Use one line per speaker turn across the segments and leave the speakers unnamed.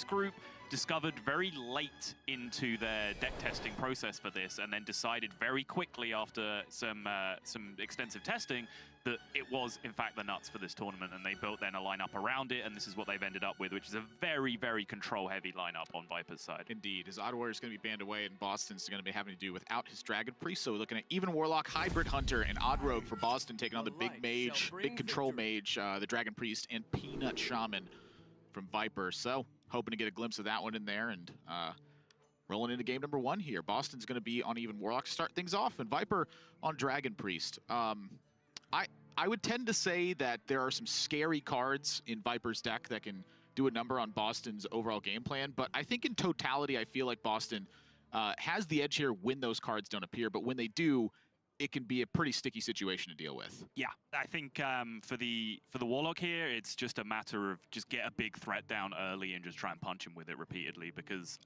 group discovered very late into their deck testing process for this, and then decided very quickly after some extensive testing that it was in fact the nuts for this tournament, and they built then a lineup around it, and this is what they've ended up with, which is a very, very control-heavy lineup on Viper's side.
Indeed, his Odd Warrior is going to be banned away, and Bozzton's going to be having to do without his Dragon Priest. So we're looking at even Warlock, Hybrid Hunter, and Odd Rogue for Bozzton, taking on the big mage, big control mage, the Dragon Priest, and Peanut Shaman from Viper. So hoping to get a glimpse of that one in there, and rolling into game number 1 here. Bozzton's going to be on even Warlock to start things off, and Viper on Dragon Priest. I would tend to say that there are some scary cards in Viper's deck that can do a number on Bozzton's overall game plan, but I think in totality, I feel like Bozzton has the edge here when those cards don't appear, but when they do, it can be a pretty sticky situation to deal with.
Yeah, I think for the Warlock here, it's just a matter of just get a big threat down early and just try and punch him with it repeatedly, because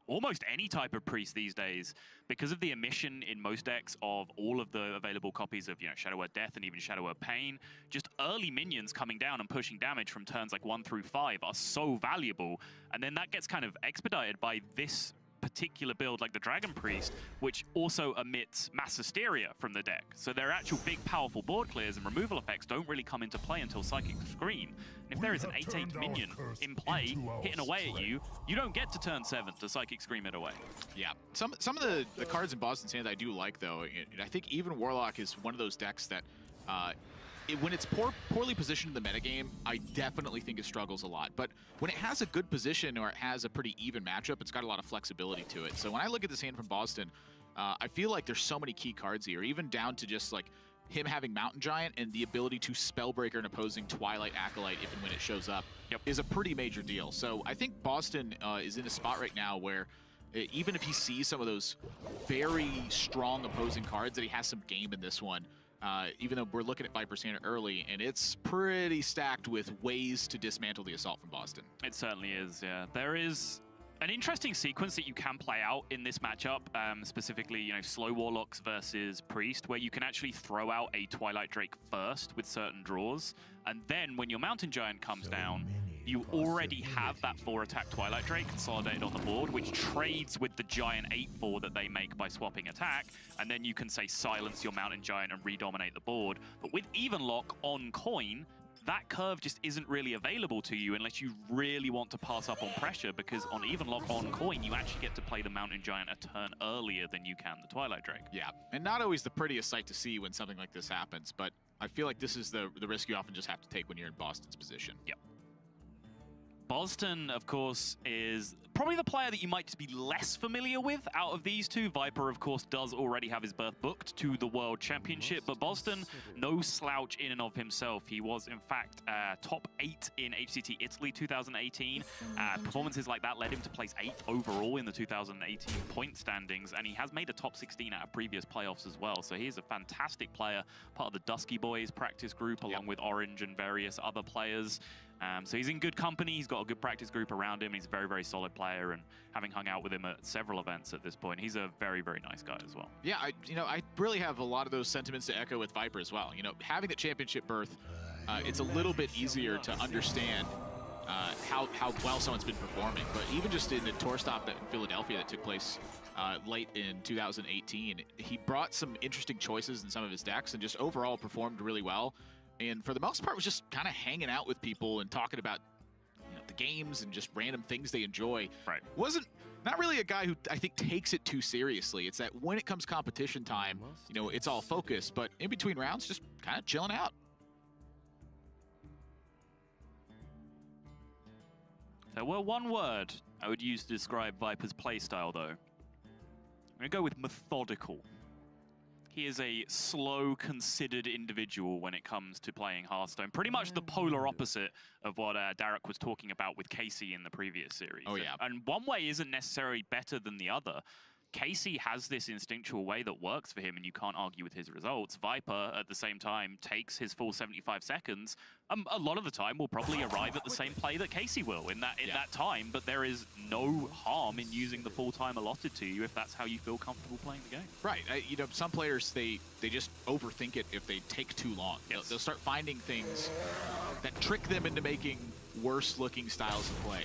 almost any type of priest these days, because of the omission in most decks of all of the available copies of Shadow Word Death and even Shadow Word Pain, just early minions coming down and pushing damage from turns like 1 through 5 are so valuable, and then that gets kind of expedited by this particular build like the Dragon Priest, which also emits Mass Hysteria from the deck. So their actual big powerful board clears and removal effects don't really come into play until Psychic Scream. And if there is an 8/8 minion in play hitting away at you, you don't get to turn 7 to Psychic Scream it away.
Yeah, some of the cards in Bozzton's hand I do like, though. And I think even Warlock is one of those decks that when it's poorly positioned in the metagame, I definitely think it struggles a lot. But when it has a good position or it has a pretty even matchup, it's got a lot of flexibility to it. So when I look at this hand from Bozzton, I feel like there's so many key cards here, even down to just like him having Mountain Giant and the ability to Spellbreaker an opposing Twilight Acolyte if and when it shows up is a pretty major deal. So I think Bozzton is in a spot right now where even if he sees some of those very strong opposing cards, that he has some game in this one. Even though we're looking at Viper's hand early, and it's pretty stacked with ways to dismantle the assault from Bozzton.
It certainly is, yeah. There is an interesting sequence that you can play out in this matchup, specifically, slow Warlocks versus Priest, where you can actually throw out a Twilight Drake first with certain draws, and then when your Mountain Giant comes down, you already have that 4-attack Twilight Drake consolidated on the board, which trades with the Giant 8/4 that they make by swapping attack, and then you can, say, silence your Mountain Giant and redominate the board. But with Even Lock on coin, that curve just isn't really available to you unless you really want to pass up on pressure, because on Even Lock on coin, you actually get to play the Mountain Giant a turn earlier than you can the Twilight Drake.
Yeah, and not always the prettiest sight to see when something like this happens, but I feel like this is the risk you often just have to take when you're in Bozzton's position.
Yep. Bozzton, of course, is probably the player that you might just be less familiar with out of these two. Viper, of course, does already have his berth booked to the World Championship, but Bozzton, no slouch in and of himself. He was, in fact, top 8 in HCT Italy 2018. Performances like that led him to place 8th overall in the 2018 point standings, and he has made a top 16 out of previous playoffs as well. So he is a fantastic player, part of the Dusky Boys practice group, along with Orange and various other players. So he's in good company. He's got a good practice group around him. He's a very, very solid player, and having hung out with him at several events at this point, he's a very, very nice guy as well.
Yeah, I really have a lot of those sentiments to echo with Viper as well. Having the championship berth, it's a little bit easier to understand how well someone's been performing. But even just in the tour stop in Philadelphia that took place late in 2018, he brought some interesting choices in some of his decks and just overall performed really well. And for the most part, was just kind of hanging out with people and talking about the games and just random things they enjoy.
Right.
Not really a guy who I think takes it too seriously. It's that when it comes competition time, it's all focused, but in between rounds, just kind of chilling out.
If there were one word I would use to describe Viper's playstyle, though, I'm going to go with methodical. He is a slow, considered individual when it comes to playing Hearthstone. Pretty much the polar opposite of what Derek was talking about with Casey in the previous series.
Oh, yeah.
And one way isn't necessarily better than the other. Casey has this instinctual way that works for him, and you can't argue with his results. Viper, at the same time, takes his full 75 seconds. A lot of the time will probably arrive at the same play that Casey will in that time, but there is no harm in using the full time allotted to you if that's how you feel comfortable playing the game.
Right. Some players, they just overthink it if they take too long.
Yes.
They'll start finding things that trick them into making worse-looking styles of play.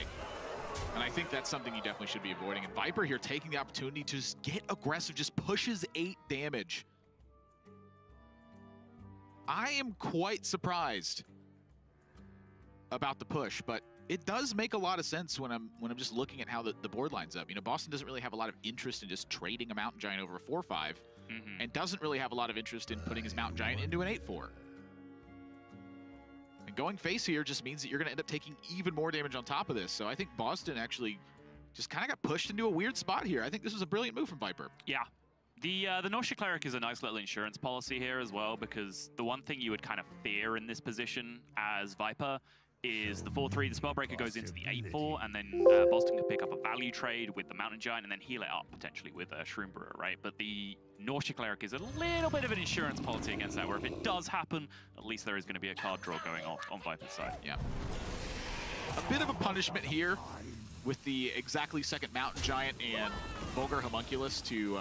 And I think that's something you definitely should be avoiding. And Viper here taking the opportunity to just get aggressive, just pushes 8 damage. I am quite surprised about the push, but it does make a lot of sense when I'm just looking at how the board lines up. You know, Bozzton doesn't really have a lot of interest in just trading a Mountain Giant over a 4-5, and doesn't really have a lot of interest in putting his Mountain Giant into an 8-4. And going face here just means that you're going to end up taking even more damage on top of this. So I think Bozzton actually just kind of got pushed into a weird spot here. I think this was a brilliant move from Viper.
Yeah. The Nausea Cleric is a nice little insurance policy here as well, because the one thing you would kind of fear in this position as Viper is the 4-3, the Spellbreaker goes into the 8-4, and then Bozzton can pick up a value trade with the Mountain Giant and then heal it up, potentially, with a Shroom Brewer, right? But the Nausea Cleric is a little bit of an insurance policy against that, where if it does happen, at least there is going to be a card draw going on Viper's side.
Yeah. A bit of a punishment here with the exactly second Mountain Giant and Vulgar Homunculus to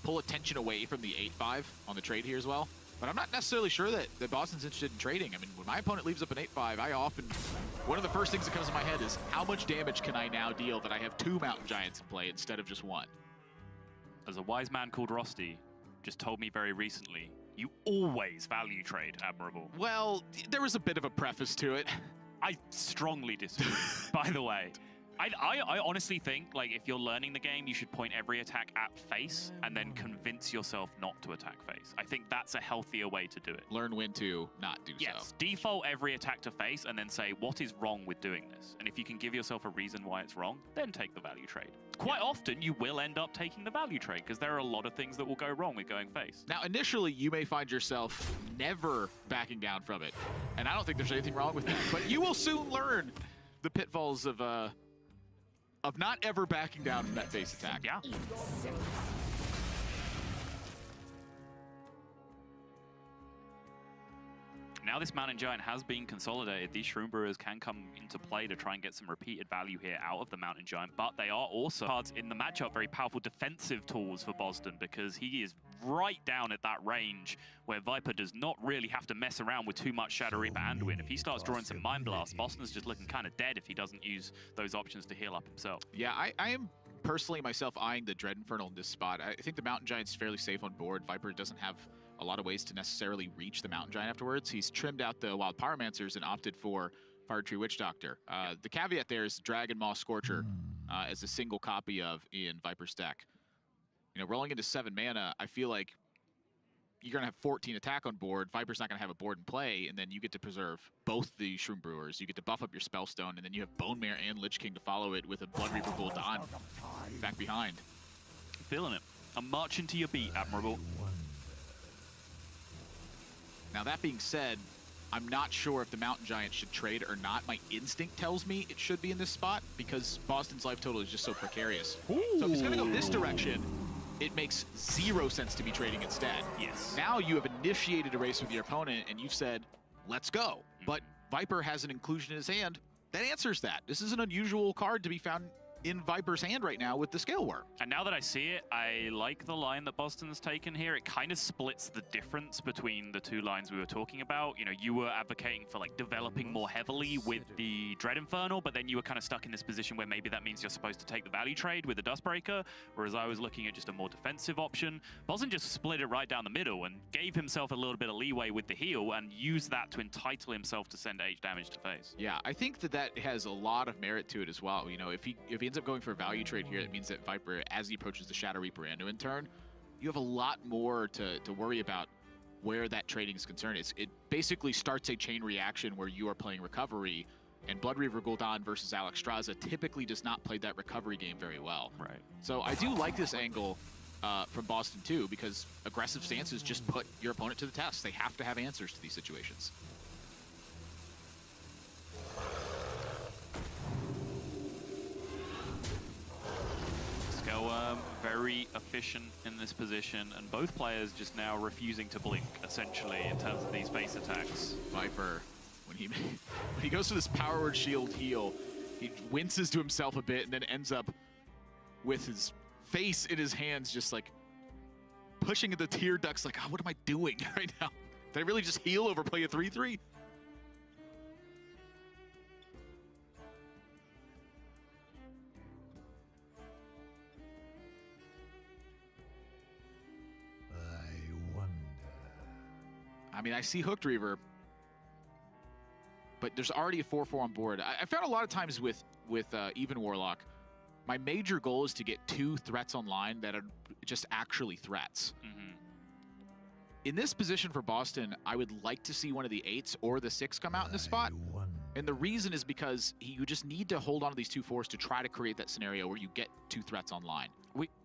pull attention away from the 8-5 on the trade here as well. But I'm not necessarily sure that Bozzton's interested in trading. I mean, when my opponent leaves up an 8-5, I often, one of the first things that comes to my head is, how much damage can I now deal that I have 2 Mountain Giants in play instead of just 1?
As a wise man called Rusty just told me very recently, you always value trade, Admirable.
Well, there was a bit of a preface to it.
I strongly disagree, by the way. I honestly think, like, if you're learning the game, you should point every attack at face and then convince yourself not to attack face. I think that's a healthier way to do it.
Learn when to not do so.
Yes, default every attack to face and then say, what is wrong with doing this? And if you can give yourself a reason why it's wrong, then take the value trade. Quite often, you will end up taking the value trade because there are a lot of things that will go wrong with going face.
Now, initially, you may find yourself never backing down from it. And I don't think there's anything wrong with that. But you will soon learn the pitfalls of not ever backing down from that face attack.
Yeah. Now this Mountain Giant has been consolidated. These Shroom Brewers can come into play to try and get some repeated value here out of the Mountain Giant, but they are also cards in the matchup, very powerful defensive tools for Bozzton, because he is right down at that range where Viper does not really have to mess around with too much Shadow Reaper Anduin. If he starts drawing some Mind Blast, Bozzton's just looking kind of dead if he doesn't use those options to heal up himself.
Yeah, I am personally myself eyeing the Dread Infernal in this spot. I think the Mountain Giant's fairly safe on board. Viper doesn't have a lot of ways to necessarily reach the Mountain Giant afterwards. He's trimmed out the Wild Pyromancers and opted for Fire Tree Witch Doctor. The caveat there is Dragon Maw Scorcher as a single copy of in Viper's deck. You know, rolling into 7 mana, I feel like you're going to have 14 attack on board. Viper's not going to have a board in play, and then you get to preserve both the Shroom Brewers. You get to buff up your Spellstone, and then you have Bone Mare and Lich King to follow it with a Blood Reaper Gul'dan back behind.
Feeling it. I'm marching to your beat, Admirable.
Now, that being said, I'm not sure if the Mountain Giant should trade or not. My instinct tells me it should be in this spot because Bozzton's life total is just so precarious. Ooh. So if he's going to go this direction, it makes 0 sense to be trading instead.
Yes.
Now you have initiated a race with your opponent and you've said, let's go. But Viper has an inclusion in his hand that answers that. This is an unusual card to be found in Viper's hand right now with the Scale Worm.
And now that I see it, I like the line that Bozzton's taken here. It kind of splits the difference between the two lines we were talking about. You know, you were advocating for like developing more heavily with the Dread Infernal, but then you were kind of stuck in this position where maybe that means you're supposed to take the value trade with the Dustbreaker, whereas I was looking at just a more defensive option. Bozzton just split it right down the middle and gave himself a little bit of leeway with the heal and used that to entitle himself to send H damage to face.
Yeah, I think that has a lot of merit to it as well. You know, if he ends up going for a value trade here, it means that Viper, as he approaches the Shadow Reaper Anduin turn, you have a lot more to worry about where that trading is concerned. It basically starts a chain reaction where you are playing recovery, and Blood Reaper Gul'dan versus Alexstrasza typically does not play that recovery game very well.
Right.
So I do like this angle from Bozzton too, because aggressive stances just put your opponent to the test. They have to have answers to these situations.
Scaleworm, very efficient in this position, and both players just now refusing to blink, essentially, in terms of these base attacks.
Viper, when he goes for this Power Word Shield heal, he winces to himself a bit and then ends up with his face in his hands, just like pushing at the tear ducts like, oh, what am I doing right now? Did I really just heal over play a 3-3? I mean, I see Hooked Reaver, but there's already a 4-4 on board. I found a lot of times with even Warlock, my major goal is to get 2 threats online that are just actually threats. In this position for Bozzton, I would like to see one of the 8s or the 6 come out in this spot. And the reason is because you just need to hold on to these 2 4s to try to create that scenario where you get 2 threats online.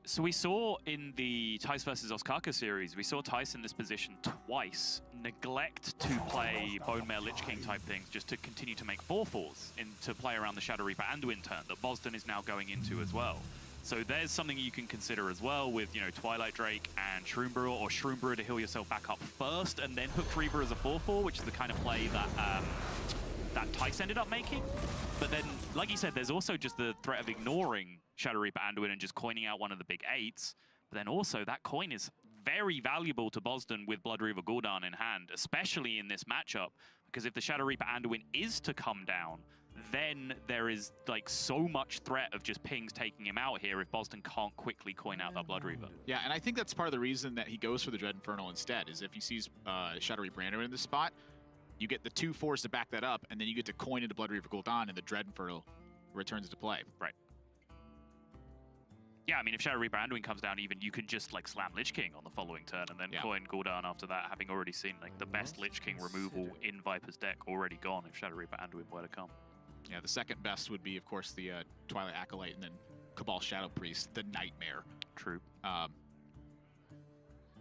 So we saw in the Tice versus Ostkaka series, we saw Tice in this position twice neglect to play Bone Mare Lich King type things just to continue to make 4/4s to play around the Shadow Reaper Anduin turn that Bozzton is now going into as well. So there's something you can consider as well with, you know, Twilight Drake and Shroom Brewer, or Shroom Brewer to heal yourself back up first and then Hooked Reaver as a 4/4, which is the kind of play that that Tice ended up making. But then, like you said, there's also just the threat of ignoring Shadow Reaper Anduin and just coining out one of the big 8s. But then also, that coin is very valuable to Bozzton with Blood Reaver Gul'dan in hand, especially in this matchup, because if the Shadow Reaper Anduin is to come down, then there is like so much threat of just pings taking him out here if Bozzton can't quickly coin out that Blood Reaver.
Yeah, and I think that's part of the reason that he goes for the Dread Infernal instead, is if he sees Shadow Reaper Anduin in this spot, you get the 2 4s to back that up, and then you get to coin into Blood Reaver Gul'dan, and the Dread Infernal returns into play.
Right. Yeah, I mean, if Shadow Reaper Anduin comes down even, you could just like slam Lich King on the following turn and then coin Gul'dan after that, having already seen like the best Lich King removal in Viper's deck already gone if Shadow Reaper Anduin were to come.
Yeah, the second best would be, of course, the Twilight Acolyte, and then Cabal Shadow Priest, the Nightmare.
True.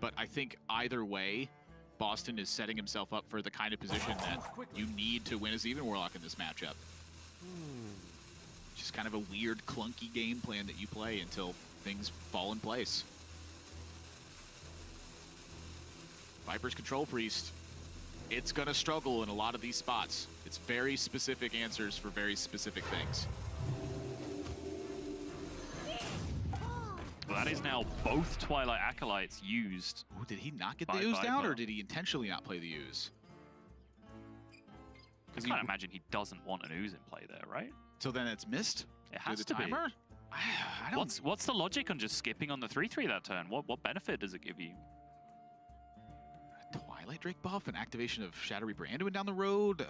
But I think either way, Bozzton is setting himself up for the kind of position that you need to win as Even Warlock in this matchup. Just kind of a weird, clunky game plan that you play until things fall in place. Viper's Control Priest, it's going to struggle in a lot of these spots. It's very specific answers for very specific things.
Well, that is now both Twilight Acolytes used.
Ooh, did he not get the ooze down, or did he intentionally not play the ooze?
I can't imagine he doesn't want an ooze in play there, right?
So then it's missed?
It has
to
be.
I don't...
What's the logic on just skipping on the 3/3 that turn? What benefit does it give you?
Twilight Drake buff, an activation of Shadow Reaper Anduin down the road.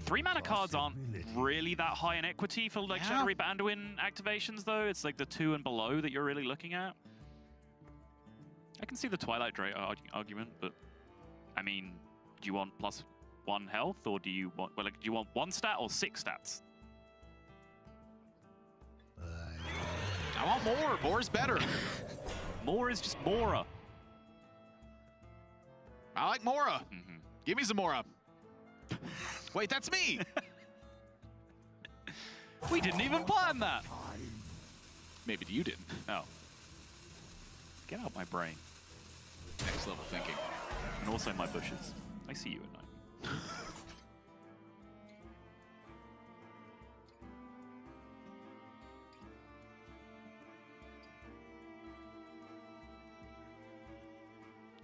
3 mana cards aren't really that high in equity for like Shadow Reaper Anduin activations, though. It's like the 2 and below that you're really looking at. I can see the Twilight Drake argument, but I mean, do you want +1 health, or do you want, well, like, do you want 1 stat or 6 stats?
I want more. More's better.
More is just Mora.
I like Mora. Give me some Mora. Wait, that's me.
We didn't even plan that.
Maybe you didn't.
Oh. Get out my brain.
Next level thinking.
And also my bushes. I see you at night.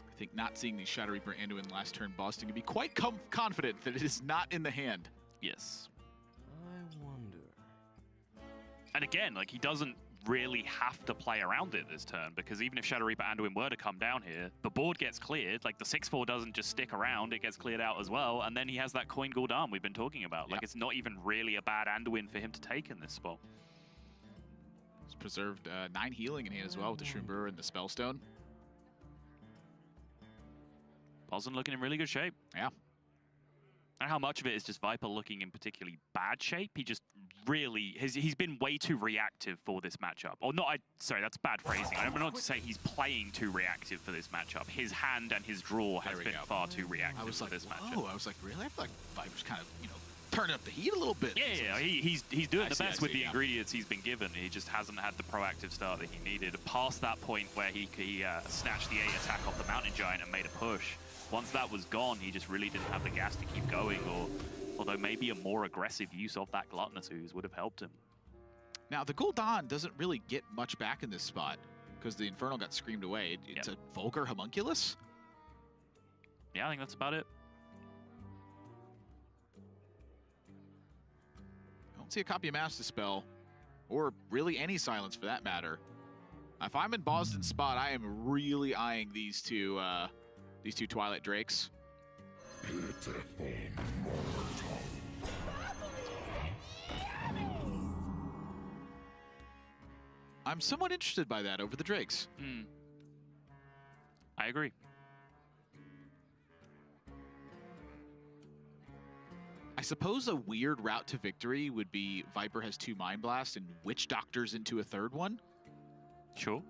I think not seeing the Shadow Reaper Anduin last turn Bozzton can be quite confident that it is not in the hand.
Yes.
I wonder.
And again, like, he doesn't really have to play around it this turn, because even if Shadow Reaper Anduin were to come down here, the board gets cleared. Like, the 6/4 doesn't just stick around, it gets cleared out as well, and then he has that coin Gul'dan we've been talking about. Like, it's not even really a bad Anduin for him to take in this spot.
He's preserved 9 healing in hand as well with the Shroom Brewer and the Spellstone.
Bozzton looking in really good shape.
Yeah.
And how much of it is just Viper looking in particularly bad shape? He just really, he's been way too reactive for this matchup. Or not, sorry, that's bad phrasing. I'm not to say he's playing too reactive for this matchup. His hand and his draw has been far too reactive for this matchup.
I was like, really? I feel like Viper's kind of, you know, turning up the heat a little bit.
Yeah, he's doing the best with the ingredients he's been given. He just hasn't had the proactive start that he needed. Past that point where he snatched the A attack off the Mountain Giant and made a push. Once that was gone, he just really didn't have the gas to keep going, although maybe a more aggressive use of that Gluttonous Ooze would have helped him.
Now, the Gul'dan doesn't really get much back in this spot because the Infernal got screamed away. It's a Vulgar Homunculus?
Yeah, I think that's about it.
I don't see a copy of Master Spell, or really any silence for that matter. If I'm in Bozzton's spot, I am really eyeing these two Twilight Drakes. I'm somewhat interested by that over the Drakes.
I agree.
I suppose a weird route to victory would be Viper has 2 Mind Blasts and Witch Doctors into a 3rd one.
Sure.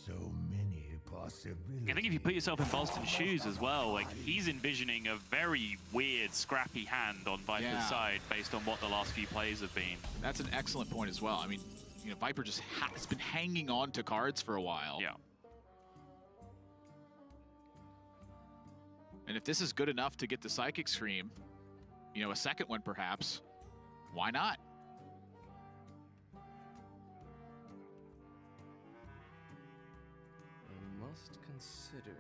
So many possibilities.
I think if you put yourself in Bozzton's shoes as well, like he's envisioning a very weird, scrappy hand on Viper's side based on what the last few plays have been.
That's an excellent point as well. I mean, you know, Viper just has been hanging on to cards for a while.
Yeah.
And if this is good enough to get the Psychic Scream, you know, a second one perhaps, why not?
I must consider.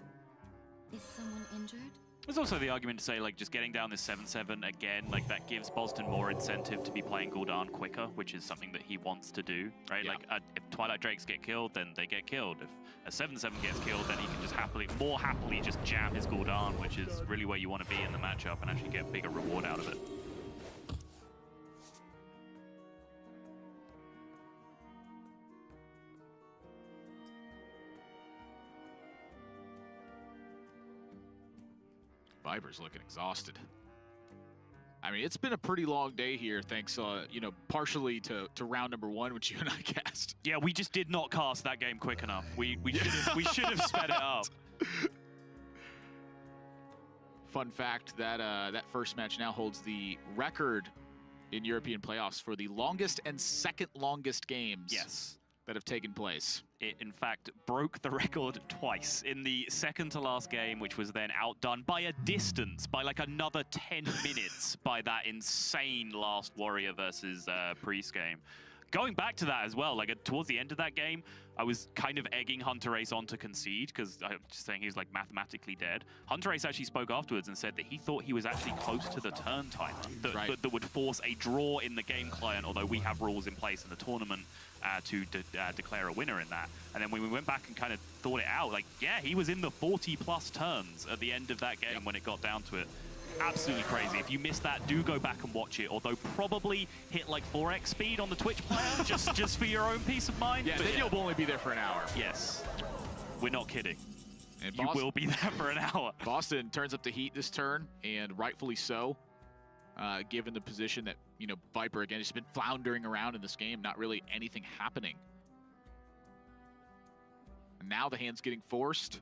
Is someone injured?
There's also the argument to say, like, just getting down this 7-7 again, like, that gives Bozzton more incentive to be playing Gul'dan quicker, which is something that he wants to do, right?
Yeah.
Like, if Twilight Drakes get killed, then they get killed. If a 7-7 gets killed, then he can just more happily just jam his Gul'dan, which is really where you want to be in the matchup and actually get bigger reward out of it.
Viper's looking exhausted. I mean, it's been a pretty long day here, thanks, you know, partially to round number 1, which you and I cast.
Yeah, we just did not cast that game quick enough. We should have sped it up.
Fun fact, that that first match now holds the record in European playoffs for the longest and second longest games that have taken place.
It, in fact, broke the record twice in the second to last game, which was then outdone by a distance, by like another 10 minutes by that insane last Warrior versus Priest game. Going back to that as well, like towards the end of that game, I was kind of egging Hunter Ace on to concede because I was just saying he was like mathematically dead. Hunter Ace actually spoke afterwards and said that he thought he was actually close to the turn timer that would force a draw in the game client, although we have rules in place in the tournament to declare a winner in that. And then when we went back and kind of thought it out, like, yeah, he was in the 40+ turns at the end of that game when it got down to it. Absolutely crazy. If you missed that, do go back and watch it, although probably hit like 4x speed on the Twitch player, just for your own peace of mind.
Yeah,
but
then you'll only be there for an hour.
Yes. We're not kidding.
And
you will be there for an hour.
Bozzton turns up the heat this turn, and rightfully so, given the position that, you know, Viper, again, has been floundering around in this game, not really anything happening. And now the hand's getting forced.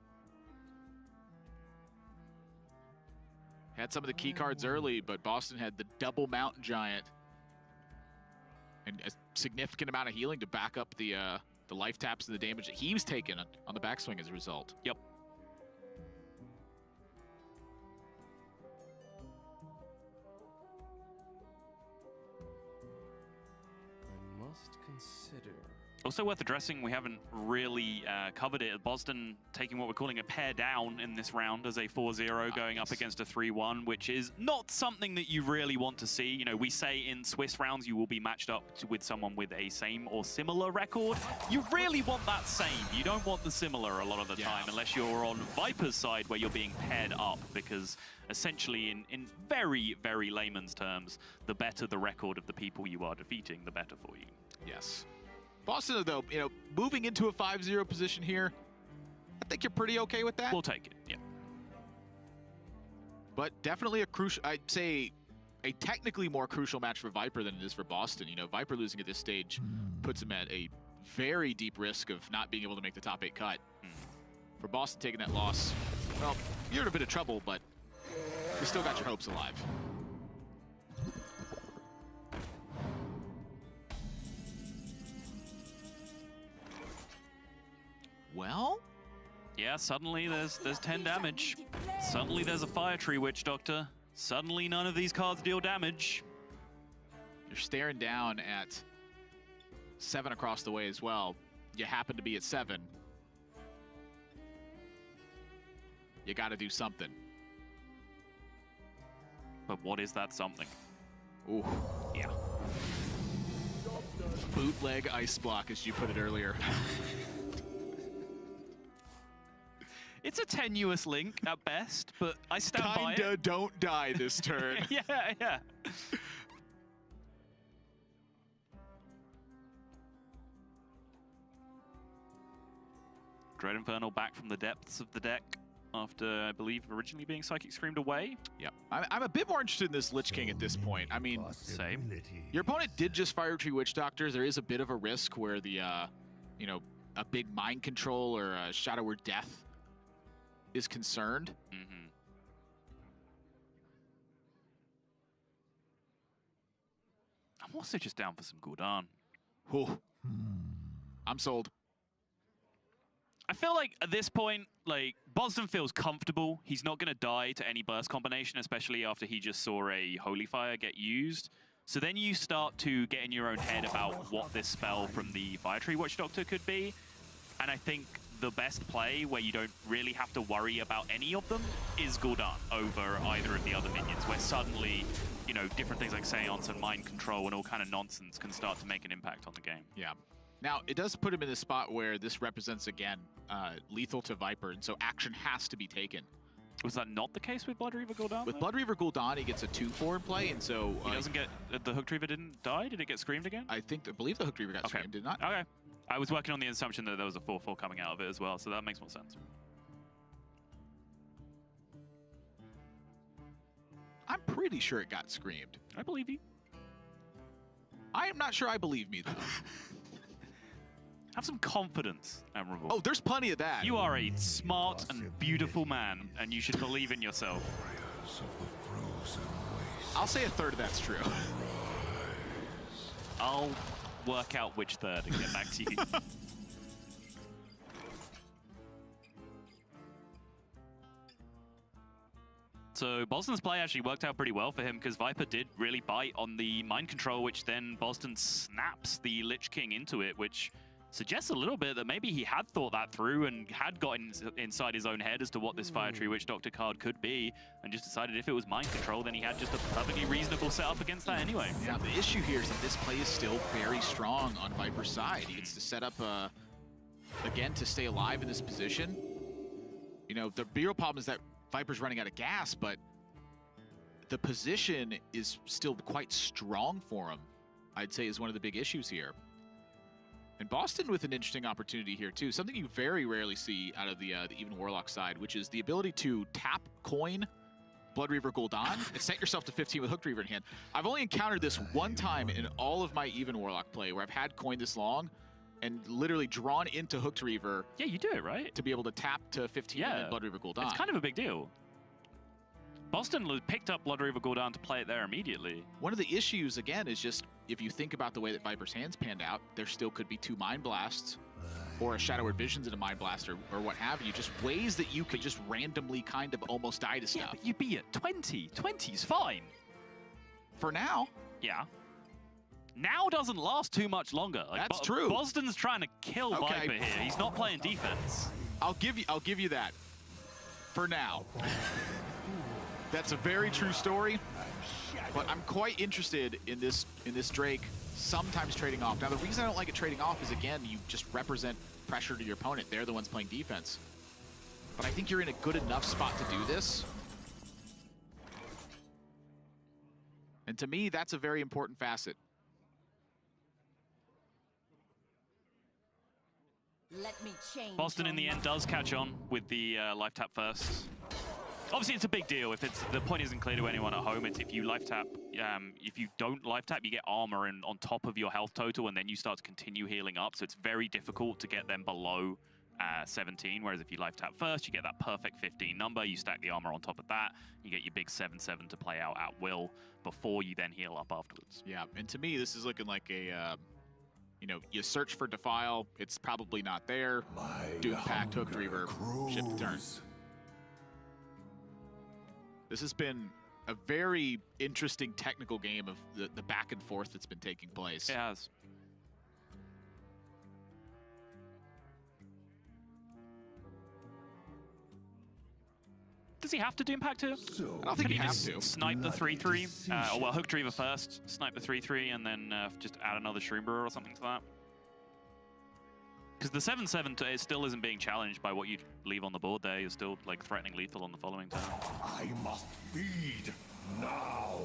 Had some of the key cards early, but Bozzton had the double Mountain Giant and a significant amount of healing to back up the life taps and the damage that he was taking on the backswing as a result.
Yep.
I must consider.
Also worth addressing, we haven't really covered it. Bozzton taking what we're calling a pair down in this round as a 4-0 going up against a 3-1, which is not something that you really want to see. You know, we say in Swiss rounds you will be matched up with someone with a same or similar record. You really want that same. You don't want the similar a lot of the time, unless you're on Viper's side where you're being paired up, because essentially in very, very layman's terms, the better the record of the people you are defeating, the better for you.
Yes. Bozzton, though, you know, moving into a 5-0 position here, I think you're pretty okay with that.
We'll take it, yeah.
But definitely a crucial, I'd say, a technically more crucial match for Viper than it is for Bozzton. You know, Viper losing at this stage puts him at a very deep risk of not being able to make the top 8 cut. For Bozzton taking that loss, well, you're in a bit of trouble, but you still got your hopes alive. Well,
yeah, suddenly there's 10 damage. Suddenly there's a Fire Tree Witch Doctor. Suddenly none of these cards deal damage.
You're staring down at 7 across the way as well. You happen to be at 7. You got to do something.
But what is that something?
Ooh.
Yeah.
Bootleg ice block, as you put it earlier.
It's a tenuous link at best, but I stand by
Kinda
it.
don't die this turn.
Yeah, yeah. Dread Infernal back from the depths of the deck after, I believe, originally being Psychic Screamed away.
Yeah, I'm a bit more interested in this Lich King at this point. I mean,
same.
Your opponent did just Fire Tree Witch Doctor. There is a bit of a risk where the, you know, a big mind control or a Shadow or Death is concerned.
Mm-hmm. I'm also just down for some Gul'dan.
Ooh. I'm sold.
I feel like at this point, like, Bozzton feels comfortable. He's not going to die to any burst combination, especially after he just saw a Holy Fire get used. So then you start to get in your own head about what this spell from the Fire Tree Witch Doctor could be. And I think the best play, where you don't really have to worry about any of them, is Gul'dan over either of the other minions, where suddenly, you know, different things like Seance and Mind Control and all kind of nonsense can start to make an impact on the game.
Yeah. Now, it does put him in a spot where this represents, again, lethal to Viper, and so action has to be taken.
Was that not the case with Blood Reaver Gul'dan?
With Blood Reaver Gul'dan, he gets a 2/4 in play, and so...
he doesn't get... the Hooked Reaver didn't die? Did it get screamed again?
I believe the Hooked Reaver got screamed, did not?
Okay. I was working on the assumption that there was a 4/4 coming out of it as well, so that makes more sense.
I'm pretty sure it got screamed.
I believe you.
I am not sure I believe me, though.
Have some confidence, Admirable.
Oh, there's plenty of that.
You are a smart and beautiful man, and you should believe in yourself.
I'll say a third of that's true.
I'll work out which third and get back to you. So Bozzton's play actually worked out pretty well for him, because Viper did really bite on the Mind Control, which then Bozzton snaps the Lich King into it, which suggests a little bit that maybe he had thought that through and had gotten inside his own head as to what this Fire Tree Witch Doctor card could be, and just decided if it was Mind Control, then he had just a perfectly reasonable setup against that anyway.
Yeah, the issue here is that this play is still very strong on Viper's side. He gets to set up, again, to stay alive in this position. You know, the real problem is that Viper's running out of gas, but the position is still quite strong for him, I'd say, is one of the big issues here. And Bozzton with an interesting opportunity here, too. Something you very rarely see out of the Even Warlock side, which is the ability to tap coin Blood Reaver Gul'dan and set yourself to 15 with Hooked Reaver in hand. I've only encountered this one time in all of my Even Warlock play where I've had coin this long and literally drawn into Hooked Reaver.
Yeah, you do it, right?
To be able to tap to 15 and then Blood Reaver Gul'dan.
It's kind of a big deal. Bozzton picked up Blood Reaver Gul'dan to play it there immediately.
One of the issues, again, is just if you think about the way that Viper's hands panned out, there still could be 2 Mind Blasts or a Shadow Word Visions and a Mind Blast or what have you. Just ways that you could just randomly kind of almost die to stuff.
Yeah, but you'd be at 20. 20's fine.
For now.
Yeah. Now doesn't last too much longer. Like,
That's true.
Bozzton's trying to kill Viper here. He's not playing defense.
I'll give you that. For now. That's a very true story. But I'm quite interested in this Drake sometimes trading off. Now, the reason I don't like it trading off is, again, you just represent pressure to your opponent. They're the ones playing defense. But I think you're in a good enough spot to do this. And to me, that's a very important facet.
Let me change.
Bozzton in the end does catch on with the life tap first. Obviously, it's a big deal. If the point isn't clear to anyone at home, it's if you life tap. If you don't life tap, you get armor on top of your health total, and then you start to continue healing up. So it's very difficult to get them below 17. Whereas if you life tap first, you get that perfect 15 number. You stack the armor on top of that. You get your big 7/7 to play out at will before you then heal up afterwards.
Yeah, and to me, this is looking like a. You know, you search for Defile, it's probably not there. Doom Pact, Hooked Reaver, ship to turn. This has been a very interesting technical game of the back and forth that's been taking place.
It has. Does he have to do Impact here?
I don't think he has to.
Snipe the 3/3. Well, Hooked Reaver first, snipe the 3/3, and then just add another Shroom Brewer or something to that. Because the 7/7 it still isn't being challenged by what you leave on the board there. You're still like threatening lethal on the following turn.
I must feed now.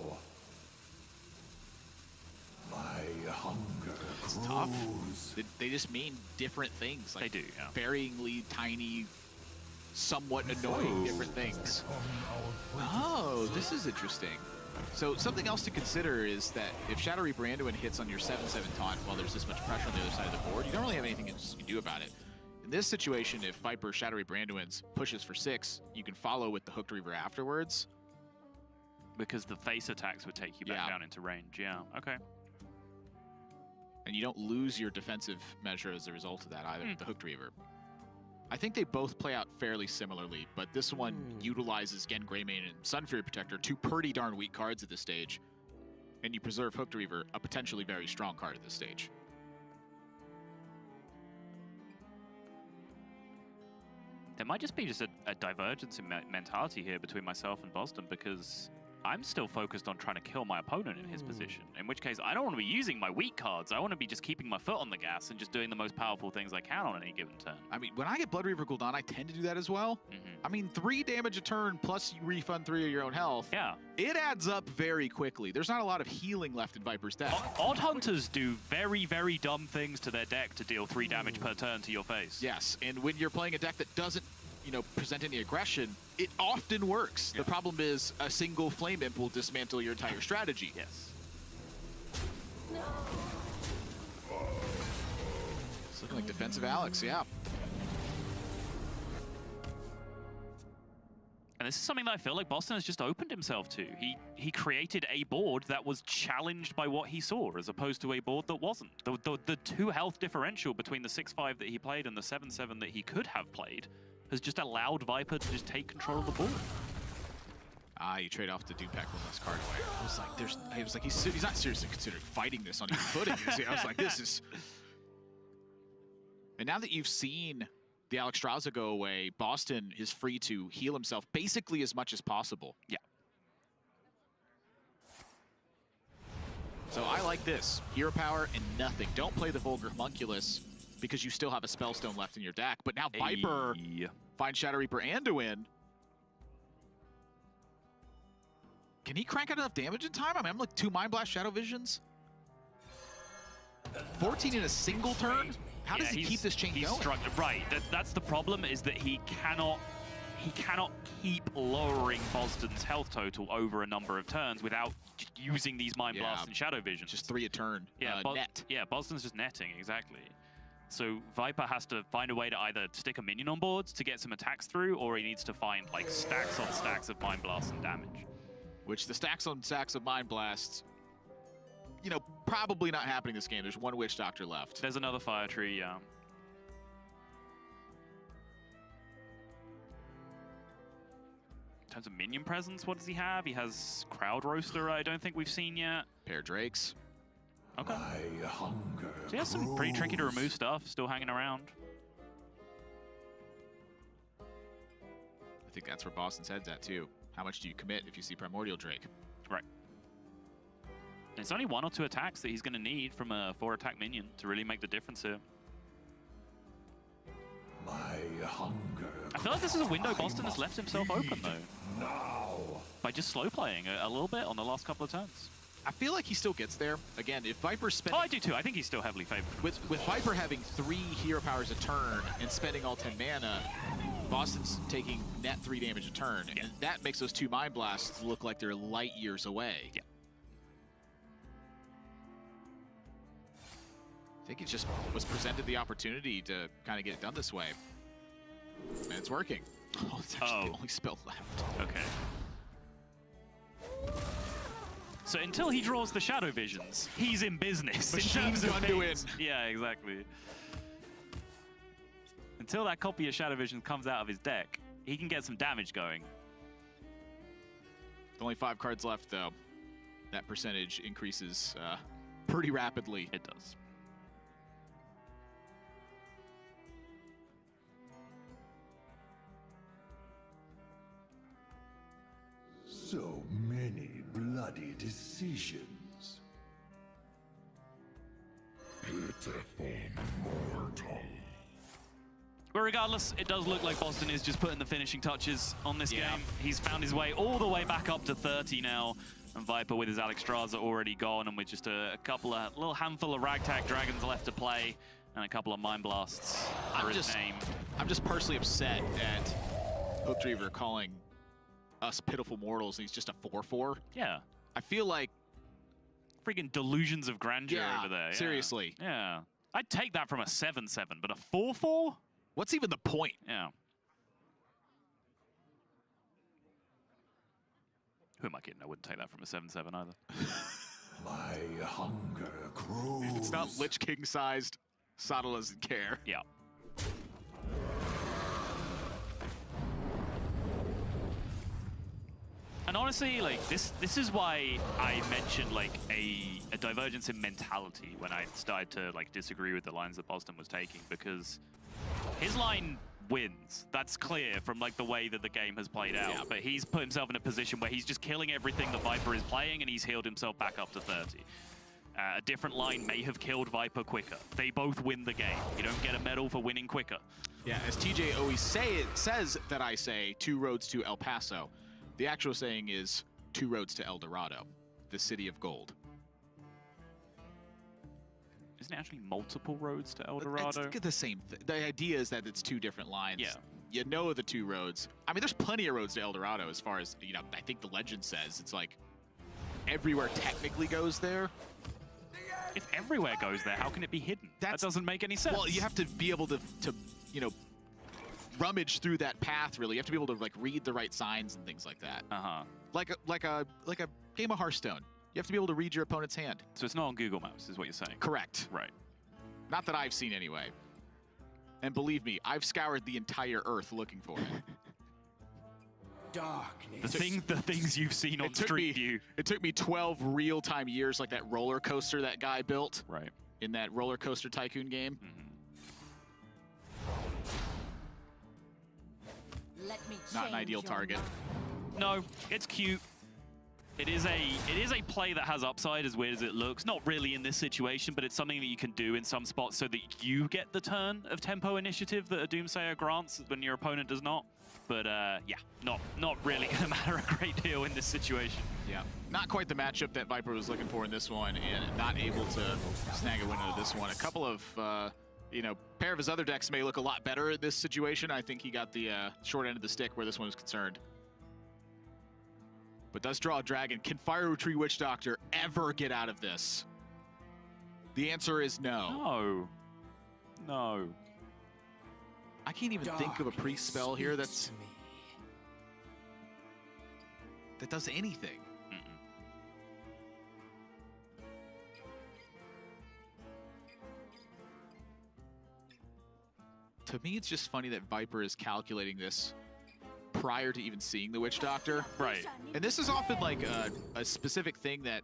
My hunger
It's tough.
grows.
They just mean different things. Like
They do, yeah.
varyingly tiny, somewhat annoying different things. Oh, this is interesting. So something else to consider is that if Shadow Reaper Anduin hits on your 7/7 taunt while there's this much pressure on the other side of the board, you don't really have anything you can do about it. In this situation, if Viper Shadow Reaper Anduin pushes for 6, you can follow with the Hooked Reaver afterwards.
Because the face attacks would take you back down into range. Yeah, okay.
And you don't lose your defensive measure as a result of that either with the Hooked Reaver. I think they both play out fairly similarly, but this one utilizes Gen Greymane and Sunfury Protector, 2 pretty darn weak cards at this stage. And you preserve Hooked Reaver, a potentially very strong card at this stage.
There might just be a divergence in mentality here between myself and Bozzton, because I'm still focused on trying to kill my opponent in his position. In which case, I don't want to be using my weak cards. I want to be just keeping my foot on the gas and just doing the most powerful things I can on any given turn.
I mean, when I get Blood Reaver Gul'dan, I tend to do that as well. I mean, 3 damage a turn plus you refund 3 of your own health.
Yeah.
It adds up very quickly. There's not a lot of healing left in Viper's deck.
Odd Hunters do very, very dumb things to their deck to deal 3 damage per turn to your face.
Yes, and when you're playing a deck that doesn't, present any aggression, it often works.
Yeah.
The problem is a single Flame Imp will dismantle your entire strategy.
Yes.
It's looking like defensive Alex, yeah.
And this is something that I feel like Bozzton has just opened himself to. He created a board that was challenged by what he saw, as opposed to a board that wasn't. The 2 health differential between the 6/5 that he played and the 7/7 that he could have played has just allowed Viper to just take control of the board.
You trade off the Doom Pack one less card away. I was like, he's not seriously considered fighting this on even footing. I was like, this is... And now that you've seen the Alexstrasza go away, Bozzton is free to heal himself basically as much as possible.
Yeah.
So I like this. Hero power and nothing. Don't play the Vulgar Homunculus because you still have a Spellstone left in your deck. But now Viper finds Shadow Reaper Anduin. Can he crank out enough damage in time? I mean, I'm like 2 Mind Blast Shadow Visions. 14 in a single turn? How does he keep this chain going?
Right, that's the problem, is that he cannot keep lowering Bozzton's health total over a number of turns without using these Mind Blasts and Shadow Visions.
Just 3 a turn.
Yeah,
net.
Yeah, Bozzton's just netting, exactly. So Viper has to find a way to either stick a minion on boards to get some attacks through, or he needs to find like stacks on stacks of Mind Blasts and damage.
Which the stacks on stacks of Mind Blasts, probably not happening this game. There's 1 Witch Doctor left.
There's another Fire Tree, yeah. In terms of minion presence, what does he have? He has Crowd Roaster, I don't think we've seen yet.
Pair Drakes.
Okay.
My hunger
So he has some pretty tricky to remove stuff still hanging around.
I think that's where Bozzton's head's at, too. How much do you commit if you see Primordial Drake?
Right. And it's only 1 or 2 attacks that he's going to need from a 4-attack minion to really make the difference here.
My hunger.
I feel like this is a window Bozzton has left himself open, though.
Now.
By just slow playing a little bit on the last couple of turns.
I feel like he still gets there. Again, if Viper's spending...
Oh, I do too. I think he's still heavily favored.
With Viper having 3 hero powers a turn and spending all 10 mana, Bozzton's taking net 3 damage a turn.
Yeah.
And that makes those 2 Mind Blasts look like they're light years away.
Yeah.
I think he just was presented the opportunity to kind of get it done this way. And it's working. Oh, it's actually the only spell left.
Okay. So until he draws the Shadow Visions, he's in business.
Machine gun to win.
Yeah, exactly. Until that copy of Shadow Vision comes out of his deck, he can get some damage going.
Only 5 cards left, though. That percentage increases pretty rapidly.
It does.
So many bloody decisions. Pitiful mortal.
But regardless, it does look like Bozzton is just putting the finishing touches on this game. He's found his way all the way back up to 30 now. And Viper with his Alexstrasza already gone, and with just a little handful of ragtag dragons left to play, and a couple of Mind Blasts for his name.
I'm just personally upset at Hookdreaver calling us pitiful mortals, and he's just a 4-4.
Yeah.
I feel like...
Freaking delusions of grandeur over there. Yeah.
Seriously.
Yeah. I'd take that from a 7-7, but a 4-4?
What's even the point?
Yeah. Who am I kidding? I wouldn't take that from a 7-7 either.
My hunger grows.
If it's not Lich King sized, Saddle doesn't care.
Yeah. And honestly, like, this is why I mentioned, like, a divergence in mentality when I started to, like, disagree with the lines that Bozzton was taking, because his line wins. That's clear from, like, the way that the game has played out. Yeah. But he's put himself in a position where he's just killing everything that Viper is playing, and he's healed himself back up to 30. A different line may have killed Viper quicker. They both win the game. You don't get a medal for winning quicker.
Yeah, as TJ always says that I say, 2 roads to El Paso. The actual saying is 2 roads to El Dorado, the city of gold.
Isn't it actually multiple roads to El Dorado?
It's the same thing. The idea is that it's 2 different lines.
Yeah.
You know the 2 roads. I mean, there's plenty of roads to El Dorado as far as, you know, I think the legend says. It's like everywhere technically goes there.
If everywhere goes there, how can it be hidden? That doesn't make any sense.
Well, you have to be able to you know, rummage through that path. Really, you have to be able to like read the right signs and things like that. Like a game of Hearthstone. You have to be able to read your opponent's hand.
So it's not on Google Maps, is what you're saying?
Correct.
Right.
Not that I've seen anyway. And believe me, I've scoured the entire Earth looking for it.
Darkness.
The things you've seen on Street View.
It took me 12 real-time years, like that roller coaster that guy built.
Right.
In that roller coaster tycoon game.
Let me
Not an ideal target.
No, it's cute. It is a play that has upside, as weird as it looks. Not really in this situation, but it's something that you can do in some spots so that you get the turn of tempo initiative that a Doomsayer grants when your opponent does not. But yeah, not really going to matter a great deal in this situation.
Yeah, not quite the matchup that Viper was looking for in this one, and not able to snag a win out of this one. A couple of, you know, pair of his other decks may look a lot better in this situation. I think he got the short end of the stick where this one is concerned. But does draw a dragon. Can Fire Tree Witch Doctor ever get out of this? The answer is no.
No. No.
I can't even think of a priest spell here that does anything. To me, it's just funny that Viper is calculating this prior to even seeing the Witch Doctor.
Right.
And this is often like a specific thing that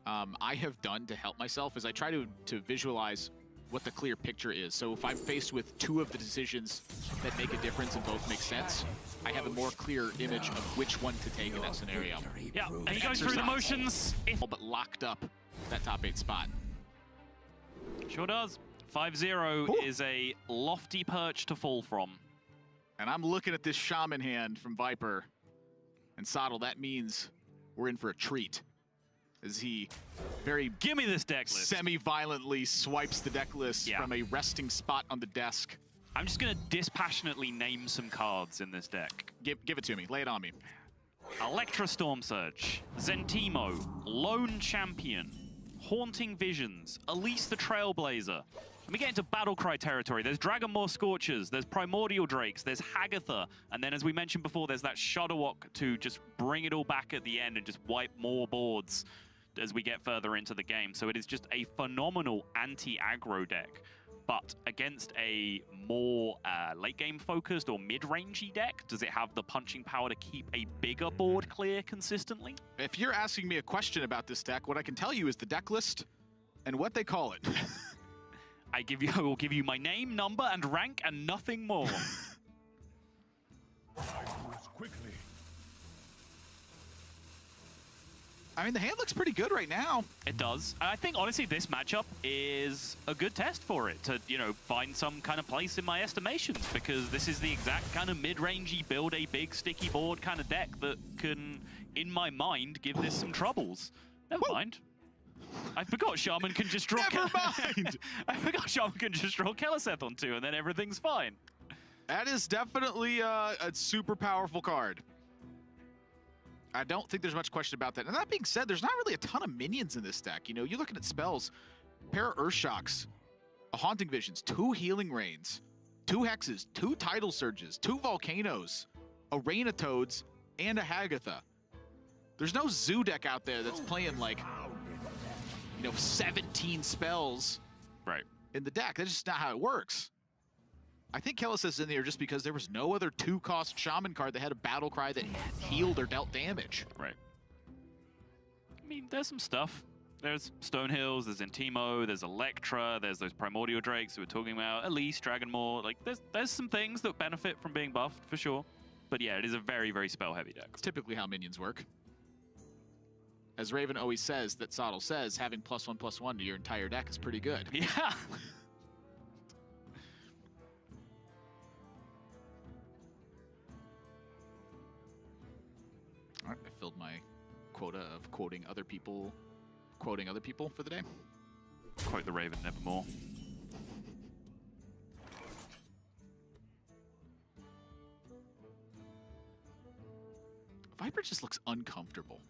I have done to help myself, is I try to visualize what the clear picture is. So if I'm faced with 2 of the decisions that make a difference and both make sense, I have a more clear image of which one to take in that scenario.
Yeah, and he goes through the motions.
But locked up that top 8 spot.
Sure does. 5-0 is a lofty perch to fall from.
And I'm looking at this Shaman hand from Viper. And Saddle, that means we're in for a treat. As he very
give me this deck list.
Semi-violently swipes the deck list from a resting spot on the desk.
I'm just going to dispassionately name some cards in this deck.
Give it to me. Lay it on me.
Electra Storm Surge, Zentimo, Lone Champion, Haunting Visions, Elise the Trailblazer. When we get into Battlecry territory, there's Dragonmaw Scorchers, there's Primordial Drakes, there's Hagatha, and then as we mentioned before, there's that Shudderwock to just bring it all back at the end and just wipe more boards as we get further into the game. So it is just a phenomenal anti-aggro deck, but against a more late-game focused or mid-rangey deck, does it have the punching power to keep a bigger board clear consistently?
If you're asking me a question about this deck, what I can tell you is the deck list and what they call it.
I will give you my name, number, and rank, and nothing more.
Quickly.
I mean, the hand looks pretty good right now.
It does. I think, honestly, this matchup is a good test for it to, you know, find some kind of place in my estimations, because this is the exact kind of mid-rangey, build a big sticky board kind of deck that can, in my mind, give this some troubles. Never mind. I forgot Shaman can just draw...
Never mind!
I forgot Shaman can just draw Keleseth on 2, and then everything's fine.
That is definitely a super powerful card. I don't think there's much question about that. And that being said, there's not really a ton of minions in this deck. You know, you're looking at spells, pair of Earthshocks, a Haunting Visions, 2 Healing Rains, 2 Hexes, 2 Tidal Surges, 2 Volcanoes, a Rain of Toads, and a Hagatha. There's no Zoo deck out there that's playing like, you know, 17 spells in the deck. That's just not how it works. I think Keleseth is in there just because there was no other 2-cost Shaman card that had a Battle Cry that healed or dealt damage.
Right. I mean, there's some stuff. There's Stonehills, there's Intimo, there's Electra, there's those Primordial Drakes that we're talking about, Elise, Dragonmaw. Like, there's some things that benefit from being buffed, for sure. But yeah, it is a very, very spell-heavy deck.
It's typically how minions work. As Raven always says, that Sottle says, having +1/+1 to your entire deck is pretty good.
Yeah.
All right, I filled my quota of quoting other people for the day.
Quote the Raven nevermore.
Viper just looks uncomfortable.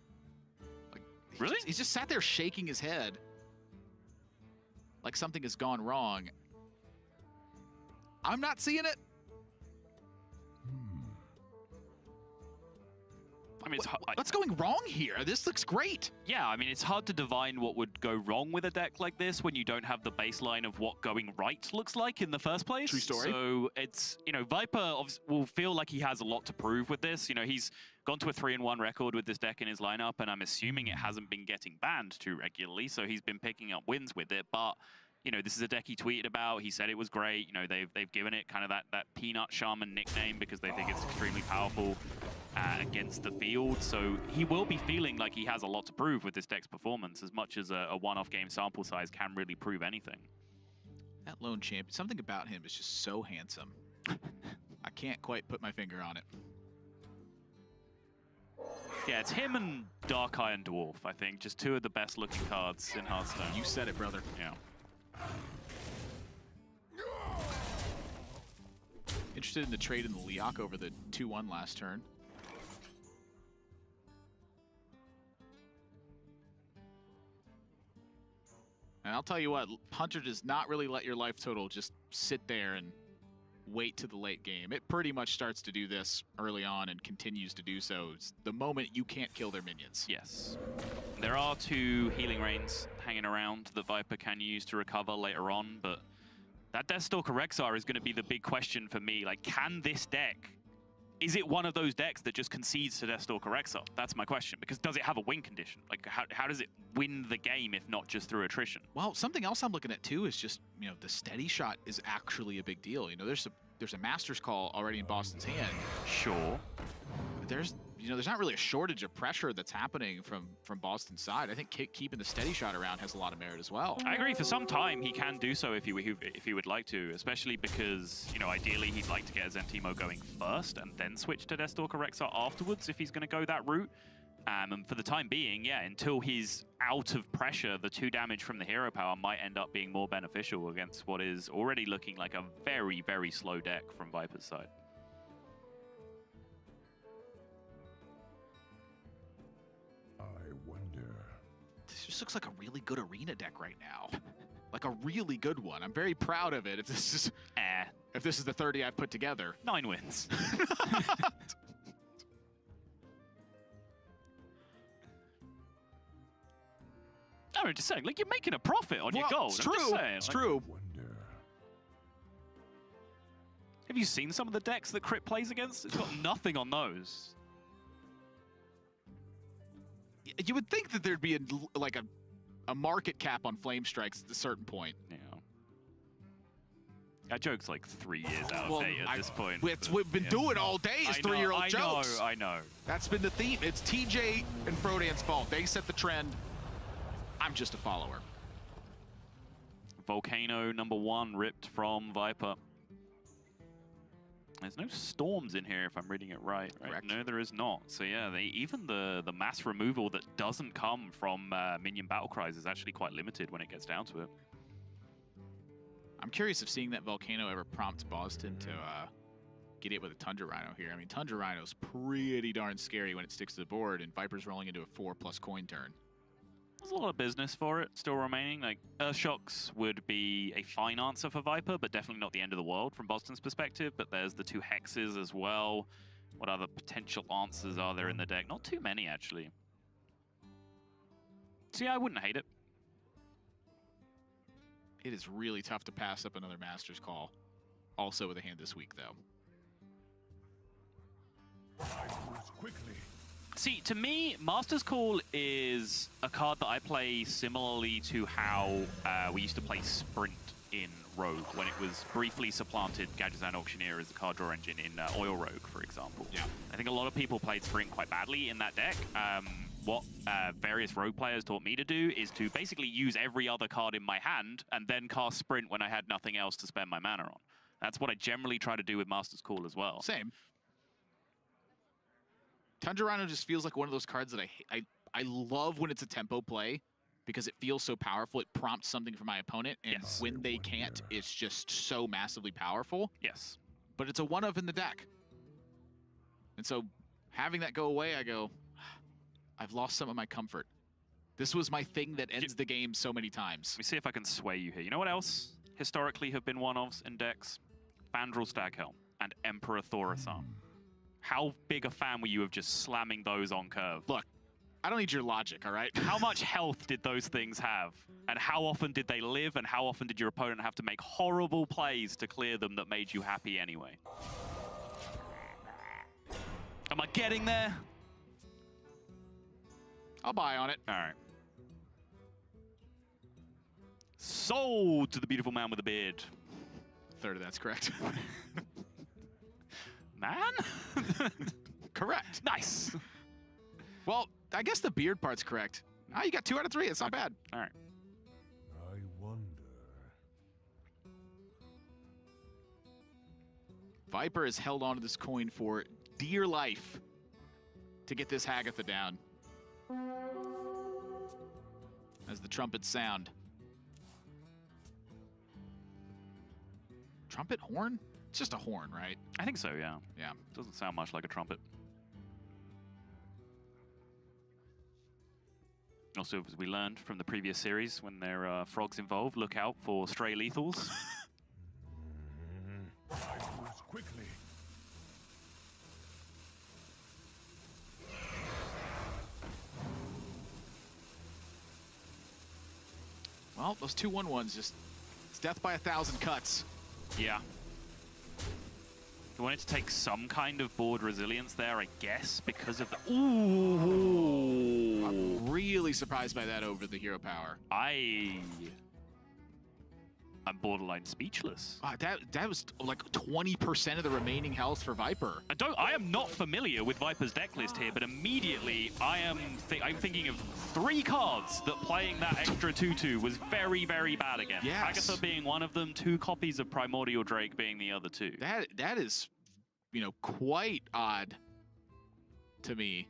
Like,
Really?
He's just sat there shaking his head like something has gone wrong. I'm not seeing it.
I mean,
What's going wrong here? This looks great.
yeah, I mean, it's hard to divine what would go wrong with a deck like this when you don't have the baseline of what going right looks like in the first place.
True story.
So it's, you know, Viper will feel like he has a lot to prove with this. You know, he's gone to a 3-1 record with this deck in his lineup, and I'm assuming it hasn't been getting banned too regularly, so he's been picking up wins with it. But, you know, this is a deck he tweeted about. He said it was great. You know, they've given it kind of that Peanut Shaman nickname because they think it's extremely powerful against the field. So he will be feeling like he has a lot to prove with this deck's performance, as much as a one-off game sample size can really prove anything.
That lone champion, something about him is just so handsome. I can't quite put my finger on it.
Yeah, it's him and Dark Iron Dwarf, I think. Just 2 of the best looking cards in Hearthstone.
You said it, brother.
Yeah.
Interested in the trade in the Leok over the 2-1 last turn. And I'll tell you what, Hunter does not really let your life total just sit there and wait to the late game. It pretty much starts to do this early on and continues to do so. It's the moment you can't kill their minions.
Yes. There are 2 Healing Rains hanging around that Viper can use to recover later on, but that Deathstalker Rexar is going to be the big question for me. Like, can this deck, is it one of those decks that just concedes to Deathstalker Rexar? That's my question, because does it have a win condition? Like, how does it win the game if not just through attrition?
Well, something else I'm looking at too is just, you know, the steady shot is actually a big deal. You know, there's a Master's Call already in Bozzton's hand.
Sure.
There's not really a shortage of pressure that's happening from Bozzton's side. I think keeping the steady shot around has a lot of merit as well.
I agree. For some time, he can do so if he would like to, especially because, you know, ideally he'd like to get a Zentimo going first and then switch to Deathstalker Rexar afterwards if he's going to go that route. And for the time being, yeah, until he's out of pressure, the 2 damage from the hero power might end up being more beneficial against what is already looking like a very, very slow deck from Viper's side.
I wonder.
This just looks like a really good arena deck right now. Like a really good one. I'm very proud of it. If this is the 30 I've put together.
9 wins. I'm just saying, like, you're making a profit on your gold.
It's true. It's true.
Wonder.
Have you seen some of the decks that Crit plays against? It's got nothing on those.
You would think that there'd be a market cap on Flame Strikes at a certain point.
Yeah. That joke's like 3 years out of date at this point.
We've been doing all day is 3-year-old jokes.
I know.
That's been the theme. It's TJ and Frodan's fault. They set the trend. I'm just a follower.
Volcano #1 ripped from Viper. There's no storms in here if I'm reading it right.
Correct.
No, there is not. So yeah, even the mass removal that doesn't come from minion battle cries is actually quite limited when it gets down to it.
I'm curious if seeing that Volcano ever prompts Bozzton to get it with a Tundra Rhino here. I mean, Tundra Rhino's pretty darn scary when it sticks to the board, and Viper's rolling into a 4+ coin turn.
There's a lot of business for it still remaining. Like, Earthshocks would be a fine answer for Viper, but definitely not the end of the world from Bozzton's perspective. But there's the 2 Hexes as well. What other potential answers are there in the deck? Not too many, actually. So yeah, I wouldn't hate it.
It is really tough to pass up another Master's Call. Also with a hand this week, though.
Quickly.
See, to me, Master's Call is a card that I play similarly to how we used to play Sprint in Rogue, when it was briefly supplanted Gadgetzan Auctioneer as a card draw engine in Oil Rogue, for example.
Yeah.
I think a lot of people played Sprint quite badly in that deck. What various Rogue players taught me to do is to basically use every other card in my hand and then cast Sprint when I had nothing else to spend my mana on. That's what I generally try to do with Master's Call as well.
Same. Tundra Rhino just feels like one of those cards that I love when it's a tempo play because it feels so powerful. It prompts something for my opponent, and
Yes.
when they can't, it's just so massively powerful.
Yes.
But it's a one-of in the deck. And so having that go away, I go, I've lost some of my comfort. This was my thing that ends the game so many times.
Let me see if I can sway you here. You know what else historically have been one-offs in decks? Fandral Staghelm and Emperor Thorisarm. How big a fan were you of just slamming those on curve?
Look, I don't need your logic, all right?
How much health did those things have? And how often did they live? And how often did your opponent have to make horrible plays to clear them that made you happy anyway? Am I getting there?
I'll buy on it.
All right. Sold to the beautiful man with the beard.
Third of that's correct.
Man?
Correct.
Nice.
Well, I guess the beard part's correct. Ah, you got 2 out of 3. It's not bad.
All right.
I wonder.
Viper has held on to this coin for dear life to get this Hagatha down. As the trumpets sound. Trumpet horn? It's just a horn, right?
I think so, yeah.
Yeah.
Doesn't sound much like a trumpet. Also, as we learned from the previous series, when there are frogs involved, look out for stray lethals.
Quickly.
Well, those 2/1/1s just, it's death by 1,000 cuts.
Yeah. You wanted to take some kind of board resilience there, I guess, because of the... Ooh!
I'm really surprised by that over the hero power.
I'm borderline speaking.
That was like 20% of the remaining health for Viper.
I am not familiar with Viper's deck list here, but immediately I'm thinking of 3 cards that playing that extra 2/2 was very, very bad against.
Yes.
Agatha being one of them, 2 copies of Primordial Drake being the other 2.
That is, you know, quite odd to me.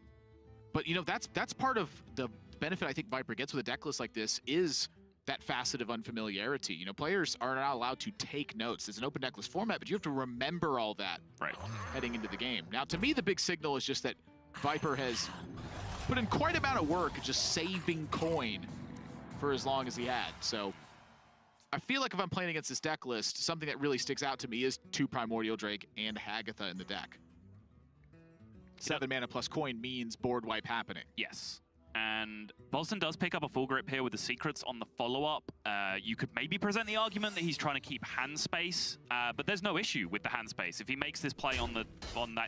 But you know, that's part of the benefit I think Viper gets with a deck list like this is that facet of unfamiliarity. You know, players are not allowed to take notes. It's an open deck list format, but you have to remember all that heading into the game. Now, to me, the big signal is just that Viper has put in quite a amount of work just saving coin for as long as he had. So I feel like if I'm playing against this deck list, something that really sticks out to me is 2 Primordial Drake and Hagatha in the deck. 7 mana plus coin means board wipe happening.
Yes. And Bozzton does pick up a full grip here with the secrets on the follow-up. You could maybe present the argument that he's trying to keep hand space, but there's no issue with the hand space. If he makes this play on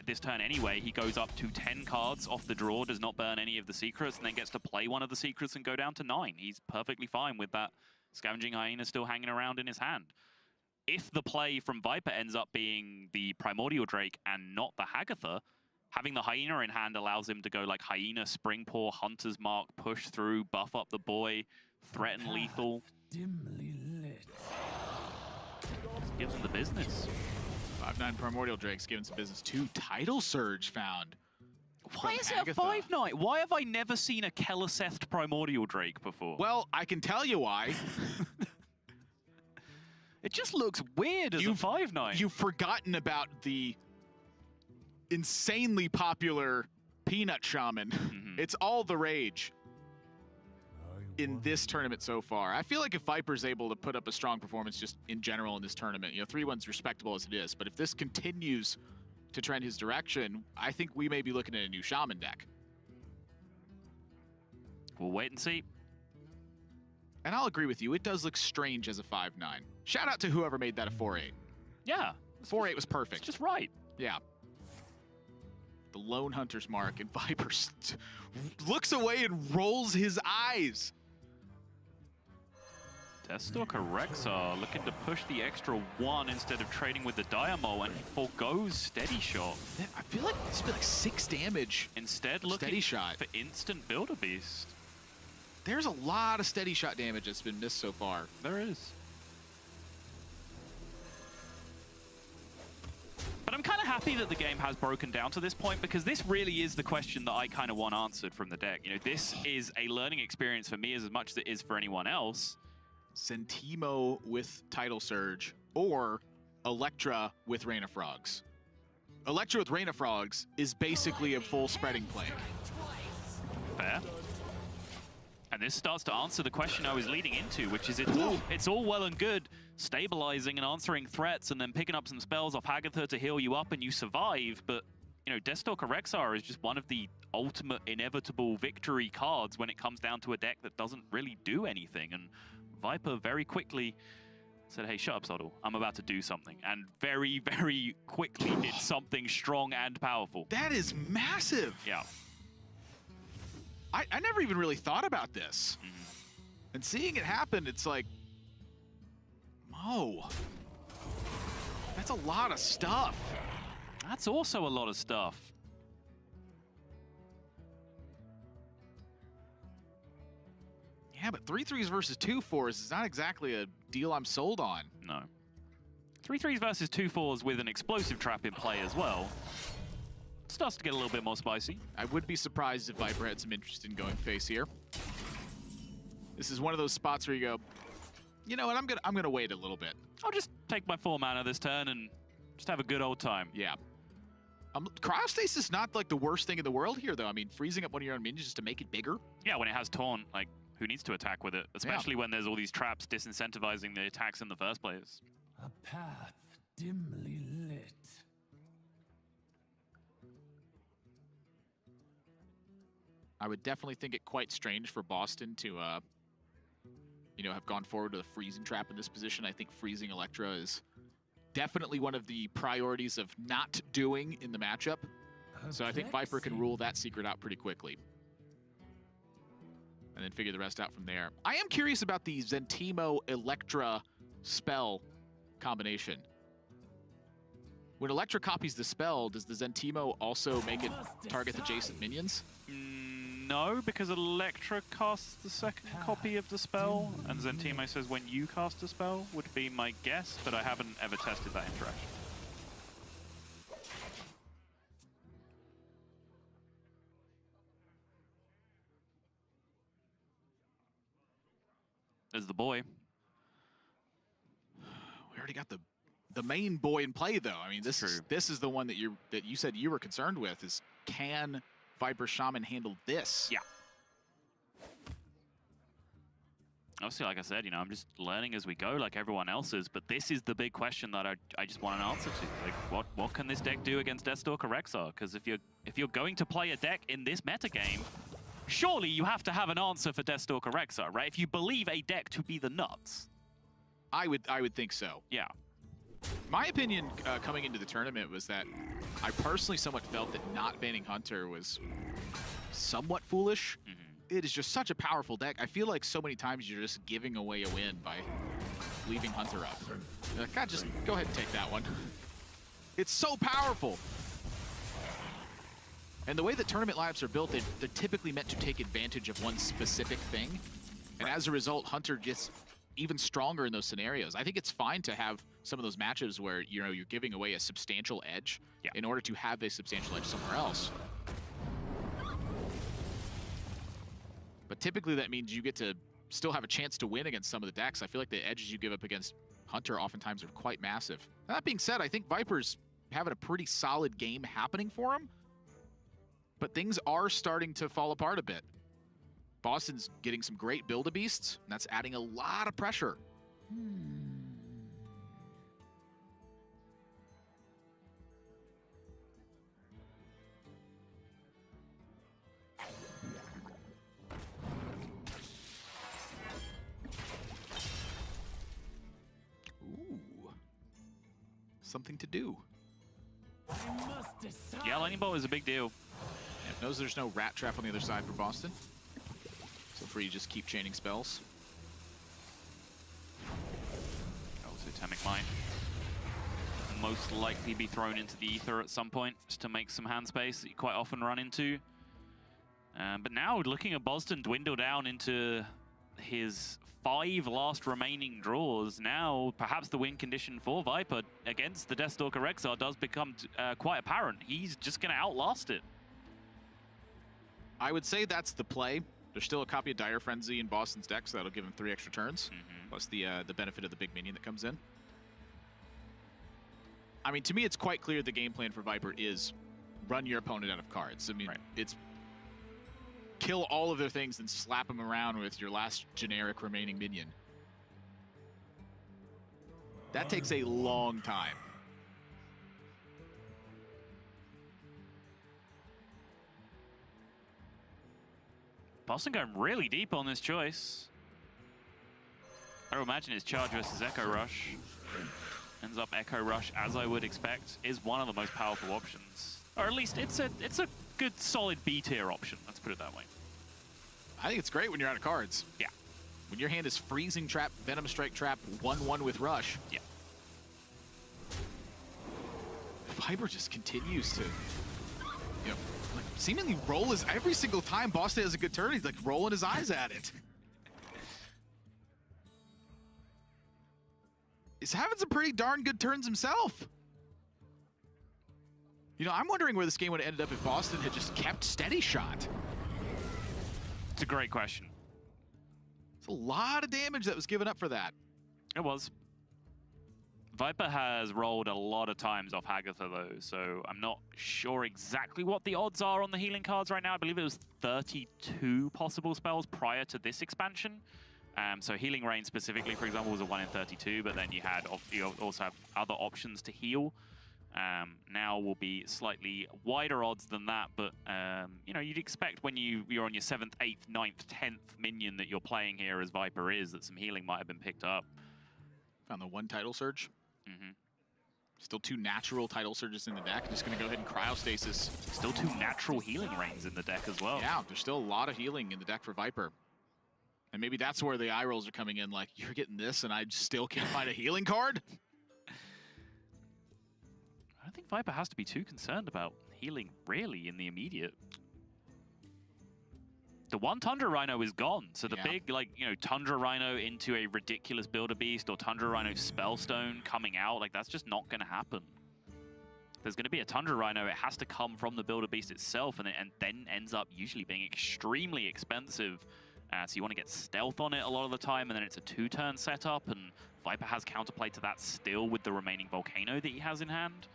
this turn anyway, he goes up to 10 cards off the draw, does not burn any of the secrets, and then gets to play one of the secrets and go down to 9. He's perfectly fine with that Scavenging Hyena still hanging around in his hand. if the play from Viper ends up being the Primordial Drake and not the Hagatha, having the Hyena in hand allows him to go like Hyena, Spring Paw, Hunter's Mark, push through, buff up the boy, threaten lethal.
Dimly lit.
Gives him the business.
5/9 Primordial Drake's giving some business too. Title Surge found.
Why is it a
Hagatha.
5/9? Why have I never seen a Keleseth Primordial Drake before?
Well, I can tell you why.
It just looks weird as a 5/9.
You've forgotten about the insanely popular Peanut Shaman. It's all the rage in this tournament so far. I feel like if Viper's able to put up a strong performance just in general in this tournament, 3-1's respectable as it is, but if this continues to trend his direction, I think we may be looking at a new Shaman deck.
We'll wait and see.
And I'll agree with you, it does look strange as a 5/9. Shout out to whoever made that a 4/8.
Yeah.
4/8 was perfect.
It's just right.
Yeah. The Lone Hunter's Mark, and Viper looks away and rolls his eyes.
Deathstalker Rexar looking to push the extra 1 instead of trading with the Diamol, and he forgoes Steady Shot.
I feel like it's been like 6 damage.
Instead looking
Steady Shot.
for instant Builder Beast.
There's a lot of Steady Shot damage that's been missed so far.
There is. But I'm kind of happy that the game has broken down to this point, because this really is the question that I kind of want answered from the deck. This is a learning experience for me as much as it is for anyone else.
Sentimo with Title Surge, or Electra with Rain of Frogs. Electra with Rain of Frogs is basically a full spreading plague.
Fair. And this starts to answer the question I was leading into, which is it's all well and good stabilizing and answering threats and then picking up some spells off Hagatha to heal you up and you survive, but Deathstalker Rexar is just one of the ultimate inevitable victory cards when it comes down to a deck that doesn't really do anything. And Viper very quickly said, hey, shut up, Soddle. I'm about to do something. And very, very quickly did something strong and powerful.
That is massive.
Yeah.
I never even really thought about this. And seeing it happen, it's like, oh, that's a lot of stuff.
That's also a lot of stuff.
Yeah, but 3/3s versus 2/4s is not exactly a deal I'm sold on.
No. 3/3s versus 2/4s with an explosive trap in play as well. Starts to get a little bit more spicy.
I would be surprised if Viper had some interest in going face here. This is one of those spots where you go, you know what, I'm gonna wait a little bit.
I'll just take my 4 mana this turn and just have a good old time.
Yeah. Cryostasis is not like the worst thing in the world here, though. I mean, freezing up one of your own minions just to make it bigger.
Yeah, when it has Taunt, like, who needs to attack with it? Especially when there's all these traps disincentivizing the attacks in the first place.
A path dimly lit.
I would definitely think it quite strange for Bozzton to, have gone forward with a freezing trap in this position. I think freezing Electra is definitely one of the priorities of not doing in the matchup. So I think Viper can rule that secret out pretty quickly. And then figure the rest out from there. I am curious about the Zentimo Electra spell combination. When Electra copies the spell, does the Zentimo also make it target adjacent minions?
No, because Electra casts the second copy of the spell, and Zentimo says when you cast a spell would be my guess, but I haven't ever tested that interaction. There's the boy.
We already got the main boy in play, though. I mean, this is the one that you said you were concerned with. Is can Viper Shaman handle this?
Yeah. Obviously, like I said, I'm just learning as we go, like everyone else is. But this is the big question that I just want an answer to. Like, what can this deck do against Deathstalker Rexar? Because if you're going to play a deck in this metagame, surely you have to have an answer for Deathstalker Rexar, right? If you believe a deck to be the nuts.
I would think so.
Yeah.
My opinion coming into the tournament was that I personally somewhat felt that not banning Hunter was somewhat foolish. It is just such a powerful deck. I feel like so many times you're just giving away a win by leaving Hunter up. You're like, God, just go ahead and take that one. It's so powerful. And the way that tournament lives are built, they're typically meant to take advantage of one specific thing. And as a result, Hunter gets even stronger in those scenarios. I think it's fine to have some of those matches where you're giving away a substantial edge in order to have a substantial edge somewhere else. But typically that means you get to still have a chance to win against some of the decks. I feel like the edges you give up against Hunter oftentimes are quite massive. That being said, I think Viper's having a pretty solid game happening for him. But things are starting to fall apart a bit. Bozzton's getting some great Build-A-Beasts, and that's adding a lot of pressure. Ooh. Something to do.
Yeah, Lightning Bolt is a big deal.
Yeah, knows there's no rat trap on the other side for Bozzton. So free to just keep chaining spells.
Also, Totemic Mine. Most likely be thrown into the ether at some point just to make some hand space that you quite often run into. But now, looking at Bozzton dwindle down into his 5 last remaining draws, now perhaps the win condition for Viper against the Deathstalker Rexar does become quite apparent. He's just going to outlast it.
I would say that's the play. There's still a copy of Dire Frenzy in Bozzton's deck, so that'll give him 3 extra turns, plus the benefit of the big minion that comes in. I mean, to me, it's quite clear the game plan for Viper is run your opponent out of cards. I mean, it's kill all of their things and slap them around with your last generic remaining minion. That takes a long time.
Bozzton going really deep on this choice. I would imagine his charge versus Echo Rush. Ends up Echo Rush, as I would expect, is one of the most powerful options. Or at least it's a good, solid B-tier option. Let's put it that way.
I think it's great when you're out of cards.
Yeah.
When your hand is Freezing Trap, Venom Strike Trap, 1/1 with Rush.
Yeah.
Viper just continues to, like seemingly roll his every single time Bozzton has a good turn. He's like rolling his eyes at it. He's having some pretty darn good turns himself. I'm wondering where this game would have ended up if Bozzton had just kept Steady Shot.
It's a great question.
It's a lot of damage that was given up for that.
It was. Viper has rolled a lot of times off Hagatha, though, so I'm not sure exactly what the odds are on the healing cards right now. I believe it was 32 possible spells prior to this expansion. So Healing Rain specifically, for example, was a 1 in 32, but then you also have other options to heal. Now will be slightly wider odds than that, but you'd expect when you're on your 7th, 8th, 9th, 10th minion that you're playing here as Viper is, that some healing might have been picked up.
Found the 1 Tidal Surge. Still 2 natural Tidal Surges in the deck. Just going to go ahead and Cryostasis.
Still 2 natural Healing Rains in the deck as well.
Yeah, there's still a lot of healing in the deck for Viper. And maybe that's where the eye rolls are coming in, like, you're getting this and I still can't find a healing card?
I don't think Viper has to be too concerned about healing, really, in the immediate. The 1 Tundra Rhino is gone, so the big, Tundra Rhino into a ridiculous Build-A-Beast or Tundra Rhino Spellstone coming out, that's just not going to happen. If there's going to be a Tundra Rhino, it has to come from the Build-A-Beast itself, and then ends up usually being extremely expensive. So you want to get stealth on it a lot of the time, and then it's a 2-turn setup, and Viper has counterplay to that still with the remaining Volcano that he has in hand.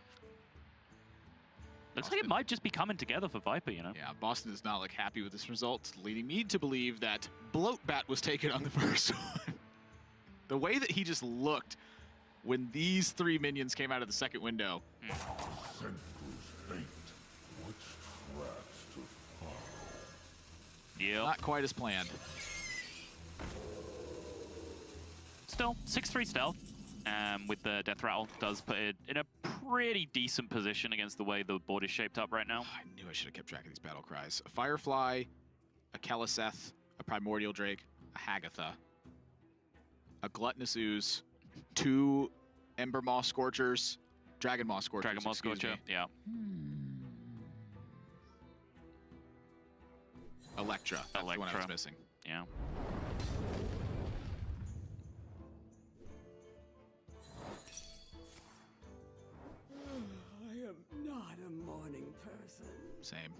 Looks like it might just be coming together for Viper, Yeah,
Bozzton is not happy with this result, leading me to believe that Bloatbat was taken on the first one. The way that he just looked when these 3 minions came out of the second window.
Yeah.
Not quite as planned.
Still, 6-3 stealth. With the Death Rattle, does put it in a pretty decent position against the way the board is shaped up right now.
I knew I should have kept track of these battle cries. A Firefly, a Keleseth, a Primordial Drake, a Hagatha, a Gluttonous Ooze, 2 Ember Maw Scorchers, Dragon Maw Scorchers.
Dragon Maw
excuse
Scorcher,
me.
yeah.
Electra. That's the one I was
Electra.
missing.
Yeah.
I am not a morning person.
Same.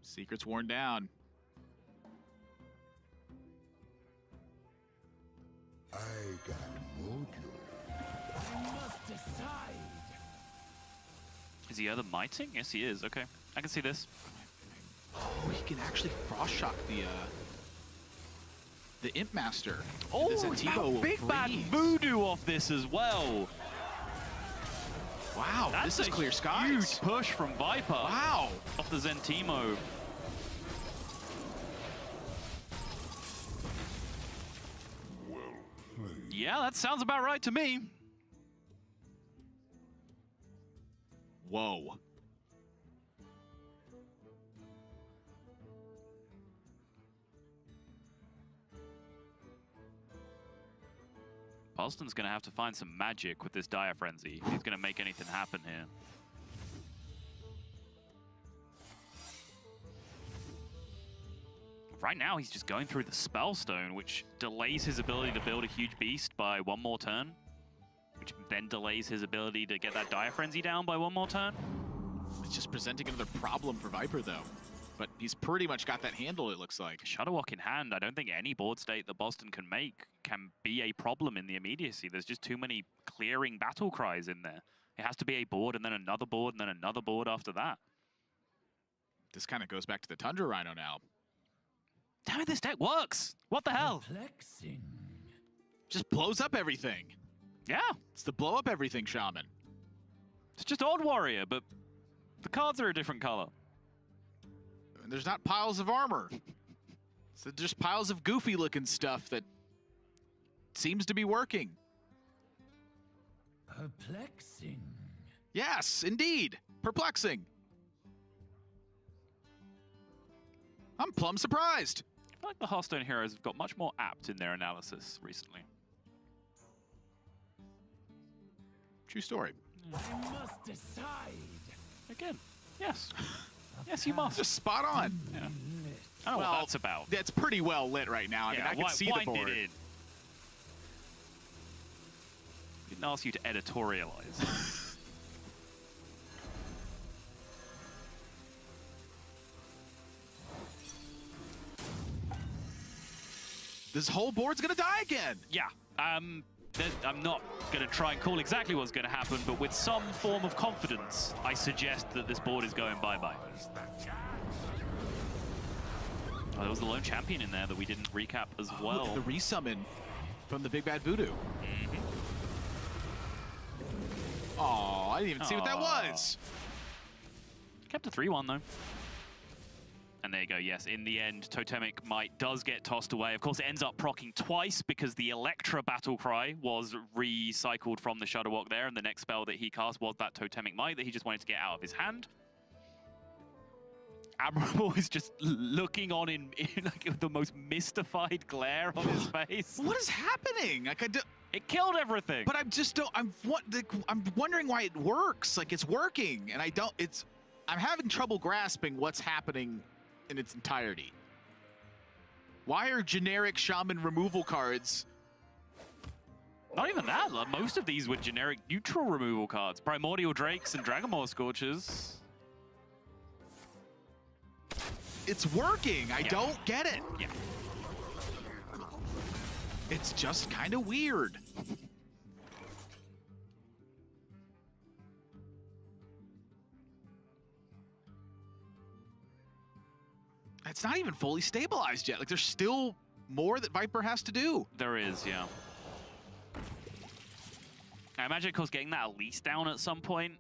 Secret's worn down.
I got mojo.
I must decide.
Is he other miting? Yes, he is. Okay. I can see this.
Oh, he can actually frost shock the Imp Master.
Oh,
the Zentinho will
big bad
freeze.
voodoo off this as well.
Wow,
That's
this is
a
clear skies.
Huge push from Viper.
Wow.
Off the Zentinho. Yeah, that sounds about right to me.
Whoa.
Bozzton's going to have to find some magic with this Dire Frenzy if he's going to make anything happen here. Right now, he's just going through the Spellstone, which delays his ability to build a huge beast by 1 more turn, which then delays his ability to get that Dire Frenzy down by 1 more turn.
It's just presenting another problem for Viper, though. But he's pretty much got that handled, it looks like.
Shadowwalk in hand, I don't think any board state that Bozzton can make can be a problem in the immediacy. There's just too many clearing battle cries in there. It has to be a board and then another board and then another board after that.
This kind of goes back to the Tundra Rhino now.
Damn it, this deck works! What the hell?
Perplexing.
Just blows up everything.
Yeah,
It's the blow up everything shaman.
it's just Odd Warrior, but the cards are a different color.
And there's not piles of armor. So just piles of goofy looking stuff that seems to be working.
Perplexing.
Yes, indeed. Perplexing. I'm plumb surprised.
I feel like the Hearthstone heroes have got much more apt in their analysis recently.
True story.
I must decide.
Again, yes. Yes, you must.
Just spot on.
Yeah.
Lit.
I don't know
Well,
what that's about.
That's pretty well lit right now. I mean, I can see the
wind
board.
it in. Didn't ask you to editorialize.
This whole board's gonna die again.
Yeah. I'm not going to try and call exactly what's going to happen, but with some form of confidence, I suggest that this board is going bye-bye. Oh, there was the lone champion in there that we didn't recap as well.
Look at the resummon from the Big Bad Voodoo. Oh, I didn't even see what that was.
Kept a 3-1 though. And there you go, yes, in the end, Totemic Might does get tossed away. Of course, it ends up proccing twice because the Electra Battle Cry was recycled from the Shadowwalk there, and the next spell that he cast was that Totemic Might that he just wanted to get out of his hand. Admirable is just looking on in like the most mystified glare on his face.
What is happening? Like
It killed everything.
but I'm just don't. I'm wondering why it works. Like it's working, and I don't. I'm having trouble grasping what's happening in its entirety. Why are generic shaman removal cards?
Not even that. Like, most of these were generic neutral removal cards. Primordial Drakes and Dragonmaw Scorchers.
It's working. I
Yeah.
don't get it.
Yeah.
It's just kind of weird. It's not even fully stabilized yet. Like there's still more that Viper has to do.
There is, yeah. I imagine, of course, getting that at least down at some point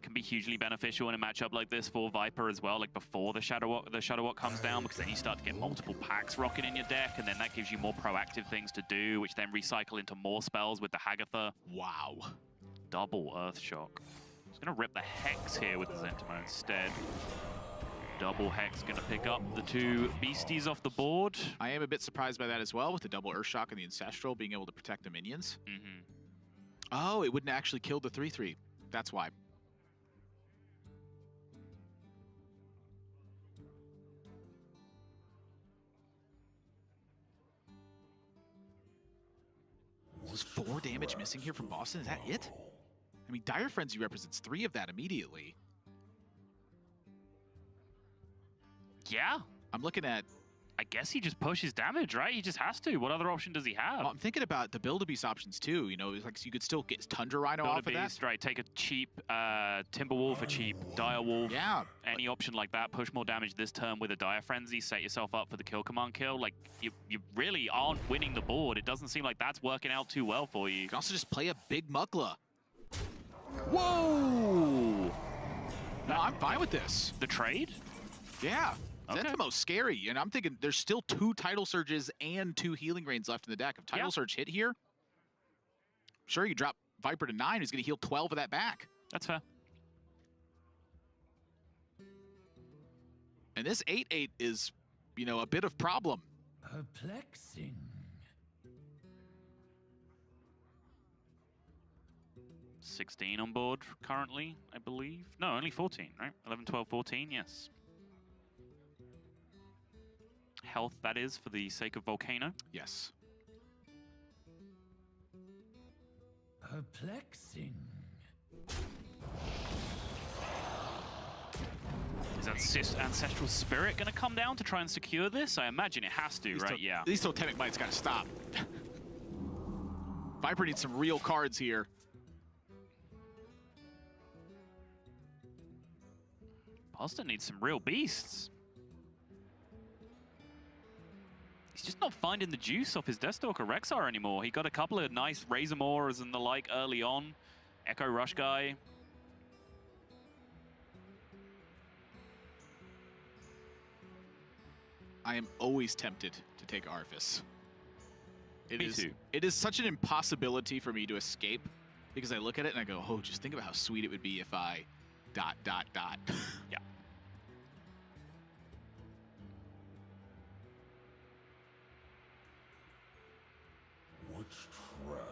can be hugely beneficial in a matchup like this for Viper as well, like before the Shadowwalk comes down, because then you start to get multiple packs rocking in your deck, and then that gives you more proactive things to do, which then recycle into more spells with the Hagatha.
Wow.
Double Earthshock. He's going to rip the Hex here with the Zentimo instead. Double Hex going to pick up the two beasties off the board.
I am a bit surprised by that as well, with the double Earthshock and the Ancestral being able to protect the minions.
Mm-hmm.
Oh, it wouldn't actually kill the 3/3. That's why. Is 4 damage missing here from Bozzton? Is that it? I mean, Dire Frenzy represents 3 of that immediately.
Yeah.
I'm looking at...
I guess he just pushes damage, right? He just has to. What other option does he have?
Well, I'm thinking about the Build-A-Beast options too. You know, it's like so you could still get Tundra Rhino
Build
off
a
of that.
beast, right? Take a cheap Timberwolf, a cheap Dire Wolf.
Yeah.
Any option like that. Push more damage this turn with a Dire Frenzy. Set yourself up for the kill command kill. Like, you really aren't winning the board. It doesn't seem like that's working out too well for you.
You can also just play a big Mugla.
Whoa!
No, I'm fine with this.
The trade?
Yeah.
Okay.
Zentimo's scary, and I'm thinking there's still 2 Tidal Surges and 2 Healing Rains left in the deck. If Tidal Surge hit here, sure, you drop Viper to 9, he's going to heal 12 of that back.
That's fair.
And this 8/8 is, you know, a bit of problem.
Perplexing.
16 on board currently, I believe. No, only 14, right? 11, 12, 14, yes. Health, that is, for the sake of Volcano.
Yes.
Perplexing.
Is that Ancestral Spirit going to come down to try and secure this? I imagine it has to, right? Yeah.
These Totemic Might's got to stop. Viper needs some real cards here.
Bozzton needs some real beasts. He's just not finding the juice off his Deathstalker Rexar anymore. He got a couple of nice Razormaws and the like early on. Echo Rush guy.
I am always tempted to take Arthas.
Me too.
It is such an impossibility for me to escape because I look at it and I go, oh, just think about how sweet it would be if I ...
Yeah.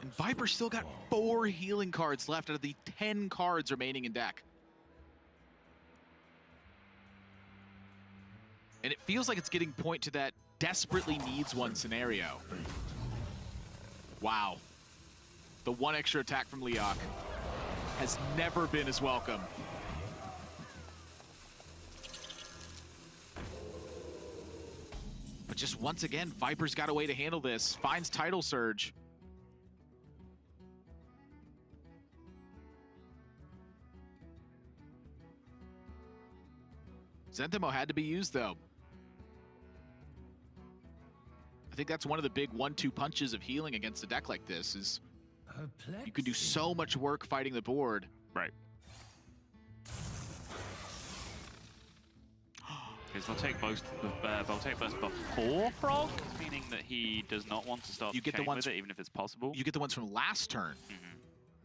And Viper's still got 4 healing cards left out of the 10 cards remaining in deck. And it feels like it's getting point to that desperately needs one scenario. Wow. The 1 extra attack from Leok has never been as welcome. But just once again, Viper's got a way to handle this. Finds Tidal Surge. Zentimo had to be used, though. I think that's one of the big 1-2 punches of healing against a deck like this is you can do so much work fighting the board.
Right. Because they'll take burst before Frog, meaning that he does not want to start
You get the
chain
ones-
with it, even if it's possible.
You get the ones from last turn,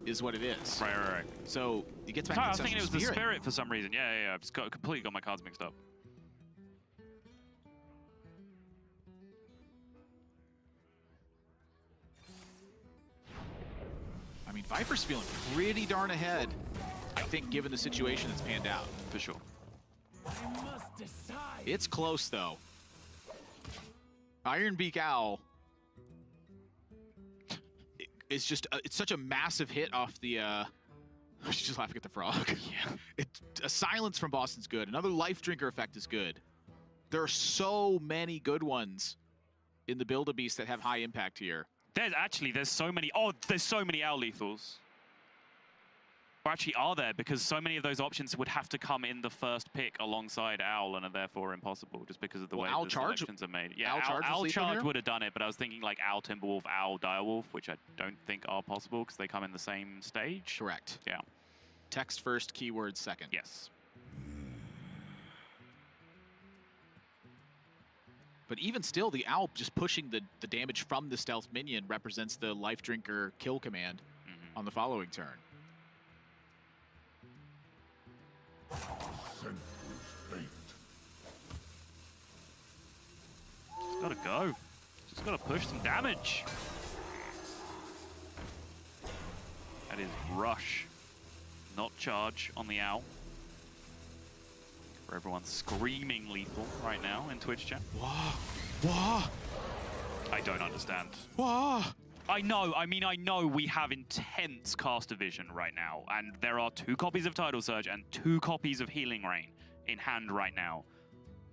is what it is.
Right.
So he gets back
Sorry,
to
I was thinking it was the
Spirit.
Spirit for some reason. Yeah. I've just completely got my cards mixed up.
I mean, Viper's feeling pretty darn ahead, I think, given the situation that's panned out.
For sure.
I must decide.
It's close, though. Ironbeak Owl is just, it's such a massive hit off the, she's just laughing at the frog. Yeah. A silence from Bozzton's good. Another Life Drinker effect is good. There are so many good ones in the Build-A-Beast that have high impact here.
There's so many. Oh, there's so many Owl lethals. Or actually, are there? Because so many of those options would have to come in the first pick alongside Owl and are therefore impossible just because of the way
Owl
the
Charge-
selections are made. Yeah,
Owl Charge
Owl
was lethal
Charge
here?
would have done it, but I was thinking like Owl Timberwolf, Owl Direwolf, which I don't think are possible because they come in the same stage.
Correct.
Yeah.
Text first, keyword second.
Yes.
But even still, the Owl just pushing the damage from the stealth minion represents the Life Drinker kill command on the following turn.
Just gotta go. Just gotta push some damage. That is rush, not charge on the owl. For everyone screaming lethal right now in Twitch chat.
Whoa. Whoa.
I don't understand.
Whoa.
I know we have intense caster vision right now, and there are 2 copies of Tidal Surge and 2 copies of Healing Rain in hand right now.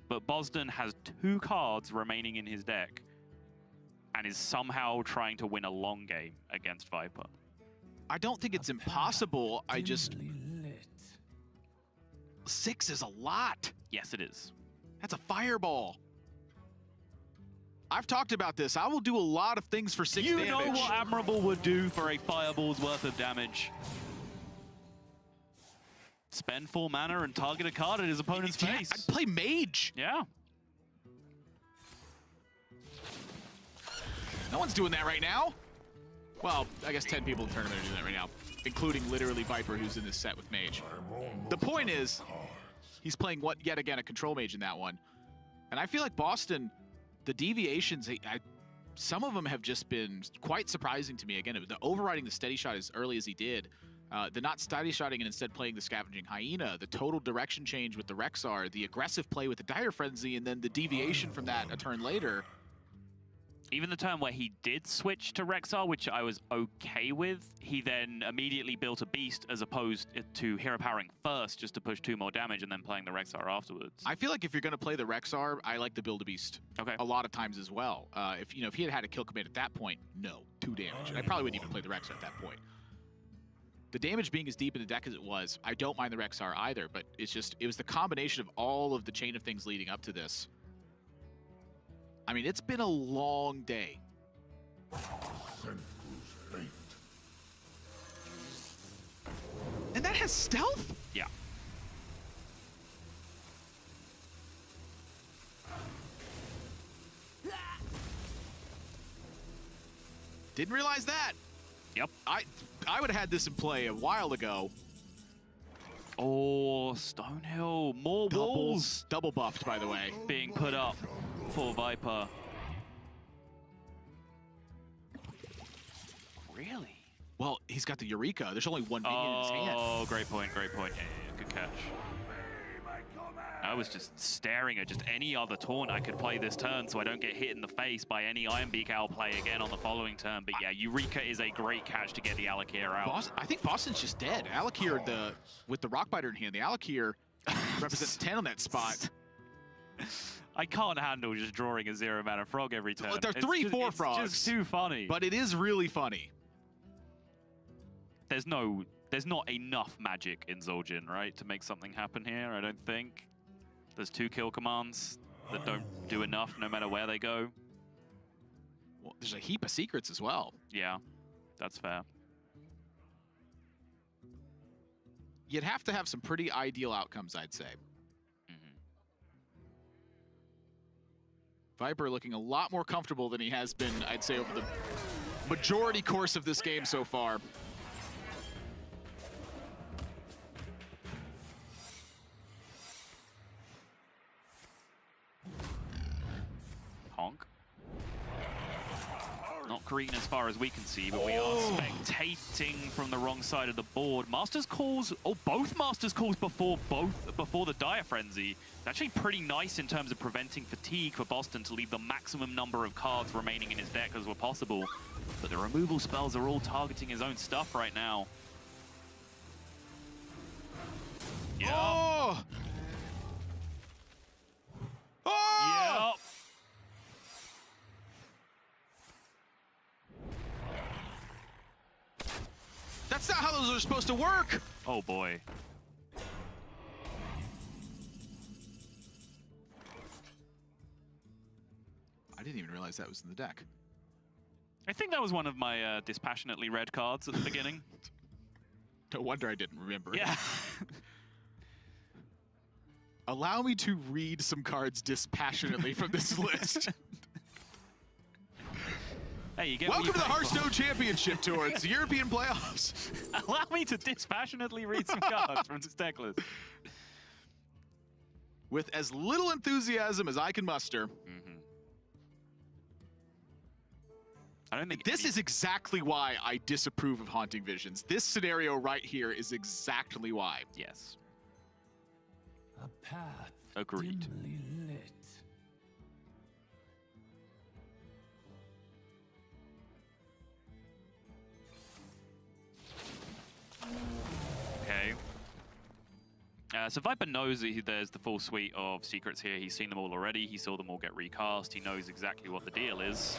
But Bozzton has 2 cards remaining in his deck and is somehow trying to win a long game against Viper.
I don't think it's impossible. I just...
Dimly lit.
6 is a lot.
Yes, it is.
That's a fireball. I've talked about this. I will do a lot of things for 6 damage.
You know what Admirable would do for a fireball's worth of damage. Spend 4 mana and target a card at his opponent's face.
I'd play Mage.
Yeah.
No one's doing that right now. Well, I guess 10 people in the tournament are doing that right now, including literally Viper, who's in this set with Mage. The point is, he's playing yet again a control Mage in that one. And I feel like Bozzton, the deviations, some of them have just been quite surprising to me. Again, the overriding the steady shot as early as he did, the not steady shotting and instead playing the Scavenging Hyena, the total direction change with the Rexar, the aggressive play with the Dire Frenzy, and then the deviation from that a turn later.
Even the turn where he did switch to Rexar, which I was okay with, he then immediately built a Beast as opposed to Hero Powering first just to push 2 more damage and then playing the Rexar afterwards.
I feel like if you're going to play the Rexar, I like to build a Beast a lot of times as well. If he had a kill command at that point, no, 2 damage. And I probably wouldn't even play the Rexar at that point. The damage being as deep in the deck as it was, I don't mind the Rexar either, but it was the combination of all of the chain of things leading up to this. I mean, it's been a long day. And that has stealth?
Yeah.
Didn't realize that.
Yep.
I would have had this in play a while ago.
Oh, Stonehill. More walls
Double buffed, by the way.
being put up for Viper. Really?
Well, he's got the Eureka. There's only 1 minion in his hand.
Oh, great point, great point. Yeah, good catch. I was just staring at just any other taunt I could play this turn so I don't get hit in the face by any Iron Beak Owl play again on the following turn. But yeah, Eureka is a great catch to get the Alakir out.
I think Bozzton's just dead. Alakir, with the Rockbiter in hand, the Alakir represents 10 on that spot.
I can't handle just drawing a 0 mana frog every turn.
They're 3/4 frogs.
It's just too funny.
But it is really funny.
There's not enough magic in Zul'jin, right, to make something happen here, I don't think. There's 2 kill commands that don't do enough no matter where they go.
Well, there's a heap of secrets as well.
Yeah, that's fair.
You'd have to have some pretty ideal outcomes, I'd say. Viper looking a lot more comfortable than he has been, I'd say, over the majority course of this game so far.
Honk. Not green as far as we can see, but we are spectating from the wrong side of the board. Master's Calls, both Master's Calls before the Dire Frenzy. It's actually pretty nice in terms of preventing fatigue for Bozzton to leave the maximum number of cards remaining in his deck as were possible. But the removal spells are all targeting his own stuff right now. Yeah.
Oh! Oh!
Yep.
That's not how those are supposed to work!
Oh boy.
I didn't even realize that was in the deck.
I think that was one of my dispassionately read cards at the beginning.
No wonder I didn't remember.
Yeah.
Allow me to read some cards dispassionately from this list.
Hey, you get
Welcome to the
what you pay
Hearthstone
for.
Championship Tour. It's the European playoffs.
Allow me to dispassionately read some cards from this deck list.
with as little enthusiasm as I can muster.
I don't think
This is exactly why I disapprove of Haunting Visions. This scenario right here is exactly why.
Yes.
A path
Agreed.
dimly lit.
Okay. So Viper knows that there's the full suite of secrets here. He's seen them all already. He saw them all get recast. He knows exactly what the deal is.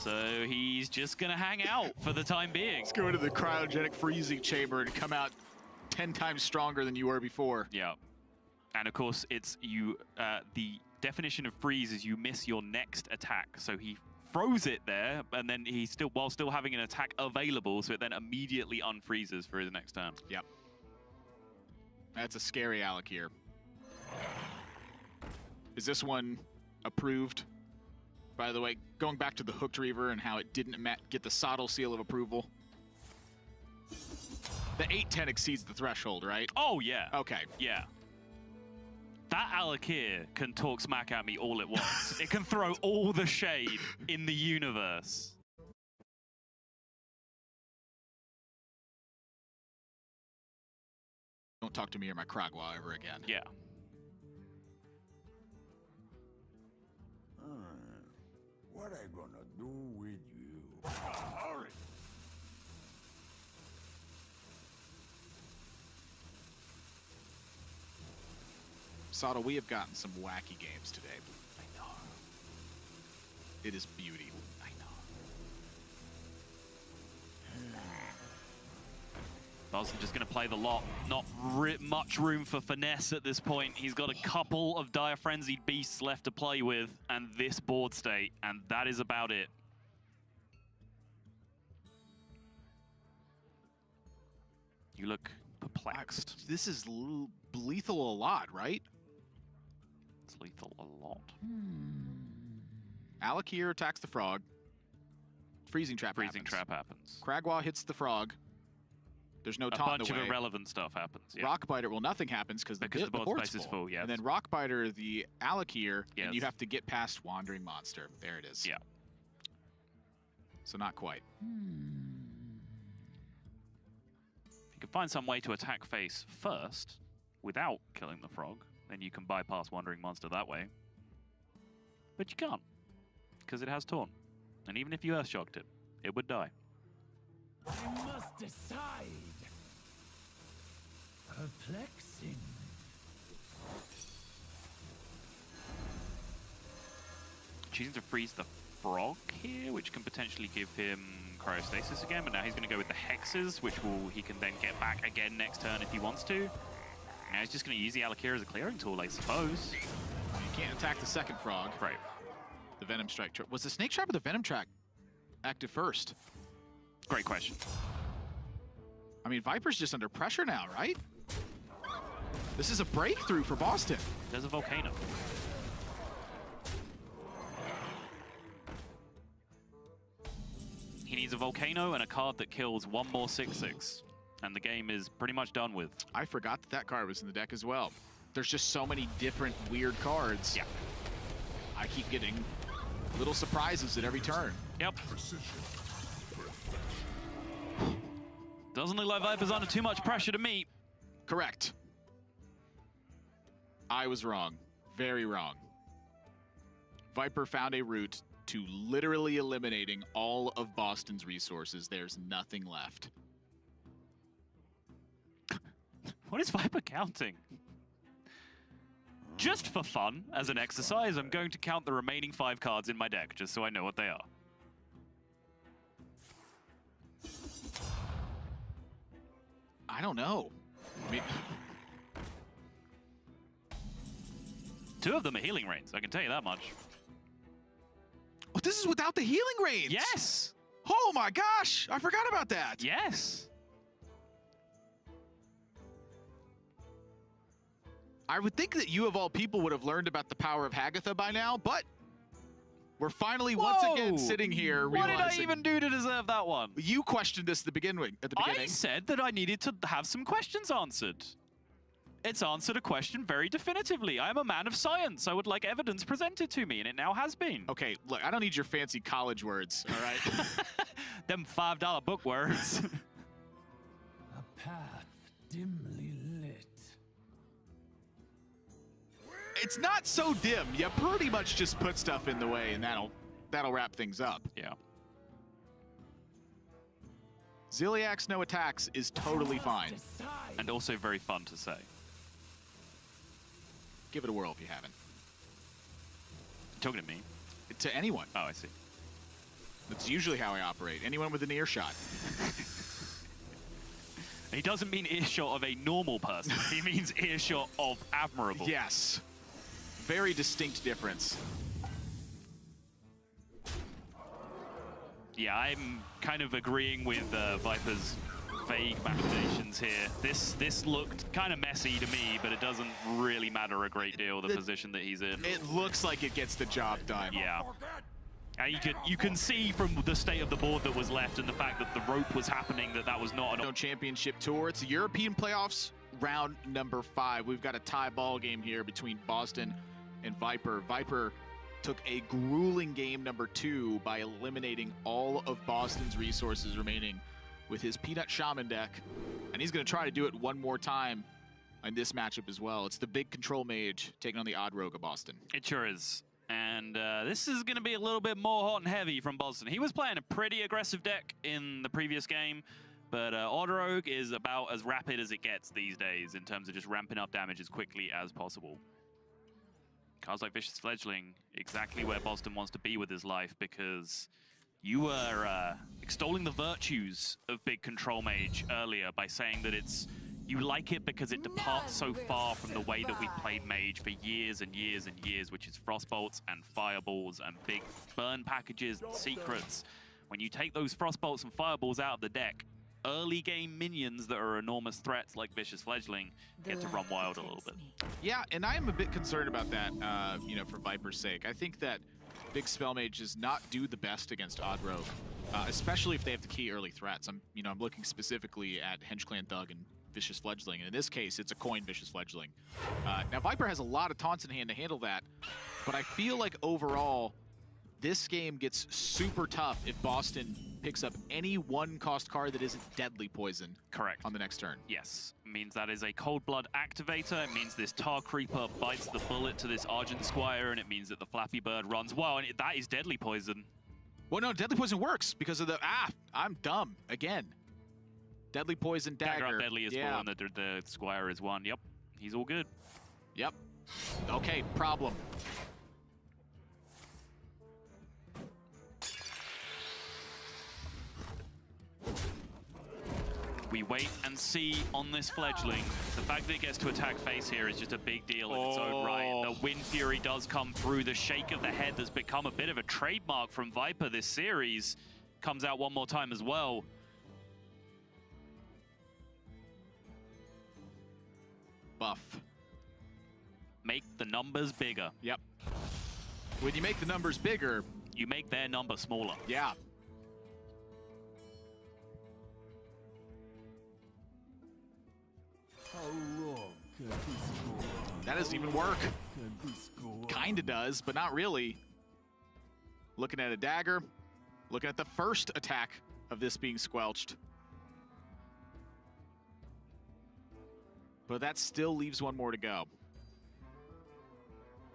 So he's just going to hang out for the time being.
Let's go into the cryogenic freezing chamber and come out 10 times stronger than you were before.
Yeah. And of course, it's you. The definition of freeze is you miss your next attack. So he froze it there, and then he while still having an attack available, so it then immediately unfreezes for his next turn.
Yep. That's a scary Alec here. Is this one approved? By the way, going back to the Hooked Reaver and how it didn't get the Sottle seal of approval. The 810 exceeds the threshold, right?
Oh, yeah.
Okay.
Yeah. That Alakir can talk smack at me all it wants. It can throw all the shade in the universe.
Don't talk to me or my Kragwa ever again.
Yeah.
What I gonna do with you? Hurry!
Sottle, we have gotten some wacky games today.
I know.
It is beauty.
I know. Bozzton just going to play the lot. Not much room for finesse at this point. He's got a couple of Dire Frenzied Beasts left to play with, and this board state, and that is about it. You look perplexed.
This is lethal a lot, right?
It's lethal a lot.
Alec here attacks the frog. Freezing trap
Freezing
happens.
trap happens.
Kragwa hits the frog. There's no
A
taunt in
bunch
the
of
way.
irrelevant stuff happens. Yeah.
Rockbiter, well, nothing happens because the
board
board's
space is full, yes.
And then Rockbiter, the Alakir,
Yes.
and you have to get past Wandering Monster. There it is.
Yeah.
So not quite.
If you can find some way to attack face first without killing the frog, then you can bypass Wandering Monster that way. But you can't, because it has Taunt. And even if you Earthshocked it, it would die.
I must decide. Perplexing.
Choosing to freeze the frog here, which can potentially give him cryostasis again, but now he's going to go with the hexes, which he can then get back again next turn if he wants to. Now he's just going to use the Alakir as a clearing tool, I suppose.
You can't attack the second frog.
Right.
The Venom Strike. Was the Snake Trap or the Venom Trap active first?
Great question.
I mean, Viper's just under pressure now, right? This is a breakthrough for Bozzton.
There's a Volcano. He needs a Volcano and a card that kills one more 6/6. And the game is pretty much done with.
I forgot that card was in the deck as well. There's just so many different weird cards.
Yeah.
I keep getting little surprises at every turn.
Yep. Doesn't look like Viper's under too much pressure to me.
Correct. I was wrong. Very wrong. Viper found a route to literally eliminating all of Bozzton's resources. There's nothing left.
What is Viper counting? Just for fun, as an exercise, I'm going to count the remaining 5 cards in my deck, just so I know what they are.
I don't know. I mean,
2 of them are healing rains, I can tell you that much.
oh, this is without the healing rains.
Yes!
Oh my gosh, I forgot about that.
Yes!
I would think that you of all people would have learned about the power of Hagatha by now, but we're finally once again sitting here
What
realizing.
did I even do to deserve that one?
You questioned this at the beginning.
I said that I needed to have some questions answered. It's answered a question very definitively. I am a man of science. I would like evidence presented to me, and it now has been.
Okay, look, I don't need your fancy college words, all right?
Them $5 book words.
A path dimly lit.
It's not so dim. You pretty much just put stuff in the way, and that'll wrap things up.
Yeah.
Ziliax no attacks is totally fine.
Decide.
And also very fun to say.
Give it a whirl if you haven't.
Talking to me?
To anyone.
Oh, I see.
That's usually how I operate. Anyone with an earshot.
He doesn't mean earshot of a normal person. He means earshot of admirable.
Yes. Very distinct difference.
Yeah, I'm kind of agreeing with Viper's vague machinations here. This looked kind of messy to me, but it doesn't really matter a great deal, the position that he's in.
It looks like it gets the job done.
Yeah. And you can see from the state of the board that was left and the fact that the rope was happening that was not an...
Championship Tour. It's the European playoffs, round number 5. We've got a tie ball game here between Bozzton and Viper. Viper took a grueling game number 2 by eliminating all of Boston's resources remaining with his Peanut Shaman deck. And he's going to try to do it one more time in this matchup as well. It's the big control mage taking on the odd rogue of Bozzton.
It sure is. And this is going to be a little bit more hot and heavy from Bozzton. He was playing a pretty aggressive deck in the previous game, but Odd Rogue is about as rapid as it gets these days in terms of just ramping up damage as quickly as possible. Cards like Vicious Fledgling, exactly where Bozzton wants to be with his life, because you were extolling the virtues of Big Control Mage earlier by saying that you like it because it departs so far from the way that we've played Mage for years and years and years, which is Frostbolts and Fireballs and big burn packages and secrets. When you take those Frostbolts and Fireballs out of the deck, early game minions that are enormous threats like Vicious Fledgling get to run wild a little bit.
Yeah, and I am a bit concerned about that, for Viper's sake. I think that big spell mages not do the best against Odd Rogue, especially if they have the key early threats. I'm looking specifically at Henge Clan Thug and Vicious Fledgling, and in this case, it's a coin Vicious Fledgling. Now, Viper has a lot of taunts in hand to handle that, but I feel like overall, this game gets super tough if Bozzton picks up any one-cost card that isn't Deadly Poison.
Correct.
On the next turn.
Yes. Means that is a Cold Blood activator. It means this Tar Creeper bites the bullet to this Argent Squire, and it means that the Flappy Bird runs wild, and that is Deadly Poison.
Well, no, Deadly Poison works because of the... I'm dumb. Again. Deadly Poison Dagger.
Dagger up Deadly is 4, and the Squire is 1. Yep. He's all good.
Yep. Okay, problem.
We wait and see on this Fledgling. The fact that it gets to attack face here is just a big deal in its own right. The Wind Fury does come through. The shake of the head that's become a bit of a trademark from Viper this series comes out one more time as well.
Buff.
Make the numbers bigger.
Yep. When you make the numbers bigger,
you make their number smaller.
Yeah.
How wrong can be scored?
That doesn't even work.
Can be scored.
Kinda does, but not really. Looking at a dagger. Looking at the first attack of this being squelched. But that still leaves one more to go.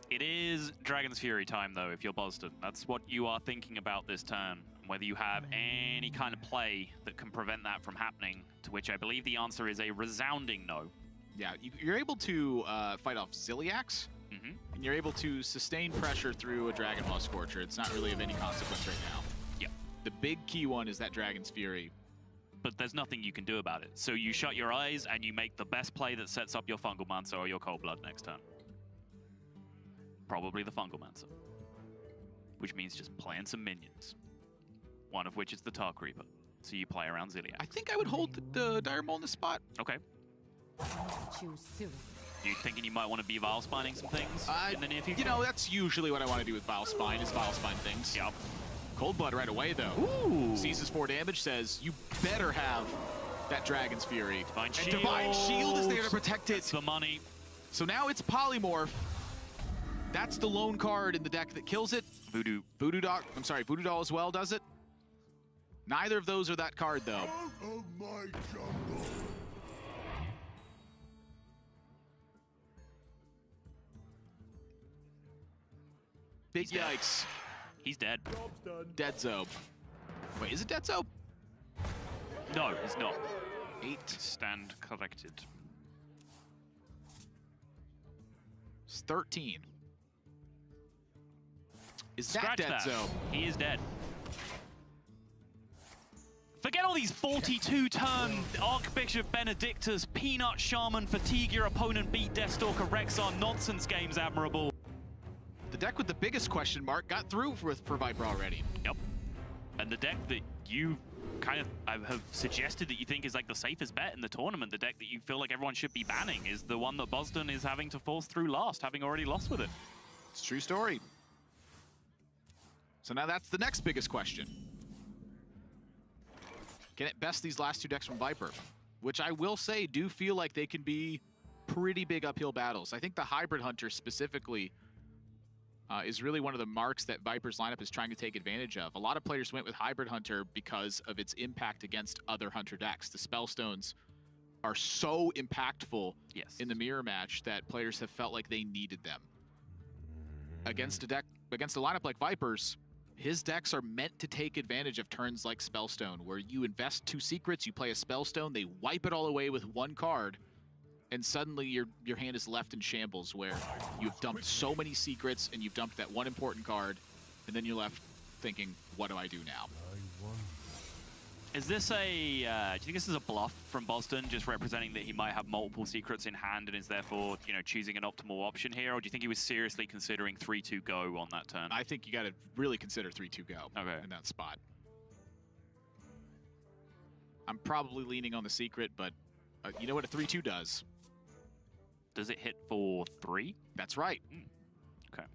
It is Dragon's Fury time, though, if you're Bozzton. That's what you are thinking about this turn. Whether you have any kind of play that can prevent that from happening, to which I believe the answer is a resounding no.
Yeah, you're able to fight off Ziliax, and you're able to sustain pressure through a Dragon Maw Scorcher. It's not really of any consequence right now.
Yep.
The big key one is that Dragon's Fury.
But there's nothing you can do about it. So you shut your eyes and you make the best play that sets up your Fungal Mancer or your Cold Blood next turn. Probably the Fungal Mancer. Which means just playing some minions. One of which is the Tar Creeper. So you play around Ziliax.
I think I would hold the Dire Mole in this spot.
Okay.
Choose soon.
You thinking you might want to be Vile Spining some things in the near future?
You know, that's usually what I want to do with Vile Spine, is Vile Spine things.
Yep.
Cold Blood right away, though.
Ooh.
Seizes 4 damage, says, you better have that Dragon's Fury.
Divine
And Divine Shield is there to protect it.
It's the money.
So now it's Polymorph. That's the lone card in the deck that kills it.
Voodoo.
Voodoo Doll as well does it. Neither of those are that card, though.
Out of my jungle.
Big yikes.
He's dead.
Dead Zob. Wait, is it Dead Zob?
No, he's not.
8.
Stand corrected.
It's 13. Is
Scratch
that Dead Zob?
He is dead. Forget all these 42-turn Archbishop Benedictus, Peanut Shaman, Fatigue Your Opponent, Beat Deathstalker, Rexar nonsense games, Admirable.
The deck with the biggest question mark got through for Viper already.
Yep. And the deck that you kind of have suggested that you think is like the safest bet in the tournament, the deck that you feel like everyone should be banning, is the one that Bozzton is having to force through last, having already lost with it.
It's a true story. So now that's the next biggest question. Can it best these last two decks from Viper? Which I will say do feel like they can be pretty big uphill battles. I think the Hybrid Hunter specifically is really one of the marks that Viper's lineup is trying to take advantage of. A lot of players went with Hybrid Hunter because of its impact against other Hunter decks. The Spellstones are so impactful in the mirror match that players have felt like they needed them. Against a lineup like Viper's, his decks are meant to take advantage of turns like Spellstone, where you invest 2 secrets, you play a Spellstone, they wipe it all away with 1 card, and suddenly your hand is left in shambles, where you've dumped so many secrets and you've dumped that 1 important card, and then you're left thinking, what do I do now?
Is this a, do you think this is a bluff from Bozzton, just representing that he might have multiple secrets in hand and is therefore, you know, choosing an optimal option here? Or do you think he was seriously considering 3-2 go on that turn?
I think you got to really consider 3-2 go in that spot. I'm probably leaning on the secret, but you know what a 3-2 does?
Does it hit for 3?
That's right.
Okay.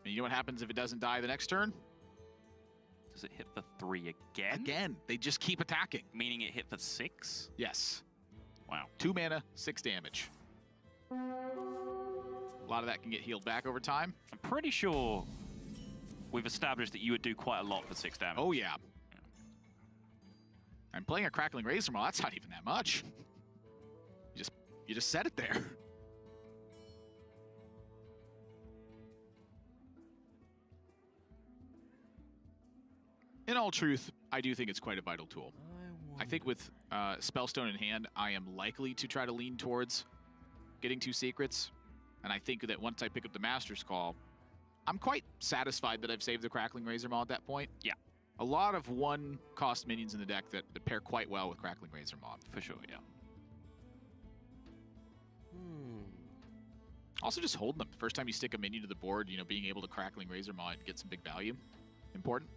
And you know what happens if it doesn't die the next turn?
Does it hit for 3 again?
Again. They just keep attacking.
Meaning it hit for 6?
Yes.
Wow.
2 mana, 6 damage. A lot of that can get healed back over time.
I'm pretty sure we've established that you would do quite a lot for 6 damage.
Oh, yeah. I'm playing a Crackling Razor Maw. That's not even that much. You just set it there. In all truth, I do think it's quite a vital tool. I think with Spellstone in hand, I am likely to try to lean towards getting 2 secrets. And I think that once I pick up the Master's Call, I'm quite satisfied that I've saved the Crackling Razor Maw at that point.
Yeah.
A lot of 1-cost minions in the deck that pair quite well with Crackling Razor Maw.
For sure, yeah.
Also just holding them. The first time you stick a minion to the board, you know, being able to Crackling Razor Maw and get some big value. Important.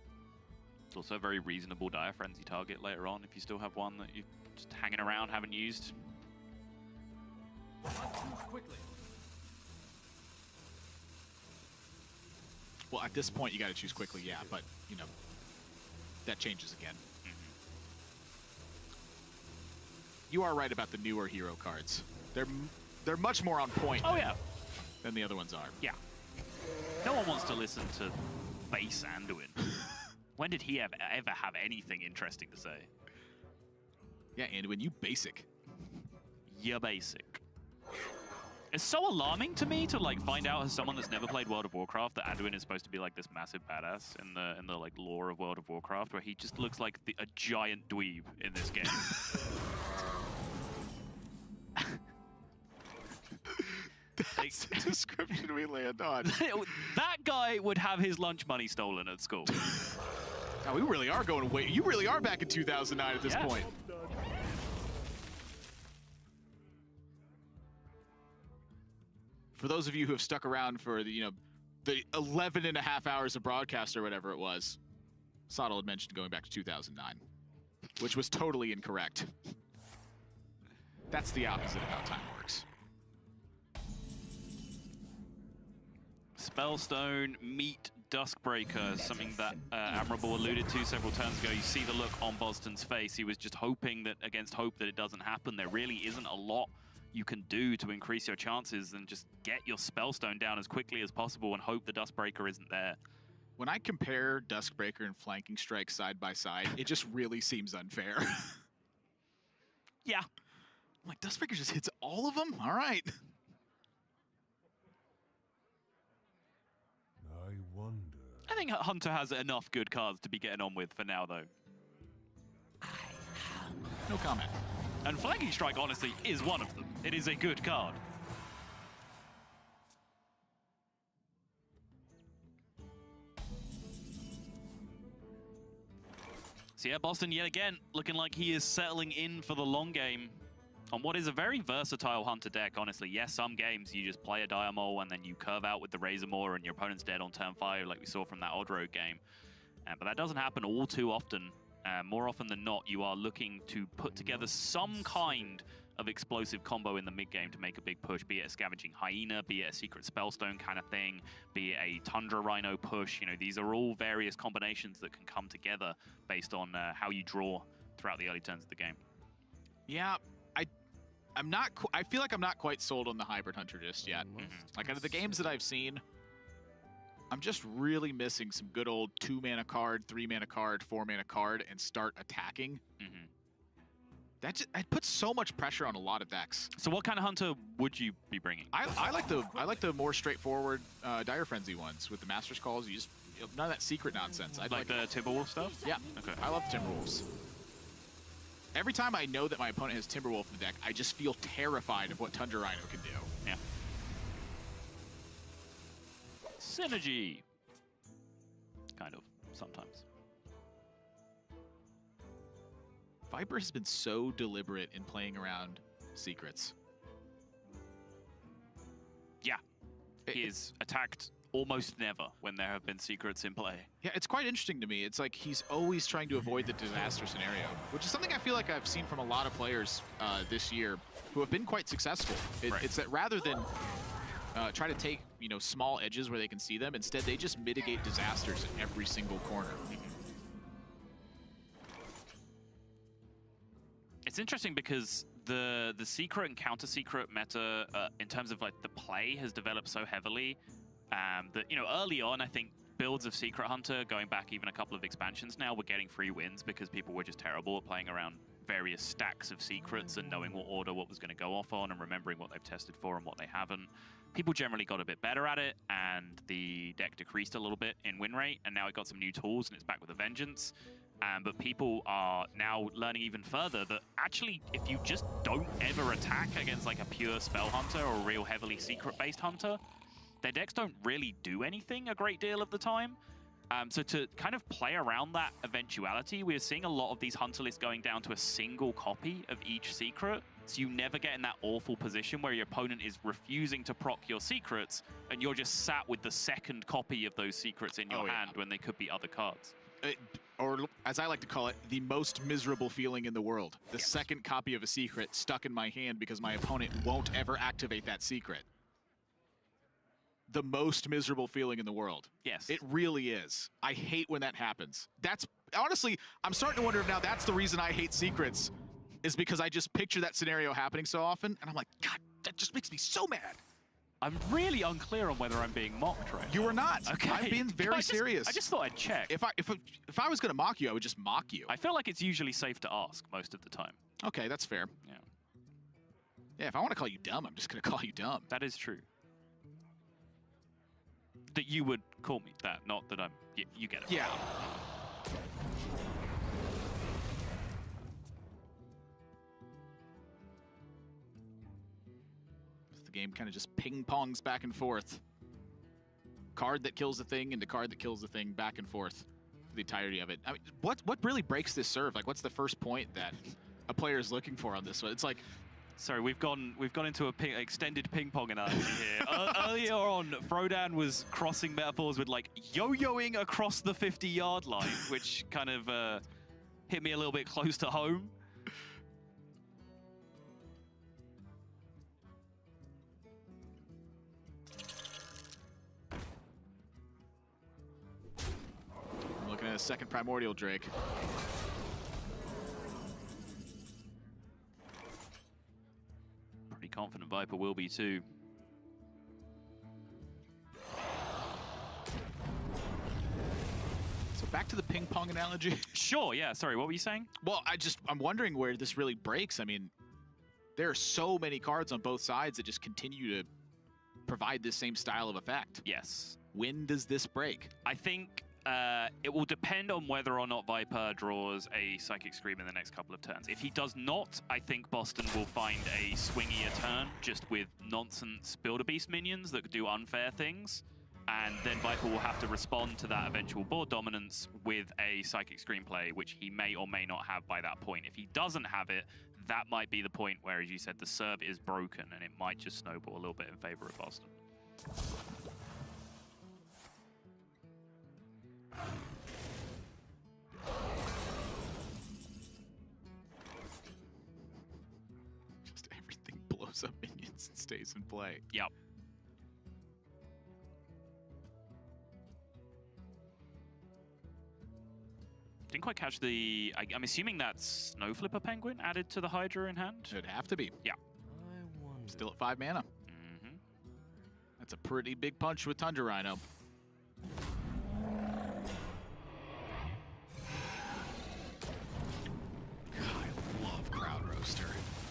It's also a very reasonable Dire Frenzy target later on if you still have one that you're just hanging around, haven't used.
Well, at this point, you got to choose quickly, yeah, but, you know, that changes again. You are right about the newer hero cards. They're much more on point than the other ones are.
Yeah. No one wants to listen to base Anduin. When did he ever have anything interesting to say?
Yeah, Anduin, you basic.
You're basic. It's so alarming to me to like find out as someone that's never played World of Warcraft that Anduin is supposed to be like this massive badass in the like lore of World of Warcraft, where he just looks like a giant dweeb in this game.
That's the description we land on.
That guy would have his lunch money stolen at school.
Now, we really are going away. You really are back in 2009 at this point. For those of you who have stuck around for the 11 and a half hours of broadcast or whatever it was, Sottle had mentioned going back to 2009, which was totally incorrect. That's the opposite of how time works.
Spellstone meet Duskbreaker, something that Admirable alluded to several turns ago. You see the look on Bozzton's face. He was just hoping that, against hope, that it doesn't happen. There really isn't a lot you can do to increase your chances than just get your Spellstone down as quickly as possible and hope the Duskbreaker isn't there.
When I compare Duskbreaker and Flanking Strike side by side, it just really seems unfair.
Yeah.
I'm like, Duskbreaker just hits all of them? All right.
I wonder.
I think Hunter has enough good cards to be getting on with for now, though.
No comment.
And Flanking Strike, honestly, is one of them. It is a good card. So yeah, Bozzton yet again looking like he is settling in for the long game on what is a very versatile Hunter deck, honestly. Yes, some games you just play a Diamol and then you curve out with the Razormaw and your opponent's dead on turn 5, like we saw from that Odd Road game. But that doesn't happen all too often. More often than not, you are looking to put together some kind of explosive combo in the mid-game to make a big push, be it a Scavenging Hyena, be it a Secret Spellstone kind of thing, be it a Tundra Rhino push. You know, these are all various combinations that can come together based on how you draw throughout the early turns of the game.
Yeah, I'm not. I feel like I'm not quite sold on the Hybrid Hunter just yet. Like out of the games that I've seen, I'm just really missing some good old 2-mana card, 3-mana card, 4-mana card, and start attacking. That just, it puts so much pressure on a lot of decks.
So what kind of Hunter would you be bringing?
I like the more straightforward Dire Frenzy ones with the Master's Calls. You just none of that secret nonsense.
I'd like the Timberwolf stuff?
Yeah.
Okay.
I love Timberwolves. Every time I know that my opponent has Timberwolf in the deck, I just feel terrified of what Tundra Rhino can do.
Yeah. Synergy. Kind of, sometimes.
Viper has been so deliberate in playing around secrets.
Yeah. He is attacked almost never when there have been secrets in play.
Yeah, it's quite interesting to me. It's like he's always trying to avoid the disaster scenario, which is something I feel like I've seen from a lot of players this year who have been quite successful.
Right.
It's that rather than try to take small edges where they can see them, instead they just mitigate disasters in every single corner.
It's interesting because the secret and counter secret meta in terms of like the play has developed so heavily that early on I think builds of Secret Hunter, going back even a couple of expansions now, were getting free wins because people were just terrible at playing around various stacks of secrets and knowing what order what was going to go off on and remembering what they've tested for and what they haven't. People generally got a bit better at it, and the deck decreased a little bit in win rate, and now it got some new tools and it's back with a vengeance. But people are now learning even further that actually, if you just don't ever attack against like a pure spell hunter or a real heavily secret-based hunter, their decks don't really do anything a great deal of the time. So to kind of play around that eventuality, we're seeing a lot of these hunter lists going down to a single copy of each secret. So you never get in that awful position where your opponent is refusing to proc your secrets and you're just sat with the second copy of those secrets in your hand when they could be other cards.
Or as I like to call it, the most miserable feeling in the world. The second copy of a secret stuck in my hand because my opponent won't ever activate that secret. The most miserable feeling in the world.
Yes.
It really is. I hate when that happens. That's, honestly, I'm starting to wonder if now that's the reason I hate secrets, is because I just picture that scenario happening so often, and I'm like, God, that just makes me so mad.
I'm really unclear on whether I'm being mocked right
You
now.
are not.
Okay.
I'm being very serious.
I just thought I'd check.
If I was going to mock you, I would just mock you.
I feel like it's usually safe to ask most of the time.
Okay, that's fair.
Yeah.
Yeah, if I want to call you dumb, I'm just going to call you dumb.
That is true. That you would call me that, not that I'm... You get it.
Yeah. The game kind of just ping-pongs back and forth. Card that kills the thing into card that kills the thing, back and forth for the entirety of it. I mean, what really breaks this serve? Like, what's the first point that a player is looking for on this one? It's like...
Sorry, we've gone into a extended ping pong analogy here. Earlier on, Frodan was crossing metaphors with like yo-yoing across the 50-yard line, which kind of hit me a little bit close to home.
a second Primordial Drake.
Pretty confident Viper will be too.
So back to the ping pong analogy.
Sure, yeah. Sorry, what were you saying?
Well, I'm wondering where this really breaks. I mean, there are so many cards on both sides that just continue to provide this same style of effect.
Yes.
When does this break?
I think it will depend on whether or not Viper draws a Psychic Scream in the next couple of turns. If he does not, I think Bozzton will find a swingier turn just with nonsense Builder-Beast minions that do unfair things. And then Viper will have to respond to that eventual board dominance with a Psychic Scream play, which he may or may not have by that point. If he doesn't have it, that might be the point where, as you said, the serve is broken and it might just snowball a little bit in favor of Bozzton.
Just everything blows up minions and stays in play.
Yep. Didn't quite catch the... I'm assuming that's Snow Flipper Penguin added to the Hydra in hand?
It'd have to be.
Yeah.
I wonder.
Still at 5 mana.
Mm-hmm.
That's a pretty big punch with Tundra Rhino. God, I love Crowd Roaster.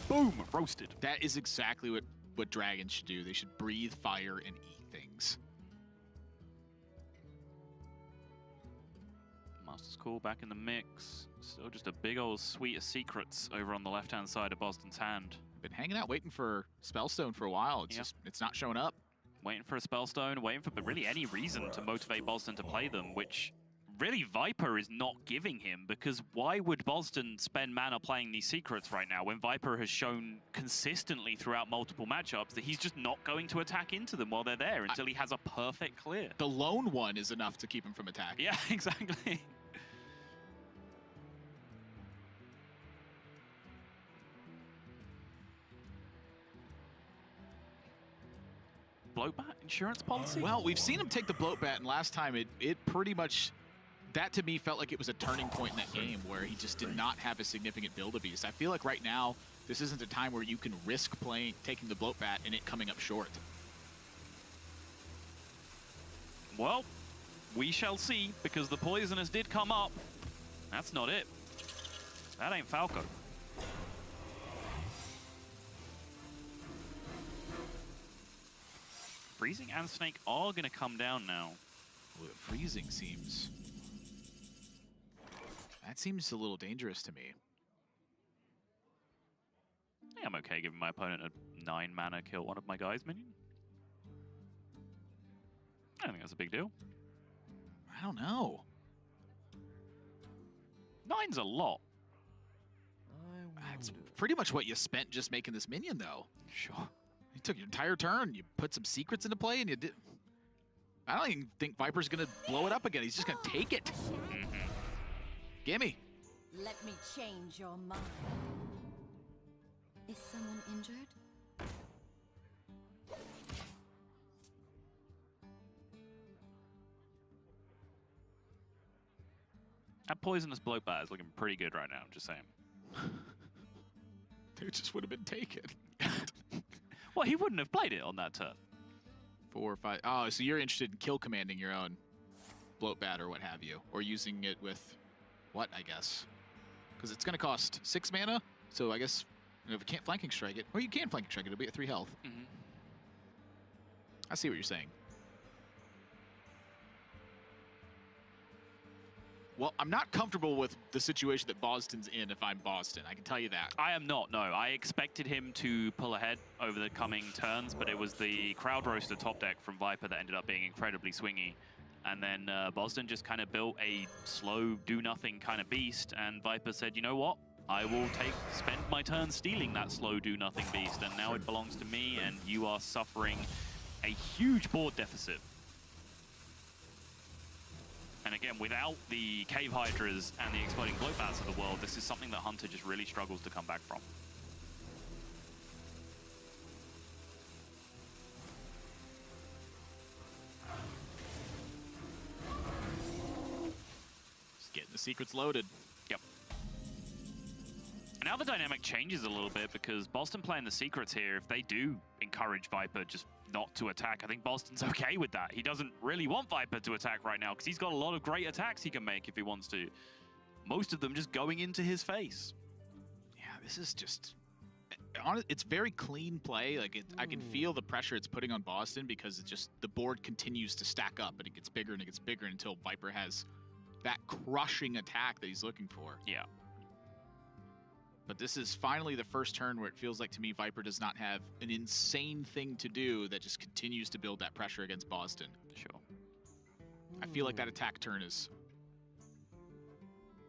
Boom! Roasted.
That is exactly what dragons should do. They should breathe fire and eat things.
Master's Call back in the mix. Still just a big old suite of secrets over on the left-hand side of Bozzton's hand.
Been hanging out waiting for Spellstone for a while. It's just, it's not showing up.
Waiting for a Spellstone, waiting for really any reason to motivate Bozzton to play them, which really Viper is not giving him, because why would Bozzton spend mana playing these secrets right now when Viper has shown consistently throughout multiple matchups that he's just not going to attack into them while they're there until he has a perfect clear?
The lone one is enough to keep him from attacking.
Yeah, exactly. Bloatbat insurance policy?
Well, we've seen him take the bloat bat, and last time it pretty much, that to me felt like it was a turning point in that game where he just did not have a significant Build-A-Beast. I feel like right now, this isn't a time where you can risk taking the bloat bat and it coming up short.
Well, we shall see, because the Poisonous did come up. That's not it. That ain't Falco. Freezing and Snake are going to come down now.
Well, freezing seems... That seems a little dangerous to me.
I think I'm okay giving my opponent a 9 mana kill one of my guys minion. I don't think that's a big deal.
I don't know.
9's a lot.
That's pretty much what you spent just making this minion, though.
Sure.
You took your entire turn, you put some secrets into play, and you did... I don't even think Viper's gonna blow it up again. He's just gonna take it. Gimme.
Let me change your mind. Is someone injured?
That Poisonous Bloatbat is looking pretty good right now, I'm just saying.
Dude just would have been taken.
Well, he wouldn't have played it on that turn.
4 or 5. Oh, so you're interested in kill commanding your own bloat bat or what have you, or using it with what, I guess, because it's going to cost 6 mana. So I guess if you can't flanking strike it, or you can flanking strike it, it'll be at 3 health.
Mm-hmm.
I see what you're saying. Well, I'm not comfortable with the situation that Bozzton's in if I'm Bozzton. I can tell you that.
I am not, no. I expected him to pull ahead over the coming turns, but it was the Crowd Roaster top deck from Viper that ended up being incredibly swingy. And then Bozzton just kind of built a slow, do-nothing kind of beast, and Viper said, you know what? I will spend my turn stealing that slow, do-nothing beast, and now it belongs to me, and you are suffering a huge board deficit. And again, without the Cave Hydras and the Exploding Bloatbats of the world, this is something that Hunter just really struggles to come back from.
The secret's loaded.
Yep. Now the dynamic changes a little bit because Bozzton playing the secrets here, if they do encourage Viper just not to attack, I think Boston's okay with that. He doesn't really want Viper to attack right now because he's got a lot of great attacks he can make if he wants to. Most of them just going into his face.
Yeah, this is just... It's very clean play. Like I can feel the pressure it's putting on Bozzton because it's just the board continues to stack up and it gets bigger and it gets bigger until Viper has that crushing attack that he's looking for.
Yeah.
But this is finally the first turn where it feels like to me Viper does not have an insane thing to do that just continues to build that pressure against Bozzton.
Sure.
I feel like that attack turn is...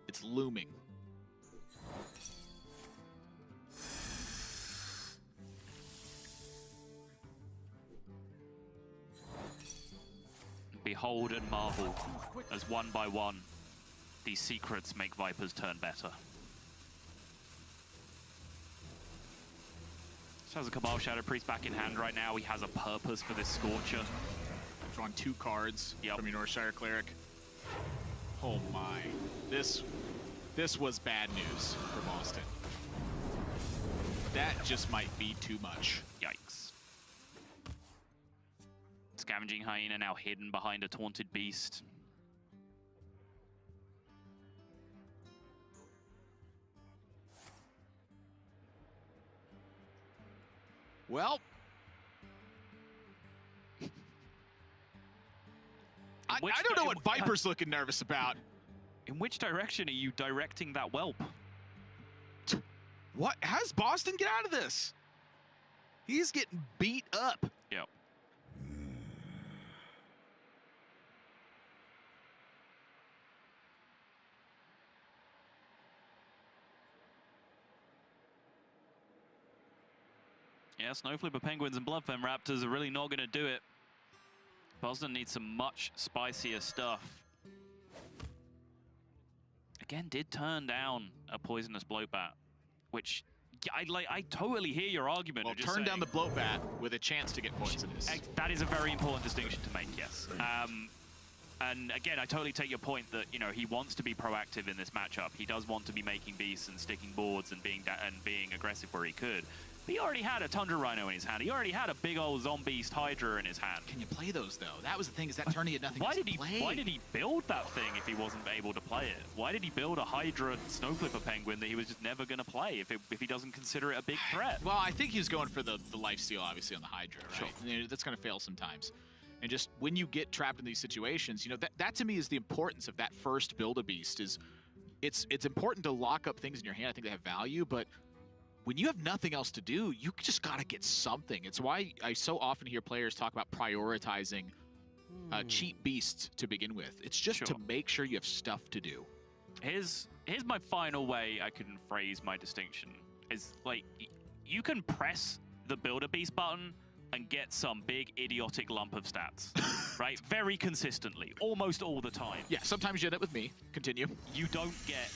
It's looming.
Behold and marvel, as one by one, these secrets make Viper's turn better. So has a Cabal Shadow Priest back in hand right now. He has a purpose for this Scorcher.
Drawn 2 cards from your Northshire Cleric. Oh my. This was bad news for Bozzton. That just might be too much.
Yikes. Scavenging Hyena now hidden behind a Taunted Beast.
Well, I don't know what Viper's looking nervous about.
In which direction are you directing that whelp?
What? How does Bozzton get out of this? He's getting beat up.
Yep. Yeah, Snowflipper Penguins and Bloodfen Raptors are really not going to do it. Bozzton needs some much spicier stuff. Again, did turn down a Poisonous Bloatbat, which I totally hear your argument.
Well, turn down the Bloatbat with a chance to get poisonous.
That is a very important distinction to make, yes. And again, I totally take your point that, you know, he wants to be proactive in this matchup. He does want to be making beasts and sticking boards and being aggressive where he could. But he already had a Tundra Rhino in his hand. He already had a big old Zombeast Hydra in his hand.
Can you play those, though? That was the thing, is that turn he had nothing to play.
Why did he build that thing if he wasn't able to play it? Why did he build a Hydra Snowflipper Penguin that he was just never going to play if he doesn't consider it a big threat?
Well, I think he's going for the lifesteal, obviously, on the Hydra, right?
Sure.
You know, that's going to fail sometimes. And just when you get trapped in these situations, you know, that to me is the importance of that first Build-A-Beast. Is it's important to lock up things in your hand. I think they have value, but when you have nothing else to do, you just got to get something. It's why I so often hear players talk about prioritizing cheap beasts to begin with. It's just to make sure you have stuff to do.
Here's my final way I can phrase my distinction. Is like, you can press the Build-A-Beast button and get some big idiotic lump of stats, right? Very consistently, almost all the time.
Yeah, sometimes you end up with me. Continue.
You don't get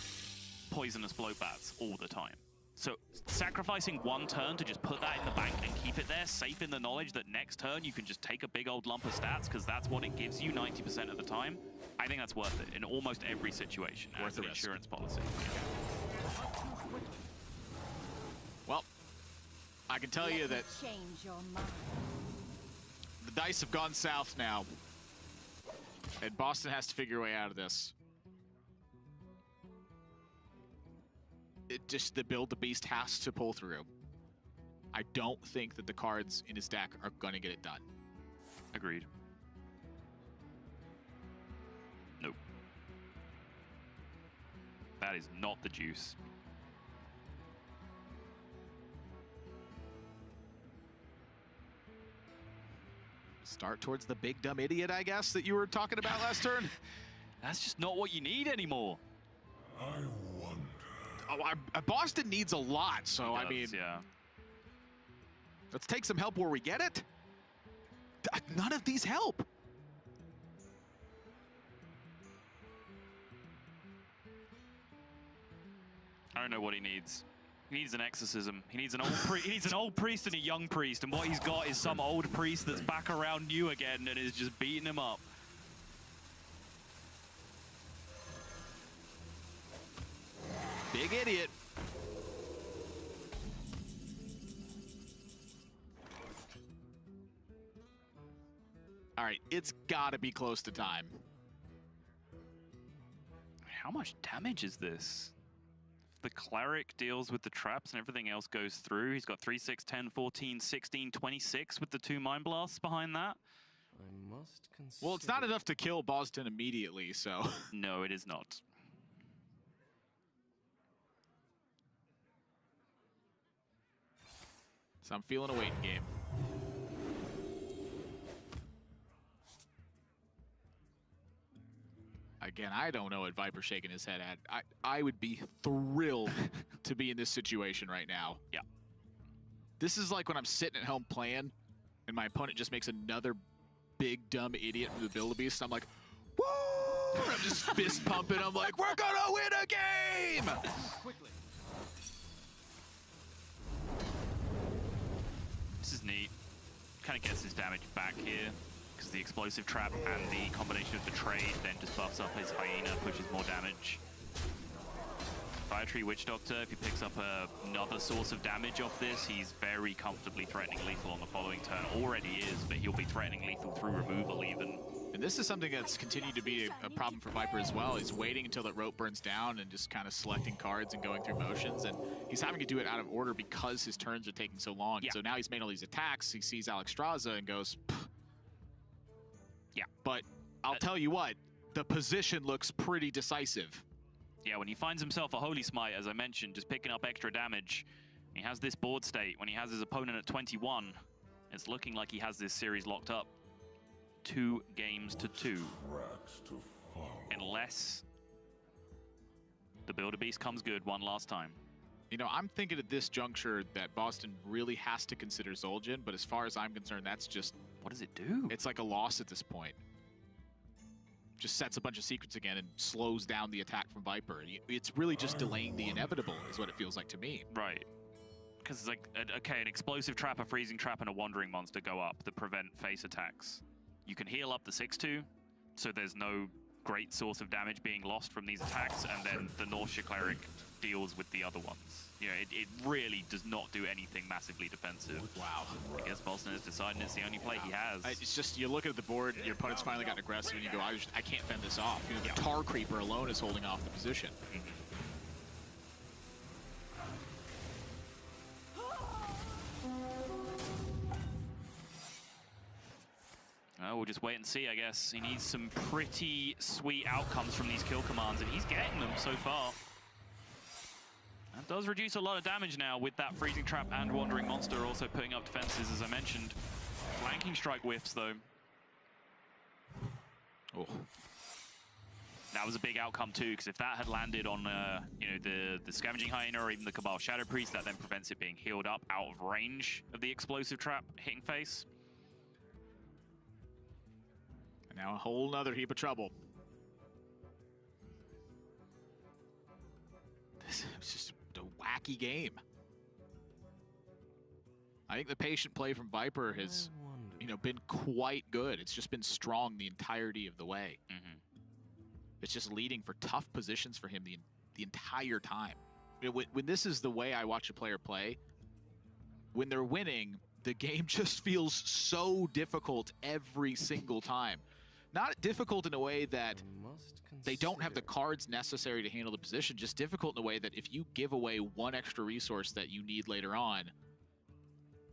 Poisonous Bloatbats all the time. So sacrificing one turn to just put that in the bank and keep it there, safe in the knowledge that next turn you can just take a big old lump of stats because that's what it gives you 90% of the time, I think that's worth it in almost every situation as an insurance policy.
Well, I can tell you that
Change your mind.
the dice have gone south now, and Bozzton has to figure a way out of this. The Build-A-Beast has to pull through. I don't think that the cards in his deck are going to get it done.
Agreed. Nope. That is not the juice.
Start towards the big dumb idiot, I guess, that you were talking about last turn.
That's just not what you need anymore.
I wonder.
Oh, Bozzton needs a lot, so I mean,
yeah.
Let's take some help where we get it. None of these help.
I don't know what he needs. He needs an exorcism. He needs an old he needs an old priest and a young priest, and what he's got is some old priest that's back around new again and is just beating him up.
Big idiot. All right, it's gotta be close to time.
How much damage is this? The cleric deals with the traps and everything else goes through. He's got 3, 6, 10, 14, 16, 26 with the 2 Mind Blasts behind that.
I must consider.
Well, it's not enough to kill Bozzton immediately, so.
No, it is not.
So I'm feeling a waiting game. Again, I don't know what Viper's shaking his head at. I would be thrilled to be in this situation right now.
Yeah.
This is like when I'm sitting at home playing, and my opponent just makes another big dumb idiot from the Wildebeest. I'm like, woo! I'm just fist pumping. I'm like, we're gonna win a game! Quickly.
This is neat. Kind of gets his damage back here, because the explosive trap and the combination of the trade then just buffs up his hyena, pushes more damage. Fire Tree Witch Doctor, if he picks up another source of damage off this, he's very comfortably threatening lethal on the following turn. Already is, but he'll be threatening lethal through removal even.
And this is something that's continued to be a problem for Viper as well. He's waiting until that rope burns down and just kind of selecting cards and going through motions. And he's having to do it out of order because his turns are taking so long.
Yeah.
So now he's made all these attacks. He sees Alexstrasza and goes, pff.
Yeah.
But I'll tell you what, the position looks pretty decisive.
Yeah, when he finds himself a Holy Smite, as I mentioned, just picking up extra damage, he has this board state. When he has his opponent at 21, it's looking like he has this series locked up. 2 games to 2. Unless the Wildebeest comes good one last time.
You know, I'm thinking at this juncture that Bozzton really has to consider Zul'jin, but as far as I'm concerned, that's just...
What does it do?
It's like a loss at this point. Just sets a bunch of secrets again and slows down the attack from Viper. It's really just delaying the inevitable is what it feels like to me.
Right. Because it's like, okay, an explosive trap, a freezing trap, and a wandering monster go up that prevent face attacks. You can heal up the 6/2, so there's no great source of damage being lost from these attacks, and then the Nausea Cleric deals with the other ones. You know, it really does not do anything massively defensive.
Wow.
I guess Bozzton is deciding it's the only play he has.
It's just, you look at the board, your opponent's finally gotten aggressive, and you go, I can't fend this off. You know, the Tar Creeper alone is holding off the position.
We'll just wait and see, I guess. He needs some pretty sweet outcomes from these kill commands, and he's getting them so far. That does reduce a lot of damage now with that freezing trap and wandering monster also putting up defenses, as I mentioned. Flanking strike whiffs, though.
Oh.
That was a big outcome, too, because if that had landed on you know, the Scavenging Hyena or even the Cabal Shadow Priest, that then prevents it being healed up out of range of the explosive trap hitting face.
And now a whole nother heap of trouble. This is just a wacky game. I think the patient play from Viper has, you know, been quite good. It's just been strong the entirety of the way. It's just leading for tough positions for him the entire time. You know, when this is the way I watch a player play, when they're winning, the game just feels so difficult every single time. Not difficult in a way that they don't have the cards necessary to handle the position, just difficult in a way that if you give away one extra resource that you need later on,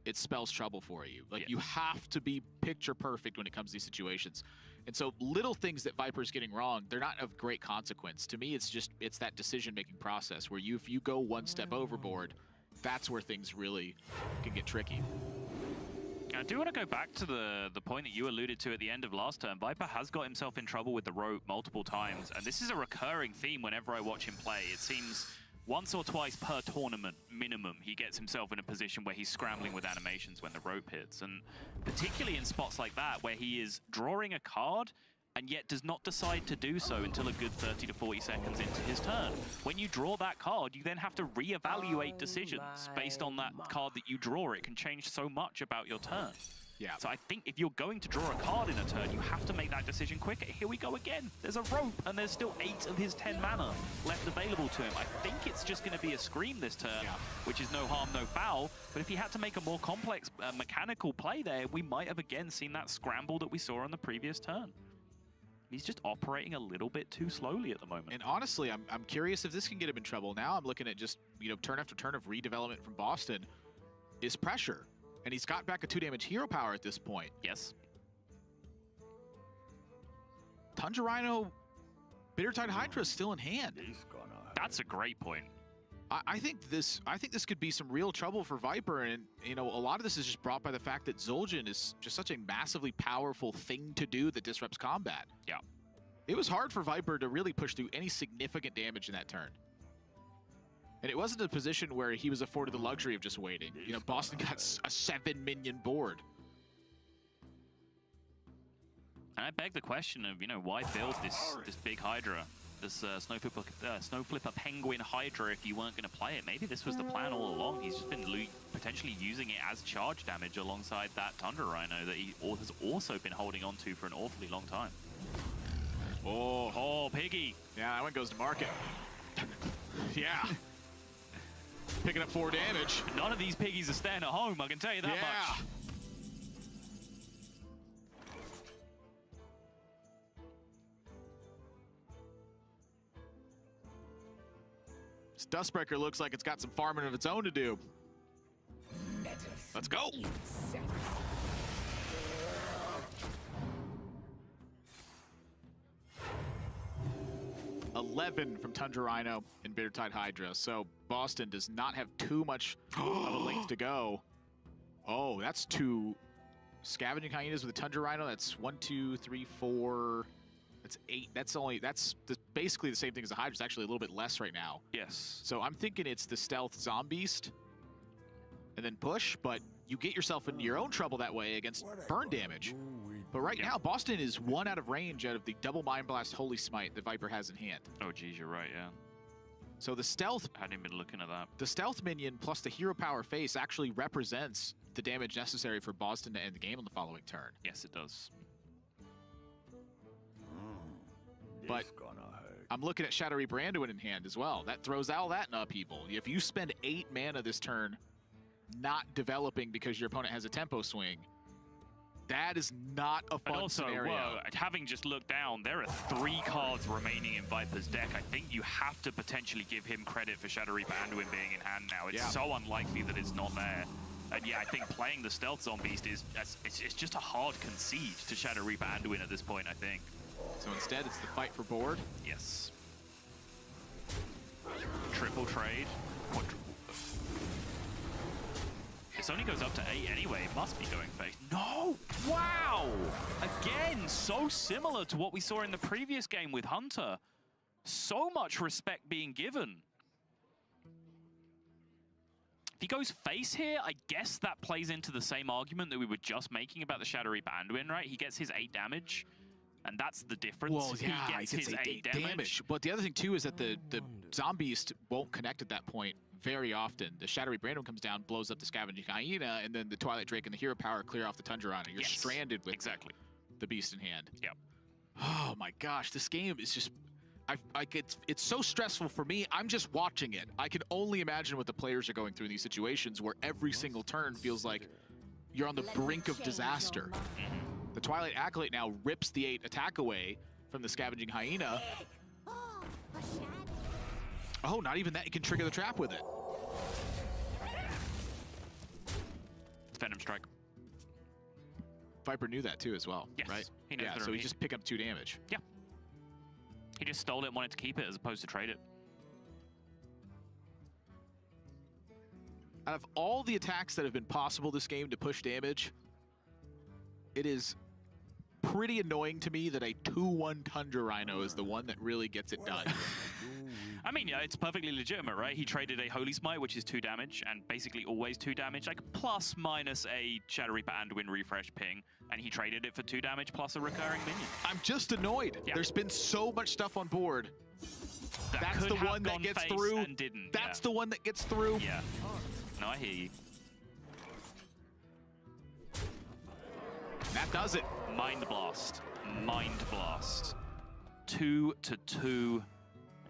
it spells trouble for you. Like, you have to be picture perfect when it comes to these situations. And so little things that Viper's getting wrong, they're not of great consequence. To me, it's that decision-making process where if you go one step overboard, that's where things really can get tricky.
I do want to go back to the point that you alluded to at the end of last turn. Viper has got himself in trouble with the rope multiple times, and this is a recurring theme whenever I watch him play. It seems once or twice per tournament, minimum, he gets himself in a position where he's scrambling with animations when the rope hits. And particularly in spots like that, where he is drawing a card and yet does not decide to do so until a good 30 to 40 seconds into his turn. When you draw that card, you then have to reevaluate decisions based on that card that you draw. It can change so much about your turn.
Yeah.
So I think if you're going to draw a card in a turn, you have to make that decision quicker. Here we go again. There's a rope, and there's still 8 of his 10 mana left available to him. I think it's just going to be a Scream this turn, which is no harm, no foul. But if he had to make a more complex mechanical play there, we might have again seen that scramble that we saw on the previous turn. He's just operating a little bit too slowly at the moment.
And honestly, I'm curious if this can get him in trouble. Now I'm looking at just, you know, turn after turn of redevelopment from Bozzton is pressure. And he's got back a 2-damage hero power at this point.
Yes.
Tundra Rhino, Bittertide Hydra is still in hand.
That's a great point.
I think this could be some real trouble for Viper, and you know, a lot of this is just brought by the fact that Zul'jin is just such a massively powerful thing to do that disrupts combat.
Yeah.
It was hard for Viper to really push through any significant damage in that turn. And it wasn't a position where he was afforded the luxury of just waiting. You know, Bozzton got a 7-minion board.
And I beg the question of, you know, why build this big Hydra, this Snow Flipper Penguin Hydra if you weren't going to play it? Maybe this was the plan all along. He's just been potentially using it as charge damage alongside that Tundra Rhino that he has also been holding on to for an awfully long time. Oh, Piggy.
Yeah, that one goes to market. Yeah. Picking up 4 damage.
None of these piggies are staying at home, I can tell you that much.
This Dustbreaker looks like it's got some farming of its own to do. Let's go. 11 from Tundra Rhino and Bittertide Hydra. So Bozzton does not have too much of a length to go. Oh, that's 2 Scavenging Hyenas with a Tundra Rhino. That's 1, 2, 3, 4. That's 8. That's basically the same thing as the Hydra. It's actually a little bit less right now.
Yes.
So I'm thinking it's the Stealth Zombeast and then push, but you get yourself into your own trouble that way against burn damage. But right now, Bozzton is 1 out of range out of the double Mind Blast Holy Smite that Viper has in hand.
Oh, geez, you're right, yeah.
So the stealth...
I hadn't even been looking at that.
The stealth minion plus the hero power face actually represents the damage necessary for Bozzton to end the game on the following turn.
Yes, it does.
But I'm looking at Shadowy Branduin in hand as well. That throws all that in upheaval. If you spend 8 mana this turn not developing because your opponent has a tempo swing, that is not a fun scenario.
Whoa, having just looked down, there are 3 cards remaining in Viper's deck. I think you have to potentially give him credit for Shadowy Branduin being in hand now. It's so unlikely that it's not there. And yeah, I think playing the Stealth Zombeast it's just a hard concede to Shadowy Branduin at this point, I think.
So instead, it's the fight for board?
Yes. Triple trade. This only goes up to 8 anyway. It must be going face. No! Wow! Again, so similar to what we saw in the previous game with Hunter. So much respect being given. If he goes face here, I guess that plays into the same argument that we were just making about the Shadowy Branduin, right? He gets his 8 damage, and that's the difference.
Well, yeah,
he gets his 8 damage.
But the other thing, too, is that the Zombeast won't connect at that point very often. The Shadowy Branduin comes down, blows up the Scavenging Hyena, and then the Twilight Drake and the Hero Power clear off the Tundra Rhino. You're stranded with the beast in hand.
Yep.
Oh my gosh, this game is just... it's so stressful for me. I'm just watching it. I can only imagine what the players are going through in these situations where every single turn feels like you're on the brink of disaster. The Twilight Acolyte now rips the 8 attack away from the Scavenging Hyena. Oh, not even that. You can trigger the trap with it.
Venom Strike.
Viper knew that too as well, right?
He knows
so he just picked up 2 damage.
Yeah. He just stole it and wanted to keep it as opposed to trade it.
Out of all the attacks that have been possible this game to push damage, it is pretty annoying to me that a 2-1 Tundra Rhino is the one that really gets it done.
I mean, yeah, it's perfectly legitimate, right? He traded a Holy Smite, which is 2 damage, and basically always 2 damage, like plus minus a Shadowy Branduin refresh ping, and he traded it for 2 damage plus a recurring minion.
I'm just annoyed. Yeah. There's been so much stuff on board. That's the one that gets through.
And didn't.
That's the one that gets through.
Yeah. No, I hear you.
That does it.
Mind Blast. Mind Blast. 2-2.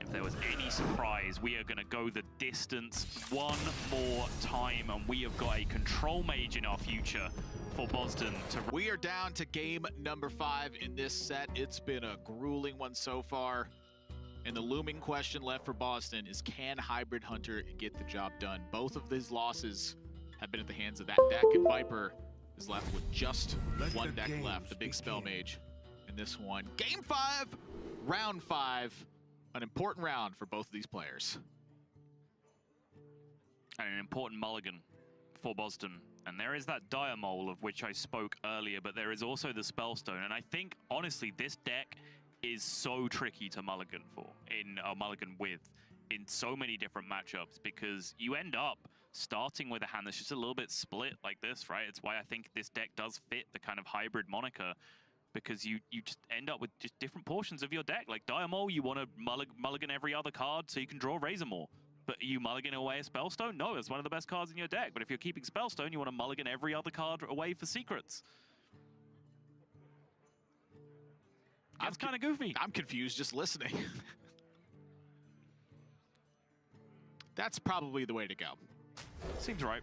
If there was any surprise, we are going to go the distance one more time, and we have got a control mage in our future for Bozzton to...
We are down to game number 5 in this set. It's been a grueling one so far. And the looming question left for Bozzton is, can Hybrid Hunter get the job done? Both of these losses have been at the hands of that deck, and Viper is left with just one deck left, the big spell mage in this one. Game 5, round 5. An important round for both of these players.
And an important mulligan for Bozzton. And there is that Diamole of which I spoke earlier, but there is also the Spellstone. And I think, honestly, this deck is so tricky to mulligan mulligan with in so many different matchups, because you end up starting with a hand that's just a little bit split like this, right? It's why I think this deck does fit the kind of hybrid moniker, because you just end up with just different portions of your deck. Like Diamole, you want to mulligan every other card so you can draw Razor more. But you mulligan away a Spellstone? No, it's one of the best cards in your deck. But if you're keeping Spellstone, you want to mulligan every other card away for secrets. That's kind of goofy.
I'm confused just listening. That's probably the way to go.
Seems right.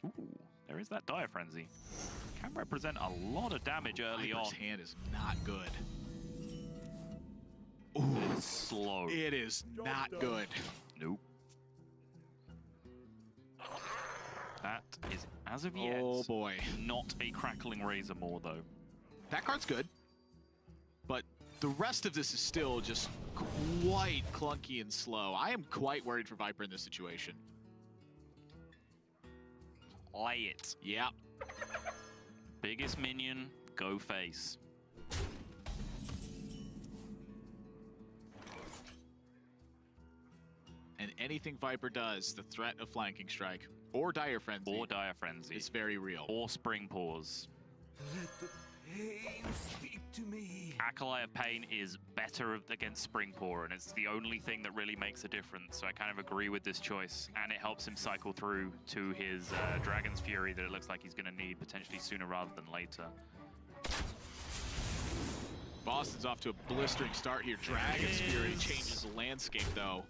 Ooh, there is that Dire Frenzy. Can represent a lot of damage early on.
Viper's hand is not good.
Ooh, it's slow.
It is not good.
Nope. That is, as of yet,
oh boy,
not a crackling Razor more though.
That card's good, but the rest of this is still just quite clunky and slow. I am quite worried for Viper in this situation.
Play it.
Yeah.
Biggest minion, go face.
And anything Viper does, the threat of flanking strike or Dire Frenzy, is very real.
Or Spring Pause.
Let the pain speak to me.
Acolyte of Pain is better against Spring Pour, and it's the only thing that really makes a difference. So I kind of agree with this choice, and it helps him cycle through to his Dragon's Fury that it looks like he's going to need potentially sooner rather than later.
Bozzton's off to a blistering start here. Dragon's Fury changes the landscape, though.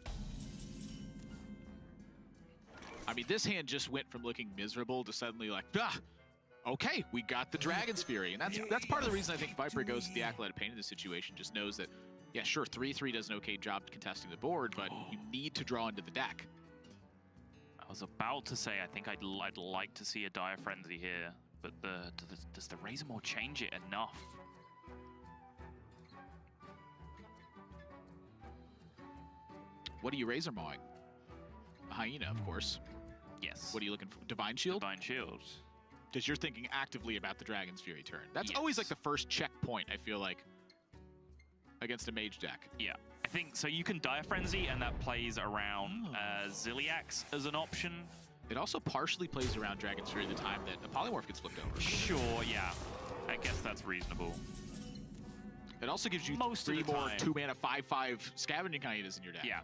I mean, this hand just went from looking miserable to suddenly like, okay, we got the Dragon's Fury. And that's part of the reason I think Viper goes to the Acolyte of Pain in this situation. Just knows that, yeah, sure, 3-3 does an okay job contesting the board, but you need to draw into the deck.
I was about to say, I think I'd like to see a Dire Frenzy here, but does the Razor Maw change it enough?
What are you Razor Mawing? A Hyena, of course.
Yes.
What are you looking for? Divine Shield?
Divine Shield.
Because you're thinking actively about the Dragon's Fury turn. That's
Yes.
always like the first checkpoint, I feel like, against a mage deck.
Yeah. I think, so you can Dire Frenzy, and that plays around Ziliax as an option.
It also partially plays around Dragon's Fury the time that a Polymorph gets flipped over.
Sure, yeah. I guess that's reasonable.
It also gives you
Most of
3
the
more
time.
2-mana 5/5 Scavenging Hyenas in your deck.
Yeah.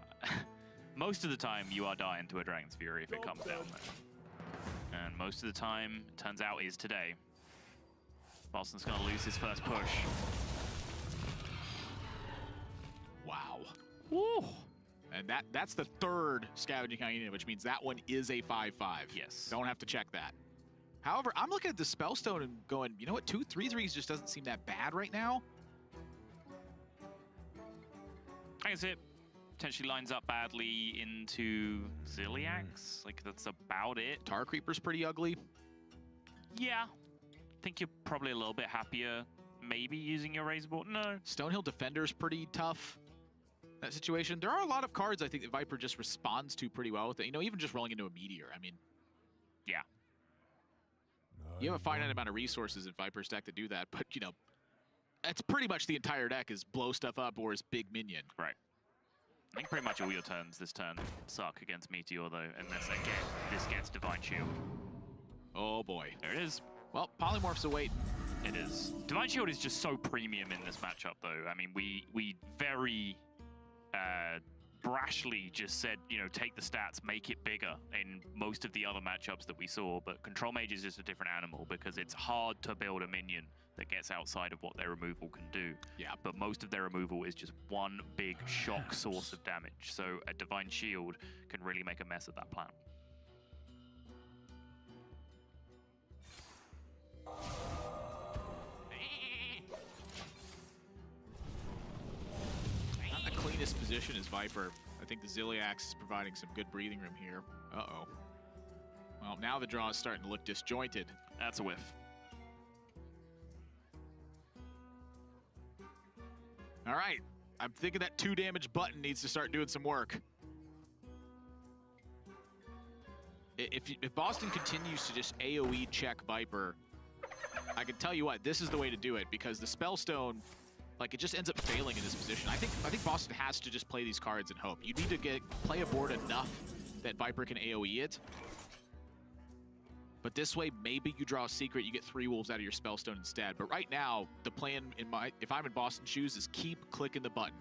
Most of the time, you are dying to a Dragon's Fury if it comes down there. And most of the time, it turns out, is today. Bozzton's going to lose his first push.
Wow.
Woo!
And that's the 3rd Scavenging Hyena, which means that one is a 5/5.
Yes.
Don't have to check that. However, I'm looking at the Spellstone and going, you know what, 2/3/3s just doesn't seem that bad right now.
I guess it potentially lines up badly into Ziliax. Like, that's about it.
Tar Creeper's pretty ugly.
Yeah. I think you're probably a little bit happier maybe using your Razor Board. No.
Stonehill Defender's pretty tough. That situation. There are a lot of cards I think that Viper just responds to pretty well with it. You know, even just rolling into a Meteor. I mean,
Yeah.
you have a finite amount of resources in Viper's deck to do that, but, you know, that's pretty much the entire deck is blow stuff up or is big minion.
Right. I think pretty much all your turns this turn suck against Meteor, though, unless, again, this gets Divine Shield.
Oh, boy.
There it is.
Well, Polymorphs await.
It is. Divine Shield is just so premium in this matchup, though. I mean, we very brashly just said, you know, take the stats, make it bigger in most of the other matchups that we saw. But Control Mage is just a different animal because it's hard to build a minion that gets outside of what their removal can do.
Yeah.
But most of their removal is just one big shock source of damage. So a Divine Shield can really make a mess of that plan.
Not the cleanest position is Viper. I think the Ziliax is providing some good breathing room here. Uh-oh. Well, now the draw is starting to look disjointed.
That's a whiff.
All right, I'm thinking that 2 damage button needs to start doing some work. If Bozzton continues to just AoE check Viper, I can tell you what, this is the way to do it because the Spellstone, like, it just ends up failing in this position. I think Bozzton has to just play these cards and hope. You need to play a board enough that Viper can AoE it. But this way, maybe you draw a secret, you get 3 wolves out of your Spellstone instead. But right now, the plan if I'm in Bozzton's shoes is keep clicking the button.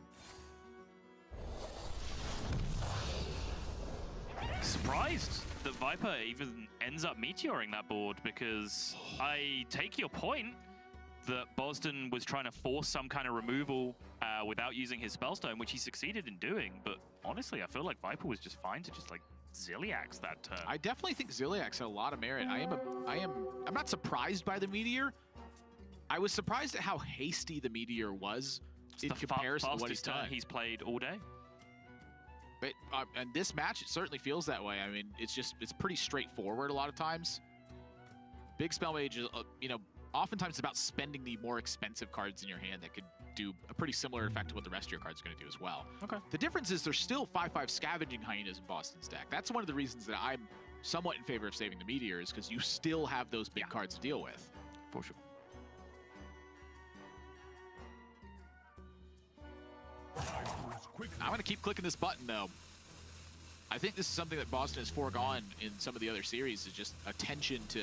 Surprised that Viper even ends up meteoring that board because I take your point that Bozzton was trying to force some kind of removal without using his Spellstone, which he succeeded in doing. But honestly, I feel like Viper was just fine to just like Ziliax that turn.
I definitely think Ziliax had a lot of merit. I'm not surprised by the meteor. I was surprised at how hasty the meteor was in comparison to what he's done.
He's played all day.
But and this match, it certainly feels that way. I mean, it's pretty straightforward a lot of times. Big Spell Mage is, you know, oftentimes it's about spending the more expensive cards in your hand that could do a pretty similar effect to what the rest of your cards are going to do as well.
Okay.
The difference is there's still 5/5 Scavenging Hyenas in Bozzton's deck. That's one of the reasons that I'm somewhat in favor of saving the meteors, because you still have those big cards to deal with.
For sure.
I'm going to keep clicking this button, though. I think this is something that Bozzton has foregone in some of the other series, is just attention to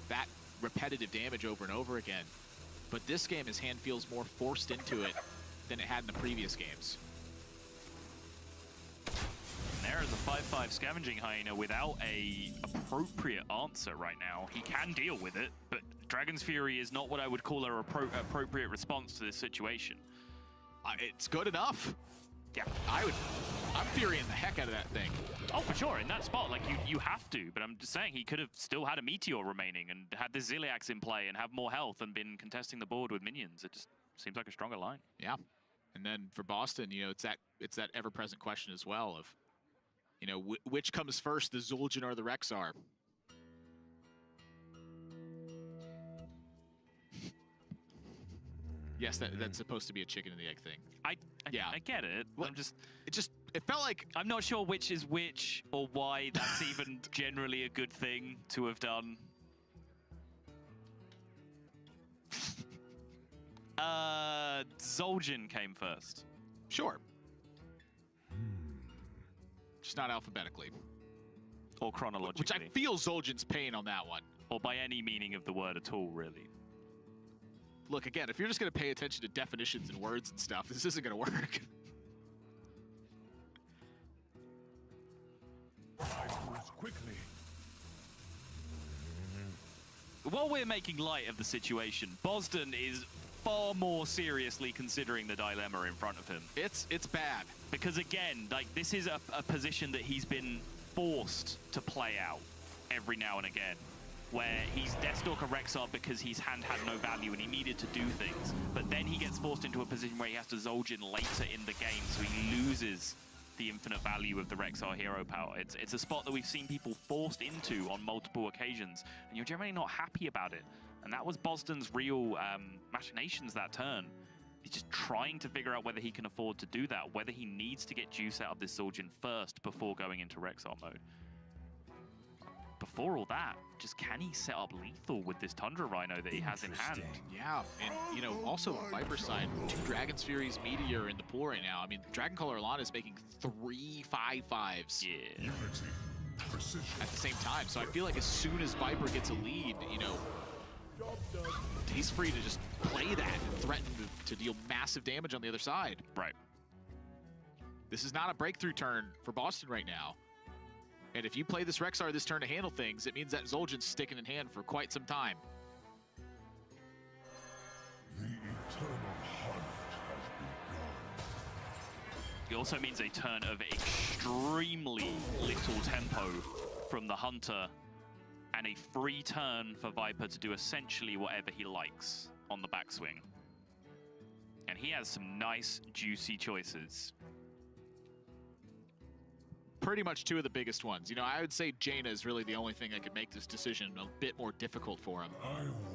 that repetitive damage over and over again. But this game, his hand feels more forced into it than it had in the previous games.
There is a 5/5 Scavenging Hyena without a appropriate answer right now. He can deal with it, but Dragon's Fury is not what I would call an appropriate response to this situation.
It's good enough.
Yeah.
I'm furying the heck out of that thing.
Oh, for sure. In that spot, like, you have to. But I'm just saying he could have still had a Meteor remaining and had the Ziliax in play and have more health and been contesting the board with minions. It just seems like a stronger line.
Yeah. And then for Bozzton, you know, it's that ever-present question as well of, you know, which comes first, the Zul'jin or the Rexar? Yes, that's supposed to be a chicken and the egg thing.
I get it.
Well, it felt like...
I'm not sure which is which or why that's even generally a good thing to have done. Zul'jin came first.
Sure. Just not alphabetically.
Or chronologically.
Which I feel Zul'jin's pain on that one.
Or by any meaning of the word at all, really.
Look, again, if you're just going to pay attention to definitions and words and stuff, this isn't going to work.
Quickly.
While we're making light of the situation, Bozzton is far more seriously considering the dilemma in front of him.
It's bad.
Because again, like, this is a position that he's been forced to play out every now and again, where he's Deathstalker Rexar because his hand had no value and he needed to do things. But then he gets forced into a position where he has to Zul'jin later in the game, so he loses the infinite value of the Rexar hero power. It's a spot that we've seen people forced into on multiple occasions, and you're generally not happy about it. And that was Bozzton's real machinations that turn. He's just trying to figure out whether he can afford to do that, whether he needs to get juice out of this Zul'jin first before going into Rexar mode. Before all that, just can he set up lethal with this Tundra Rhino that he has in hand?
Yeah, and you know, also on Viper's side, 2 Dragon's Fury's Meteor in the pool right now. I mean, Dragon Color Alana is making 3 5/5s at the same time. So I feel like as soon as Viper gets a lead, you know, he's free to just play that and threaten to deal massive damage on the other side.
Right.
This is not a breakthrough turn for Bozzton right now. And if you play this Rexar this turn to handle things, it means that Zul'jin's sticking in hand for quite some time.
The eternal hunt has begun.
It also means a turn of extremely little tempo from the Hunter and a free turn for Viper to do essentially whatever he likes on the backswing. And he has some nice, juicy choices.
Pretty much two of the biggest ones. You know, I would say Jaina is really the only thing that could make this decision a bit more difficult for him.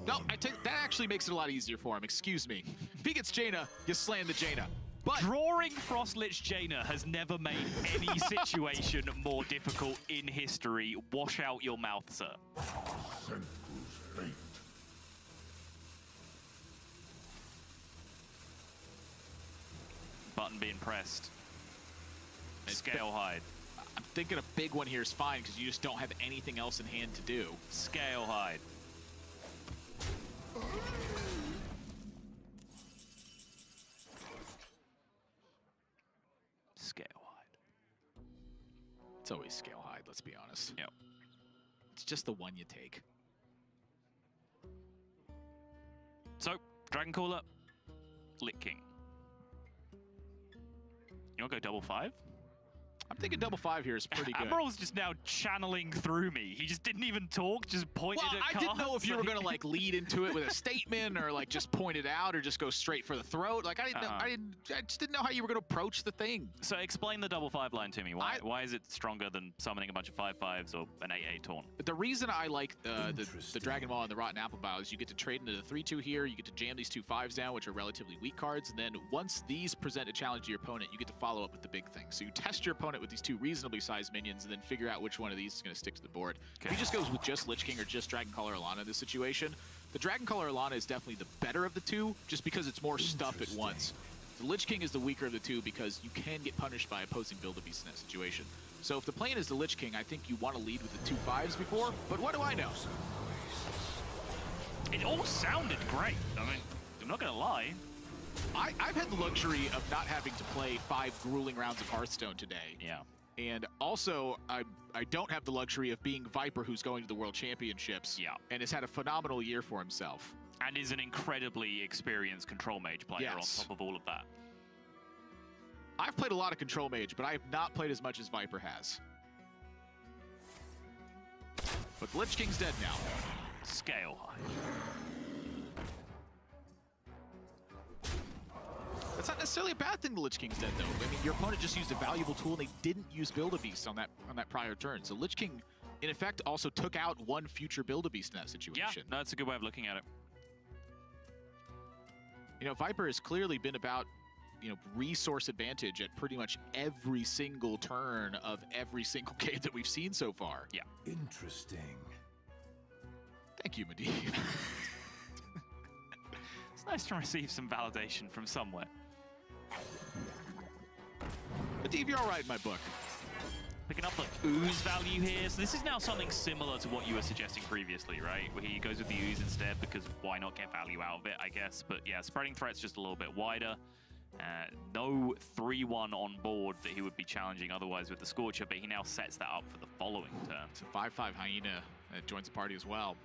No, that actually makes it a lot easier for him. Excuse me. If he gets Jaina, you slam the Jaina. But
drawing Frostlich Jaina has never made any situation more difficult in history. Wash out your mouth, sir.
Senfu's fate.
Button being pressed. Scale hide.
I'm thinking a big one here is fine because you just don't have anything else in hand to do.
Scale hide. Scale hide.
It's always scale hide, let's be honest.
Yep.
It's just the one you take.
So, Dragon Caller, Lit King. You want to go double 5?
I'm thinking double 5 here is pretty good.
Admiral's just now channeling through me. He just didn't even talk, just pointed
Well,
at
I didn't know if you were
cards.
gonna like lead into it with a statement or like just point it out or just go straight for the throat. Like I didn't know, I just didn't know how you were gonna approach the thing.
So explain the double 5 line to me. Why is it stronger than summoning a bunch of 5/5s or an 8/8 taunt?
The reason I like the Dragon Ball and the Rotten Apple Bow is you get to trade into the 3/2 here. You get to jam these 2 5s down, which are relatively weak cards, and then once these present a challenge to your opponent, you get to follow up with the big thing. So you test your opponent with these 2 reasonably sized minions, and then figure out which one of these is going to stick to the board.
Okay.
If he just goes with just Lich King or just Dragon Caller Alana in this situation, the Dragon Caller Alana is definitely the better of the 2, just because it's more stuff at once. The Lich King is the weaker of the 2 because you can get punished by opposing Build-A-Beast in that situation. So if the plan is the Lich King, I think you want to lead with the 2 5s before, but what do I know?
It all sounded great. I mean, I'm not going to lie.
I've had the luxury of not having to play 5 grueling rounds of Hearthstone today.
Yeah.
And also, I don't have the luxury of being Viper, who's going to the World Championships.
Yeah.
And has had a phenomenal year for himself.
And is an incredibly experienced Control Mage player
Yes.
on top of all of that.
I've played a lot of Control Mage, but I have not played as much as Viper has. But Lich King's dead now.
Scale high.
That's not necessarily a bad thing the Lich King's dead, though. I mean, your opponent just used a valuable tool, and they didn't use Build-A-Beast on that prior turn. So Lich King, in effect, also took out one future Build-A-Beast in that situation.
Yeah, that's a good way of looking at it.
You know, Viper has clearly been about, you know, resource advantage at pretty much every single turn of every single game that we've seen so far.
Yeah.
Interesting.
Thank you, Medivh.
It's nice to receive some validation from somewhere.
Medivh, you're all right in my book.
Picking up the ooze value here. So this is now something similar to what you were suggesting previously, right? Where he goes with the ooze instead because why not get value out of it, I guess. But yeah, spreading threat's just a little bit wider. No 3/1 on board that he would be challenging otherwise with the Scorcher, but he now sets that up for the following turn.
It's a 5/5 Hyena that joins the party as well.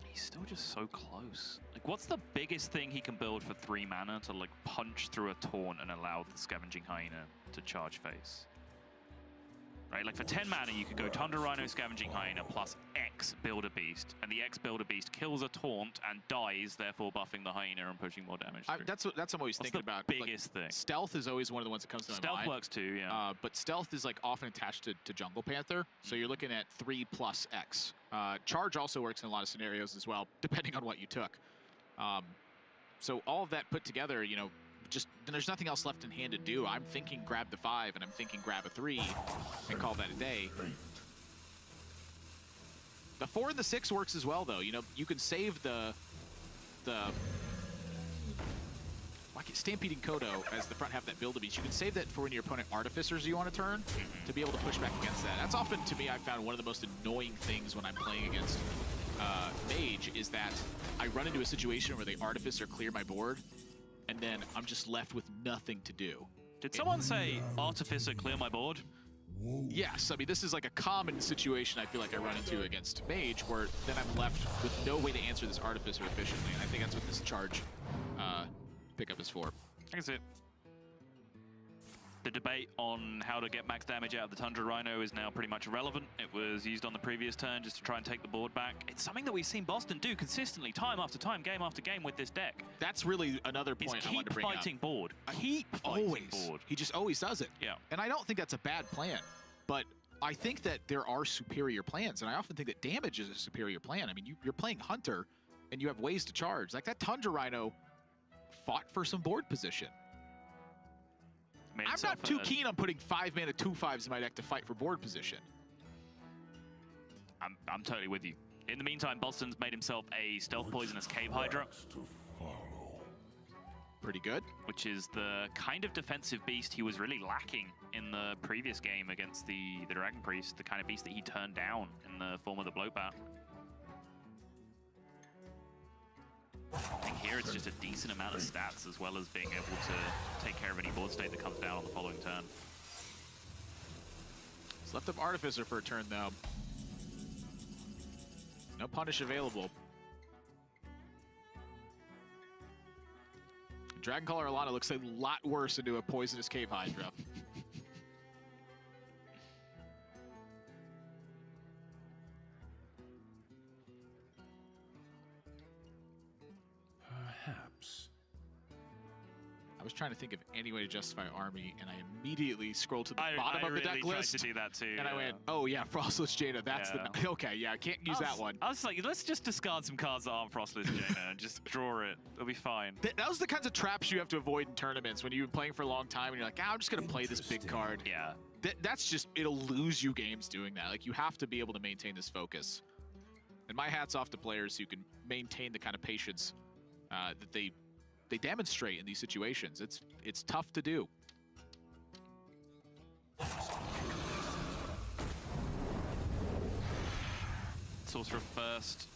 He's still just so close. Like, what's the biggest thing he can build for 3 mana to, like, punch through a taunt and allow the Scavenging Hyena to charge face? Right, like for 10 mana, you could go Tundra Rhino, Scavenging Hyena, plus X Build-A-Beast, and the X Build-A-Beast kills a taunt and dies, therefore buffing the Hyena and pushing more damage through.
That's what I'm always thinking about.
Biggest thing.
Stealth is always one of the ones that comes to my mind.
Stealth works too, yeah.
But Stealth is like often attached to Jungle Panther, so you're looking at 3+ X. Charge also works in a lot of scenarios as well, depending on what you took. So all of that put together, you know, just there's nothing else left in hand to do. I'm thinking grab the 5, and I'm thinking grab a 3, and call that a day. The 4 and the 6 works as well, though. You know, you can save the like Stampeding Kodo as the front half of that Build-A-Beast. You can save that for when your opponent Artificers you want to turn to be able to push back against that. That's often, to me, I've found one of the most annoying things when I'm playing against Mage is that I run into a situation where they Artificer clear my board, and then I'm just left with nothing to do.
Did someone say Artificer clear my board?
Yes, I mean, this is like a common situation I feel like I run into against Mage, where then I'm left with no way to answer this Artificer efficiently, and I think that's what this charge pickup is for.
I can see it. The debate on how to get max damage out of the Tundra Rhino is now pretty much irrelevant. It was used on the previous turn just to try and take the board back. It's something that we've seen Bozzton do consistently, time after time, game after game with this deck.
That's really another point I wanted to bring up.
Keep fighting board. Keep fighting board.
He just always does it.
Yeah.
And I don't think that's a bad plan, but I think that there are superior plans, and I often think that damage is a superior plan. I mean, you're playing Hunter, and you have ways to charge. Like that Tundra Rhino fought for some board position. I'm not too keen on putting 5-mana 2/5s in my deck to fight for board position.
I'm totally with you. In the meantime, Bozzton's made himself a Stealth Poisonous Cave Hydra.
Pretty good.
Which is the kind of defensive beast he was really lacking in the previous game against the Dragon Priest, the kind of beast that he turned down in the form of the Blowbat. I think here it's just a decent amount of stats as well as being able to take care of any board state that comes down on the following turn.
He's left up Artificer for a turn though. No punish available. Dragon Caller Alana looks a lot worse into a Poisonous Cave Hydra.
Perhaps.
I was trying to think of any way to justify army, and I immediately scrolled to the bottom of the deck
tried
list.
to do that too,
and I went, oh yeah, Frostless Jaina, that's the... Okay, yeah, I can't use that one.
I was like, let's just discard some cards that aren't Frostless Jaina and just draw it. It'll be fine.
That was the kinds of traps you have to avoid in tournaments when you've been playing for a long time and you're like, I'm just going to play this big card.
Yeah.
That's just, it'll lose you games doing that. Like, you have to be able to maintain this focus. And my hat's off to players who can maintain the kind of patience that they demonstrate in these situations. It's tough to do.
Sorcerer first,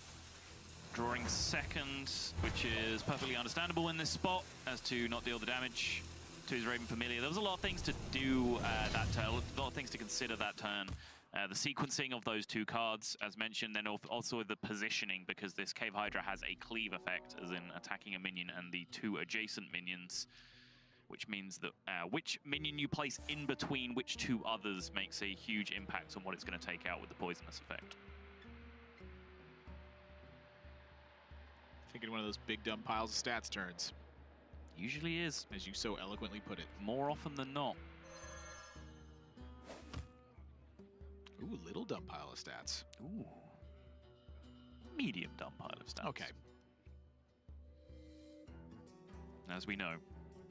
drawing second, which is perfectly understandable in this spot as to not deal the damage to his Raven Familiar. There was a lot of things to do that turn, a lot of things to consider that turn. The sequencing of those two cards, as mentioned, then also the positioning, because this Cave Hydra has a cleave effect, as in attacking a minion and the two adjacent minions, which means that which minion you place in between which two others makes a huge impact on what it's going to take out with the poisonous effect.
Thinking one of those big dumb piles of stats turns.
Usually is.
As you so eloquently put it.
More often than not.
Ooh, little dumb pile of stats.
Ooh. Medium dumb pile of stats.
Okay.
As we know,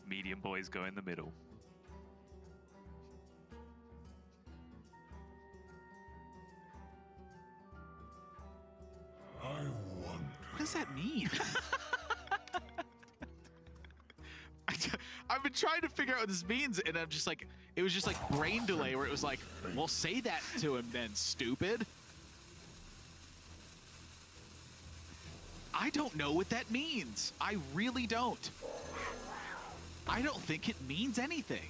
medium boys go in the middle.
What does that mean? I've been trying to figure out what this means, and I'm just like, it was just like brain delay where it was like, well, say that to him then, stupid. I don't know what that means. I really don't. I don't think it means anything.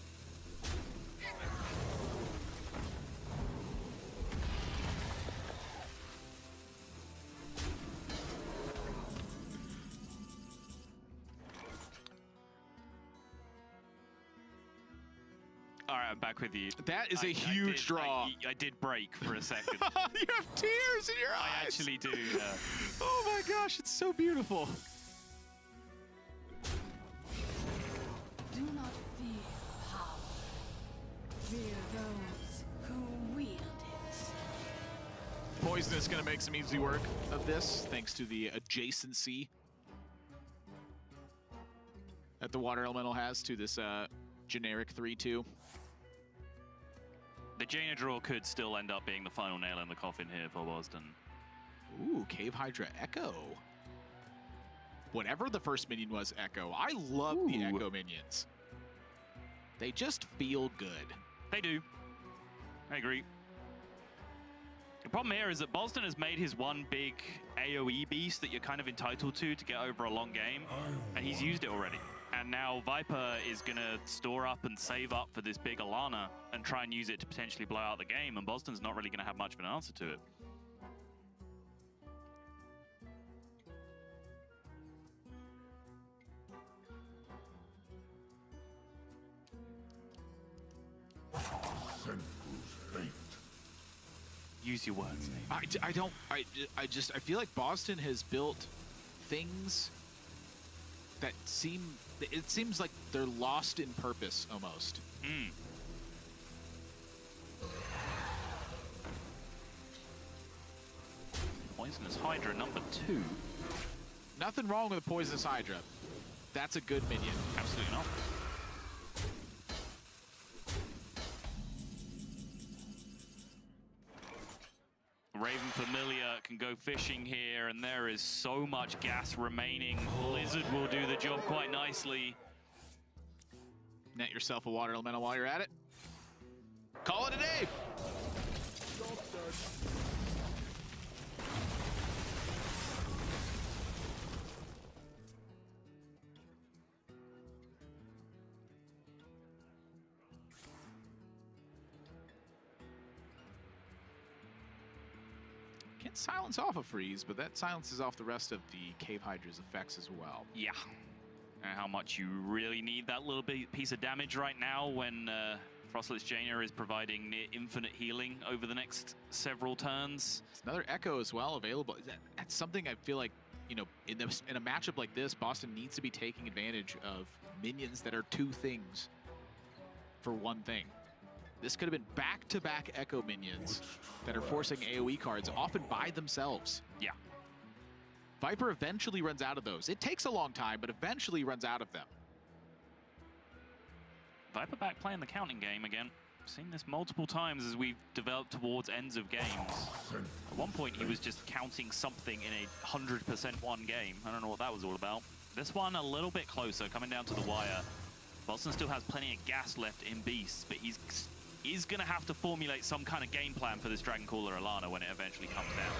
All right, I'm back with you.
That is a huge draw.
I did break for a second.
You have tears in your eyes.
I actually do, yeah.
Oh my gosh, it's so beautiful.
Do not fear power. Fear those who wield it.
Poison is going to make some easy work of this, thanks to the adjacency that the Water Elemental has to this generic 3-2.
The Jaina draw could still end up being the final nail in the coffin here for Bozzton.
Ooh, Cave Hydra Echo. Whatever the first minion was, Echo. I love the Echo minions. They just feel good.
They do. I agree. The problem here is that Bozzton has made his one big AoE beast that you're kind of entitled to get over a long game, and he's used it already. And now Viper is going to store up and save up for this big Alana and try and use it to potentially blow out the game, and Bozzton's not really going to have much of an answer to it. Use your words, Nate.
I feel like Bozzton has built things that it seems like they're lost in purpose almost.
Poisonous Hydra number 2.
Nothing wrong with a Poisonous Hydra. That's a good minion.
Absolutely not. Raven Familiar can go fishing here, and there is so much gas remaining. Blizzard will do the job quite nicely.
Net yourself a water elemental while you're at it. Call it a day. Can't silence off a freeze, but that silences off the rest of the Cave Hydra's effects as well.
Yeah. And how much you really need that little piece of damage right now when Frostlet's Jaina is providing near infinite healing over the next several turns.
It's another Echo as well available. That's something I feel like, you know, in a matchup like this, Bozzton needs to be taking advantage of minions that are 2 things for 1 thing. This could have been back-to-back Echo minions that are forcing AoE cards, often by themselves.
Yeah.
Viper eventually runs out of those. It takes a long time, but eventually runs out of them.
Viper back playing the counting game again. I've seen this multiple times as we've developed towards ends of games. At one point, he was just counting something in a 100% won game. I don't know what that was all about. This one a little bit closer, coming down to the wire. Bozzton still has plenty of gas left in Beast, but he's going to have to formulate some kind of game plan for this Dragon Caller Alana when it eventually comes down.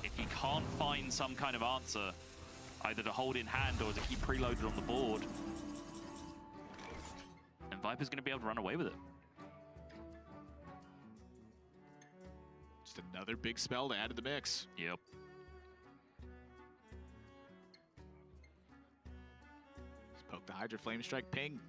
If he can't find some kind of answer, either to hold in hand or to keep preloaded on the board, then Viper's going to be able to run away with it.
Just another big spell to add to the mix.
Yep.
Just poke the Hydra Flame Strike, ping.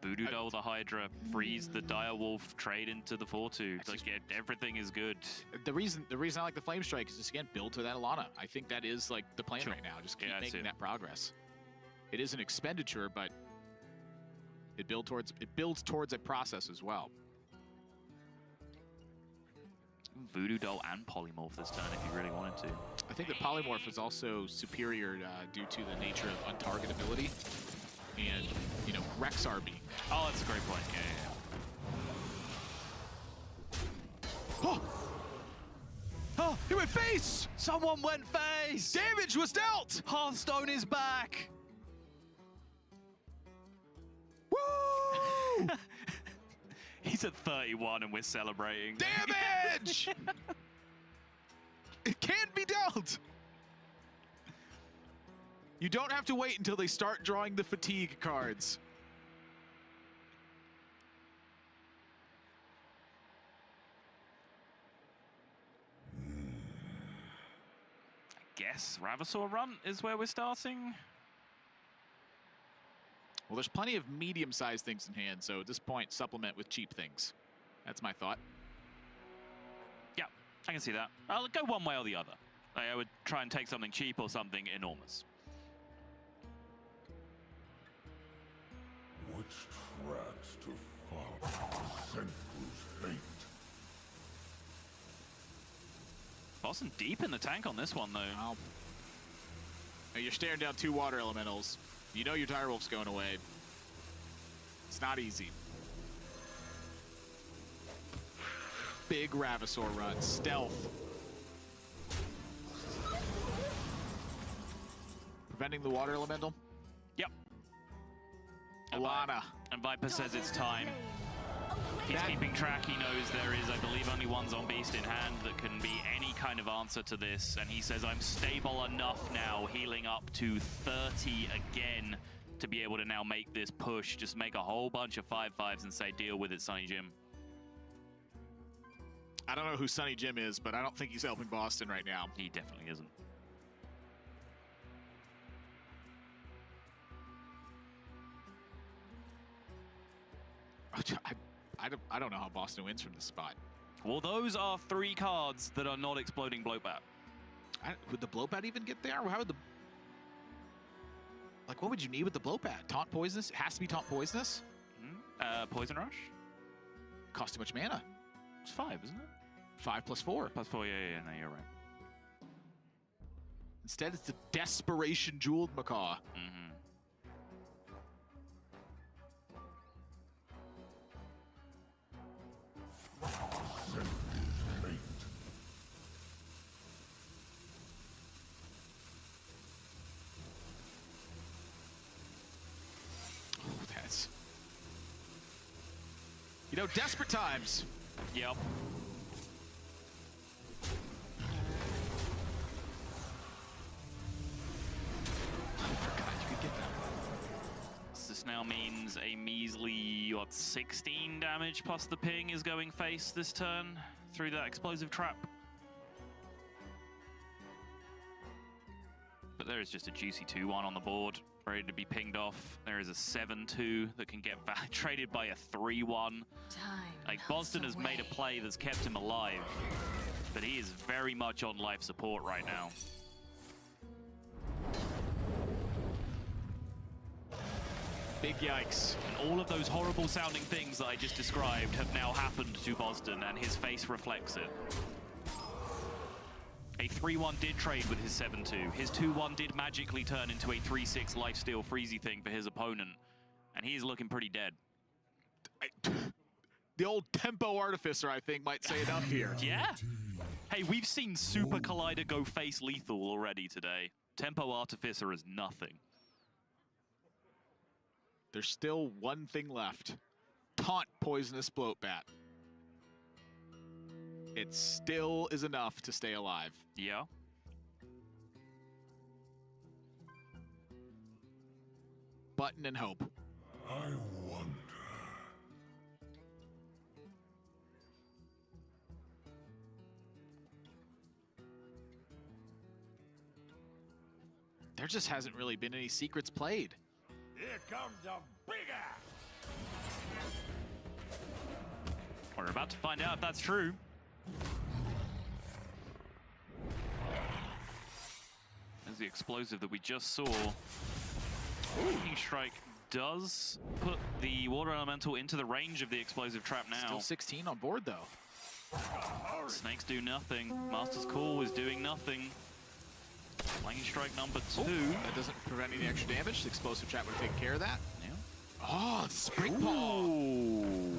Voodoo Doll the Hydra, freeze the Direwolf, trade into the 4-2. Like, everything is good.
The reason I like the Flame Strike is just, again, build to that Alana. I think that is like the plan right now. Just keep making that progress. It is an expenditure, but it builds towards a process as well.
Voodoo Doll and Polymorph this turn if you really wanted to.
I think that Polymorph is also superior due to the nature of untargetability and, you know, Rexar being.
Oh, that's a great point. Yeah.
Oh! Oh, he went face!
Someone went face!
Damage was dealt!
Hearthstone is back!
Woo!
He's at 31 and we're celebrating.
Damage! It can't be dealt! You don't have to wait until they start drawing the fatigue cards.
I guess Ravasaur run is where we're starting.
Well, there's plenty of medium-sized things in hand, so at this point, supplement with cheap things. That's my thought.
Yeah, I can see that. I'll go one way or the other. I would try and take something cheap or something enormous.
Which tracks to follow? Senku's hate.
Bozzton deep in the tank on this one, though.
Wow. Now you're staring down 2 water elementals. You know your Direwolf's going away. It's not easy. Big Ravasaur run. Stealth. Preventing the water elemental.
Yep.
Alana.
And Viper says it's time.
Away
He's keeping track. He knows there is, I believe, only one Zombie Beast in hand that can be any kind of answer to this. And he says, I'm stable enough now, healing up to 30 again to be able to now make this push. Just make a whole bunch of 5/5s and say, deal with it, Sunny Jim.
I don't know who Sunny Jim is, but I don't think he's helping Bozzton right now.
He definitely isn't.
I don't know how Bozzton wins from this spot.
Well, those are 3 cards that are not exploding Bloatbat.
Would the Bloatbat even get there? How would the... Like, what would you need with the Bloatbat? Taunt Poisonous? It has to be Taunt Poisonous?
Poison Rush?
Costs too much mana.
It's 5, isn't it?
5 plus 4.
Plus 4, yeah, no, you're right.
Instead, it's the Desperation Jeweled Macaw. You know, desperate times.
Yep. This now means a measly, what, 16 damage plus the ping is going face this turn through that explosive trap. But there is just a juicy 2-1 on the board, ready to be pinged off. There is a 7-2 that can get traded by a 3-1. Like, Bozzton has made a play that's kept him alive, but he is very much on life support right now.
Big yikes.
And all of those horrible sounding things that I just described have now happened to Bozzton, and his face reflects it. A 3-1 did trade with his 7-2. His 2-1 did magically turn into a 3-6 lifesteal freezy thing for his opponent, and he is looking pretty dead.
The old Tempo Artificer, I think, might say enough here.
Yeah. Hey, we've seen Super Collider go face lethal already today. Tempo Artificer is nothing.
There's still one thing left. Taunt Poisonous Bloatbat. It still is enough to stay alive.
Yeah.
Button and hope.
I wonder.
There just hasn't really been any secrets played.
Here comes the big ass.
We're about to find out if that's true. There's the explosive that we just saw. Lightning Strike does put the Water Elemental into the range of the explosive trap now.
Still 16 on board, though.
Snakes do nothing. Master's Call is doing nothing. Lightning Strike number 2.
That doesn't prevent any extra damage. The explosive trap would have taken care of that.
Yeah.
Oh, the Spring Paw.
Ooh.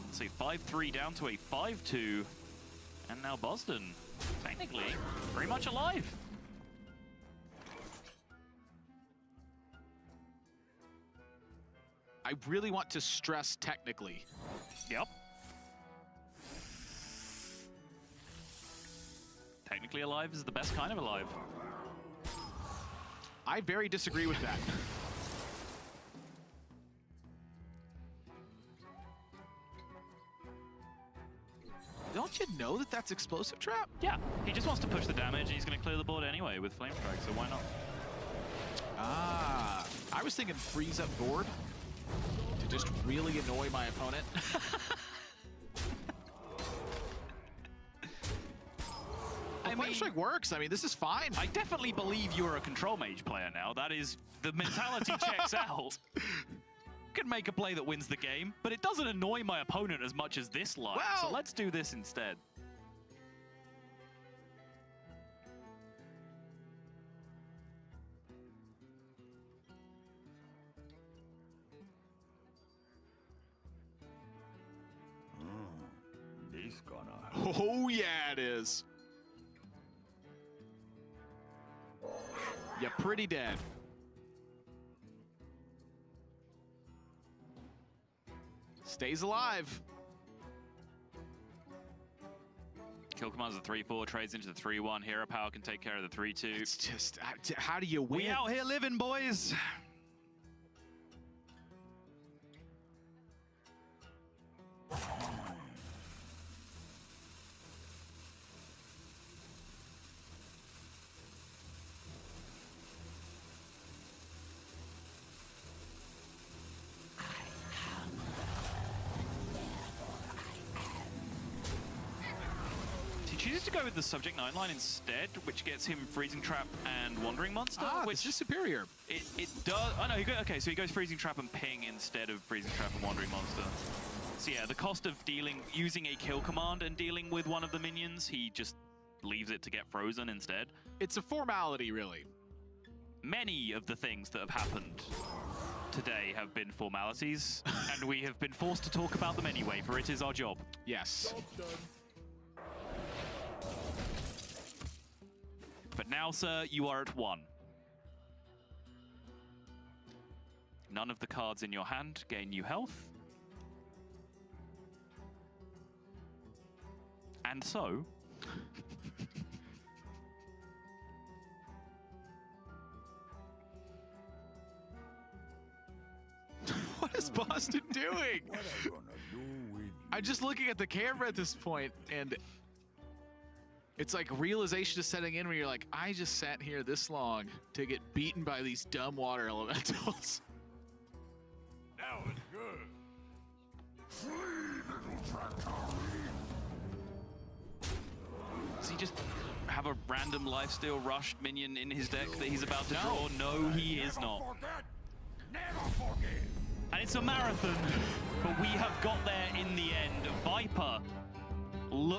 It's a 5-3 down to a 5-2. And now Bozzton, technically, very much alive.
I really want to stress technically.
Yep. Technically alive is the best kind of alive.
I very disagree with that. Don't you know that that's explosive trap?
Yeah, he just wants to push the damage and he's going to clear the board anyway with Flame Strike, so why not?
Ah, I was thinking freeze up board to just really annoy my opponent. Flame Strike works. I mean, this is fine.
I definitely believe you're a control mage player now. That is, the mentality checks out. Can make a play that wins the game, but it doesn't annoy my opponent as much as this line.
Well,
so let's do this instead.
This gonna.
Oh, yeah, it is. You're pretty dead. Stays alive.
Kill commands a 3-4, trades into the 3-1. Hero power can take care of the 3-2.
It's just, how do you win?
We out here living, boys. He chooses to go with the Subject 9 line instead, which gets him Freezing Trap and Wandering Monster, which
is superior.
It does. Oh no, okay, so he goes Freezing Trap and Ping instead of Freezing Trap and Wandering Monster. So yeah, the cost of using a kill command and dealing with one of the minions, he just leaves it to get frozen instead.
It's a formality, really.
Many of the things that have happened today have been formalities, and we have been forced to talk about them anyway, for it is our job.
Yes.
But now, sir, you are at 1. None of the cards in your hand gain you health. And so...
What is Bozzton doing?
What I gonna do with you?
I'm just looking at the camera at this point, and it's like realization is setting in where you're like, I just sat here this long to get beaten by these dumb water elementals.
Now it's good. Flee, little Dracarys.
Does he just have a random lifesteal rushed minion in his deck that he's about to draw? No, he is not.
Forget. Never forget.
And it's a marathon, but we have got there in the end. Viper look